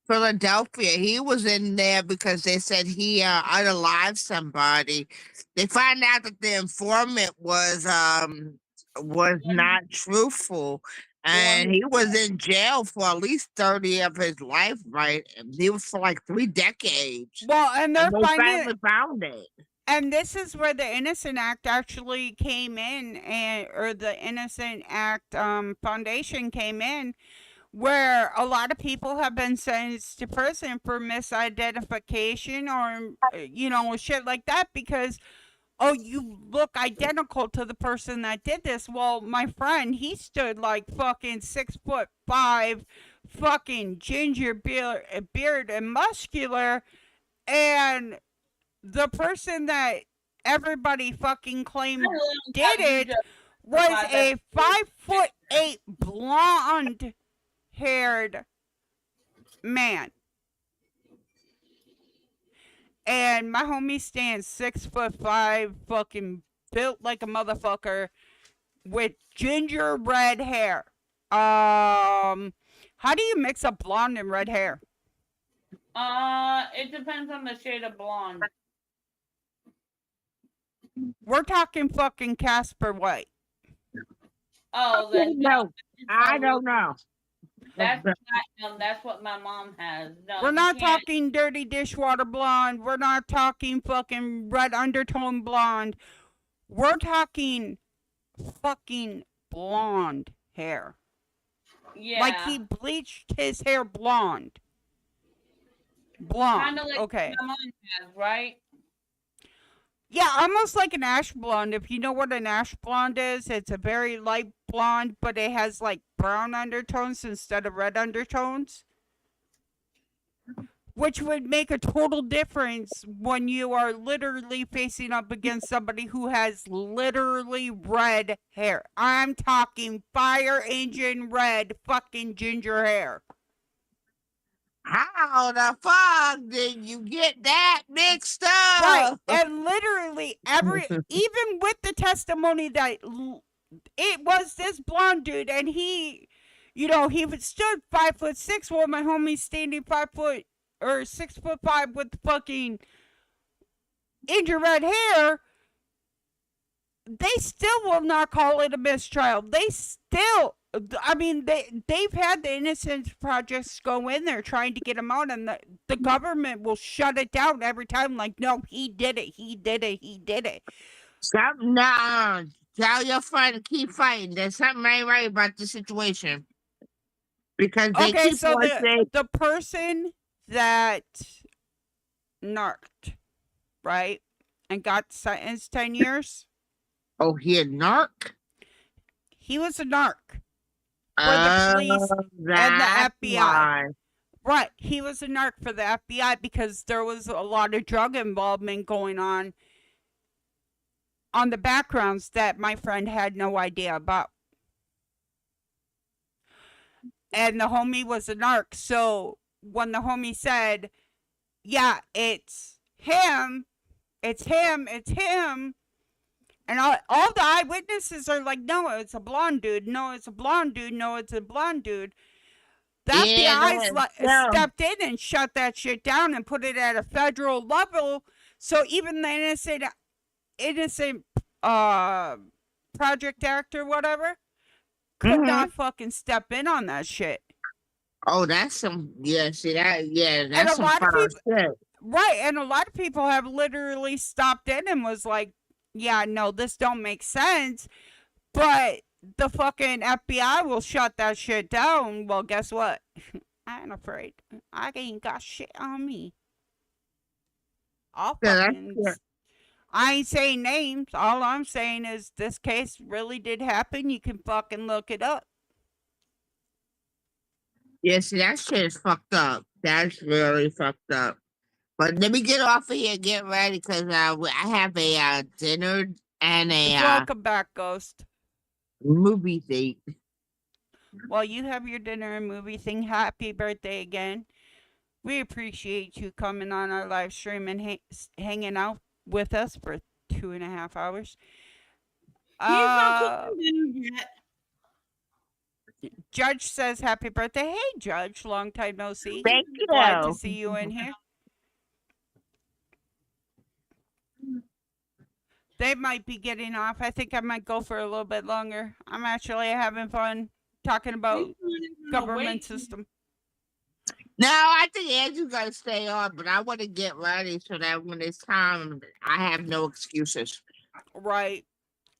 Philadelphia. He was in there because they said he unalived somebody. They found out that the informant was not truthful, and he was in jail for at least 30 of his life. Right, and he was for like 3 decades, well, and and they're they finding, finally found it. and this is where the Innocent Act actually came in, and or the Innocent Act Foundation came in, where a lot of people have been sentenced to prison for misidentification or shit like that because oh, you look identical to the person that did this. Well, my friend, he stood like fucking 6'5", fucking ginger beard and muscular, and the person that everybody fucking claimed did it was a 5'8" blonde haired man. And my homie stands 6'5", fucking built like a motherfucker with ginger red hair. How do you mix up blonde and red hair? It depends on the shade of blonde. We're talking fucking Casper White. Oh, then No, I don't know. that's what my mom has. No, We're you not can't. talking dirty dishwater blonde. We're not talking fucking red undertone blonde. We're talking fucking blonde hair. Yeah. Like he bleached his hair blonde. Blonde. Kind of like Okay. my mom has, right? Yeah, almost like an ash blonde. If you know what an ash blonde is, it's a very light blonde, but it has like brown undertones instead of red undertones. Which would make a total difference when you are literally facing up against somebody who has literally red hair. I'm talking fire engine red fucking ginger hair. How the fuck did you get that mixed Right. up? And literally even with the testimony that it was this blonde dude and he, he stood 5'6", while my homie's standing 5'6'5" with fucking ginger red hair. They still will not call it a mistrial. They've had the Innocence Projects go in there trying to get him out, and the government will shut it down every time. Like, no, he did it. He did it. He did it. No, tell your friend to keep fighting. There's something ain't right about the situation. Because they Okay, keep so on saying, the person that narked, right, and got sentenced 10 years, oh, he a narc? he was a narc for the police and the That's FBI. why. Right, he was a narc for the FBI because there was a lot of drug involvement going on the backgrounds that my friend had no idea about. And the homie was a narc, so when the homie said, yeah, it's him, it's him, it's him, and all the eyewitnesses are like, no, it's a blonde dude, no, it's a blonde dude, no, it's a blonde dude. The FBI stepped in and shut that shit down and put it at a federal level. So even the innocent project actor, whatever, could not fucking step in on that shit. Oh, that's some, that's and some foul shit. Right, and a lot of people have literally stopped in and was like, yeah, no, this don't make sense. But the fucking FBI will shut that shit down. Well, guess what? I ain't afraid. I ain't got shit on me. I ain't saying names. All I'm saying is this case really did happen. You can fucking look it up. Yeah, see, that shit is fucked up. That's really fucked up. But let me get off of here and get ready because I have a dinner and a Welcome back, Ghost. movie date. Well, you have your dinner and movie thing. Happy birthday again. We appreciate you coming on our live stream and hanging out with us for 2.5 hours. He's not cooking dinner yet. Judge says happy birthday. Hey, Judge. Long time no see. Thank you. Glad to see you in here. They might be getting off. I think I might go for a little bit longer. I'm actually having fun talking about government system. No, I think Andrew's gonna stay on, but I want to get ready so that when it's time, I have no excuses. Right.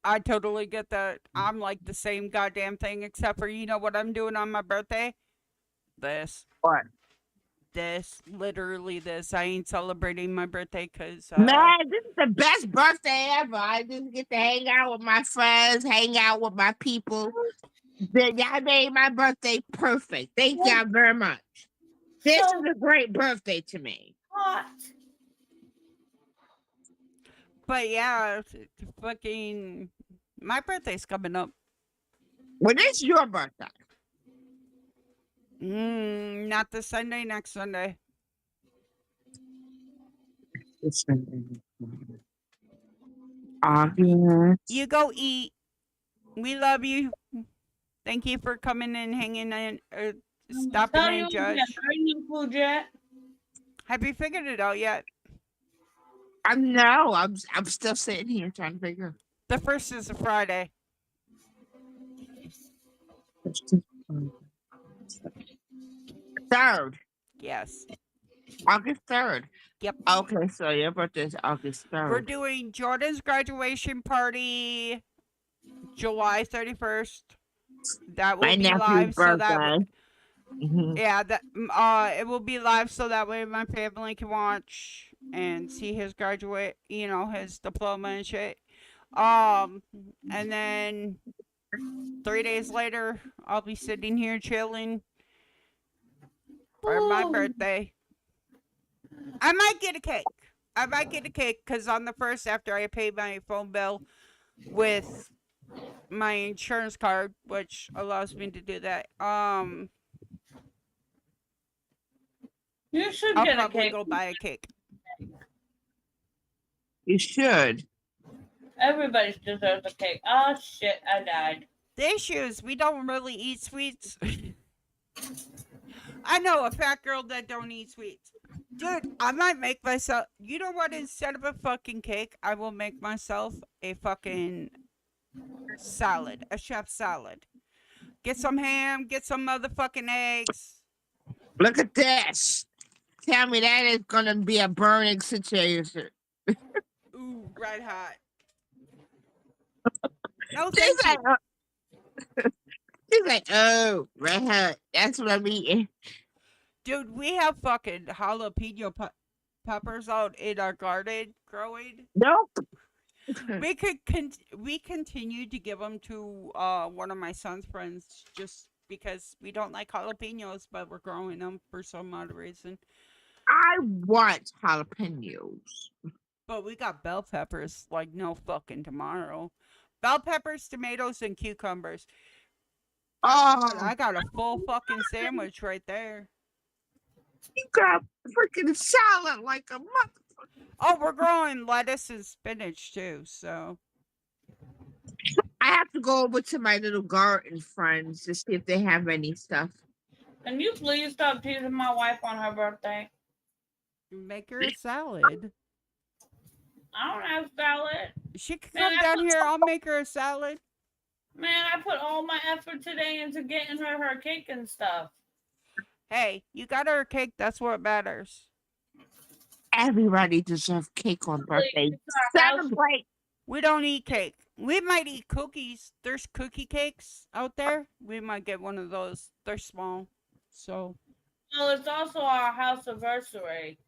I totally get that. I'm like the same goddamn thing, except for, you know what I'm doing on my birthday? This. What? This. Literally this. I ain't celebrating my birthday because... Man, this is the best birthday ever. I just get to hang out with my friends, hang out with my people. Y'all made my birthday perfect. Thank y'all very much. This is a great birthday to me. Hot. But yeah, fucking... My birthday's coming up. When is your birthday? Not this Sunday, next Sunday. August. You go eat. We love you. Thank you for coming and hanging in, stopping Tell you in, again, Judge. bring your food yet? Have you figured it out yet? No, I'm still sitting here trying to figure. The first is a Friday. Third, Yes. August 3rd. Yep. Okay, so your birthday is August We're 3rd. doing Jordan's graduation party July 31st. That will My be nephew's live so that birthday. Mhm. yeah, that it will be live so that way my family can watch and see his graduate, his diploma and shit. And then 3 days later, I'll be sitting here chilling for my Ooh. birthday. I might get a cake. I might get a cake because on the first, after I pay my phone bill with my insurance card, which allows me to do that, You should I'll get a probably cake. go buy a cake. You should. Everybody deserves a cake. Oh shit, I died. The issue is we don't really eat sweets. I know a fat girl that don't eat sweets. Dude, I might make myself. You know what? Instead of a fucking cake, I will make myself a fucking salad, a chef salad. Get some ham, get some motherfucking eggs. Look at this. Tell me that is gonna be a burning situation. Ooh, red hot. No, She's thank like, you. she's like, oh, red hot. That's what I'm eating. Dude, we have fucking jalapeno peppers out in our garden growing. Nope. We continue to give them to one of my son's friends just because we don't like jalapenos, but we're growing them for some odd reason. I want jalapenos. But we got bell peppers like no fucking tomorrow. Bell peppers, tomatoes, and cucumbers. Oh, I got a full fucking sandwich right there. you got freaking salad like a mother. Oh, we're growing lettuce and spinach too, so. I have to go over to my little garden friends to see if they have any stuff. Can you please stop teasing my wife on her birthday? Make her a salad. I don't have salad. She can Man, come down here. I'll make her a salad. Man, I put all my effort today into getting her cake and stuff. Hey, you got her a cake. That's what matters. Everybody deserves cake on birthday. Celebrate. We don't eat cake. We might eat cookies. There's cookie cakes out there. We might get one of those. They're small. So. Well, it's also our house anniversary.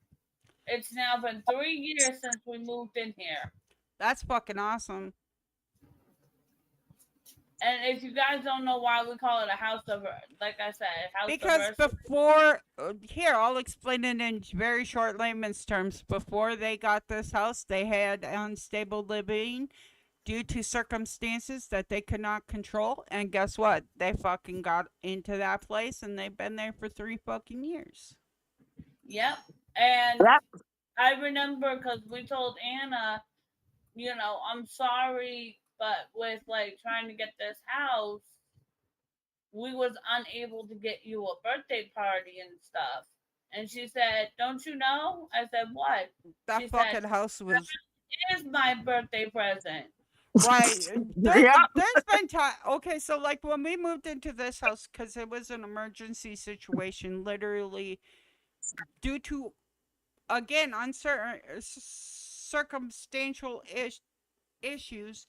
It's now been 3 years since we moved in here. That's fucking awesome. And if you guys don't know why we call it a house of, like I said, house because before, here, I'll explain it in very short layman's terms. Before they got this house, they had unstable living due to circumstances that they could not control. And guess what? They fucking got into that place and they've been there for 3 fucking years. Yep. And Yep. I remember because we told Anna, I'm sorry, but with like trying to get this house, we was unable to get you a birthday party and stuff. And she said, "Don't you know?" I said, "What?" That She fucking said, house was "It is my birthday present." right. Yeah. There's been time. Okay, so like when we moved into this house, because it was an emergency situation, literally due to, again, uncertain circumstantial issues,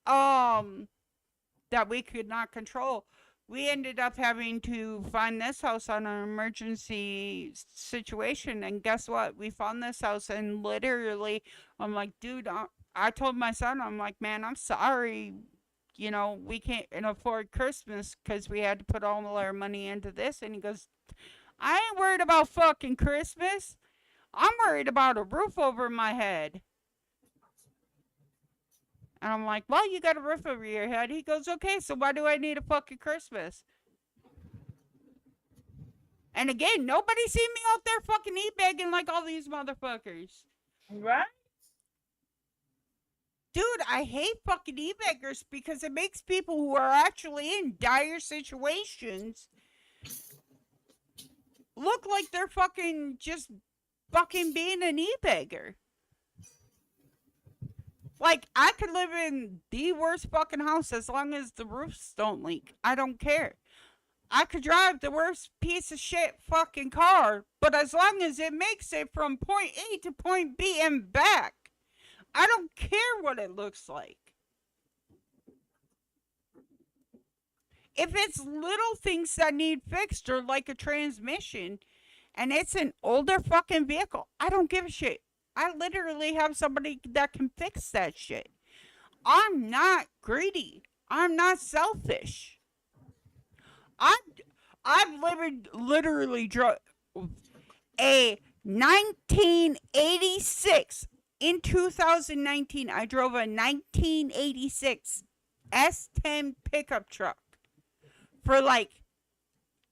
that we could not control. We ended up having to find this house on an emergency situation, and guess what? We found this house, and literally, I'm like, dude, I told my son, I'm like, man, I'm sorry. We can't afford Christmas because we had to put all our money into this. And he goes, I ain't worried about fucking Christmas. I'm worried about a roof over my head. And I'm like, well, you got a roof over your head. He goes, okay, so why do I need a fucking Christmas? And again, nobody seen me out there fucking e-begging like all these motherfuckers. Right? Dude, I hate fucking e-beggars because it makes people who are actually in dire situations look like they're fucking just fucking being an e-beggar. Like, I could live in the worst fucking house as long as the roofs don't leak. I don't care. I could drive the worst piece of shit fucking car, but as long as it makes it from point A to point B and back, I don't care what it looks like. If it's little things that need fixed or like a transmission and it's an older fucking vehicle, I don't give a shit. I literally have somebody that can fix that shit. I'm not greedy. I'm not selfish. I've literally drove a 1986. In 2019, I drove a 1986 S10 pickup truck for like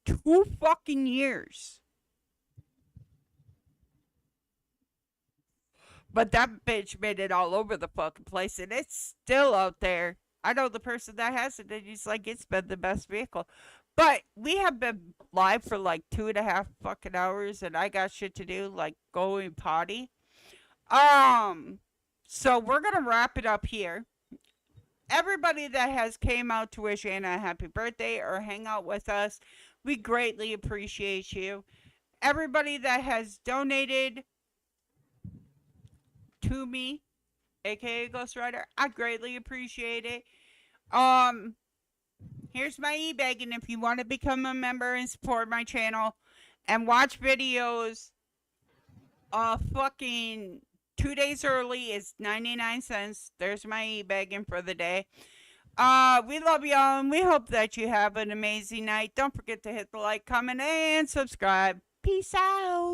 2 fucking years. But that bitch made it all over the fucking place, and it's still out there. I know the person that has it, and he's like, it's been the best vehicle. But we have been live for like 2.5 fucking hours, and I got shit to do, like going potty. So we're gonna wrap it up here. Everybody that has came out to wish Anna a happy birthday or hang out with us, we greatly appreciate you. Everybody that has donated to me, aka Ghost Rider, I greatly appreciate it. Here's my e-begging if you want to become a member and support my channel and watch videos fucking 2 days early is 99 cents. There's my e-begging for the day. We love y'all and we hope that you have an amazing night. Don't forget to hit the like, comment, and subscribe. Peace out.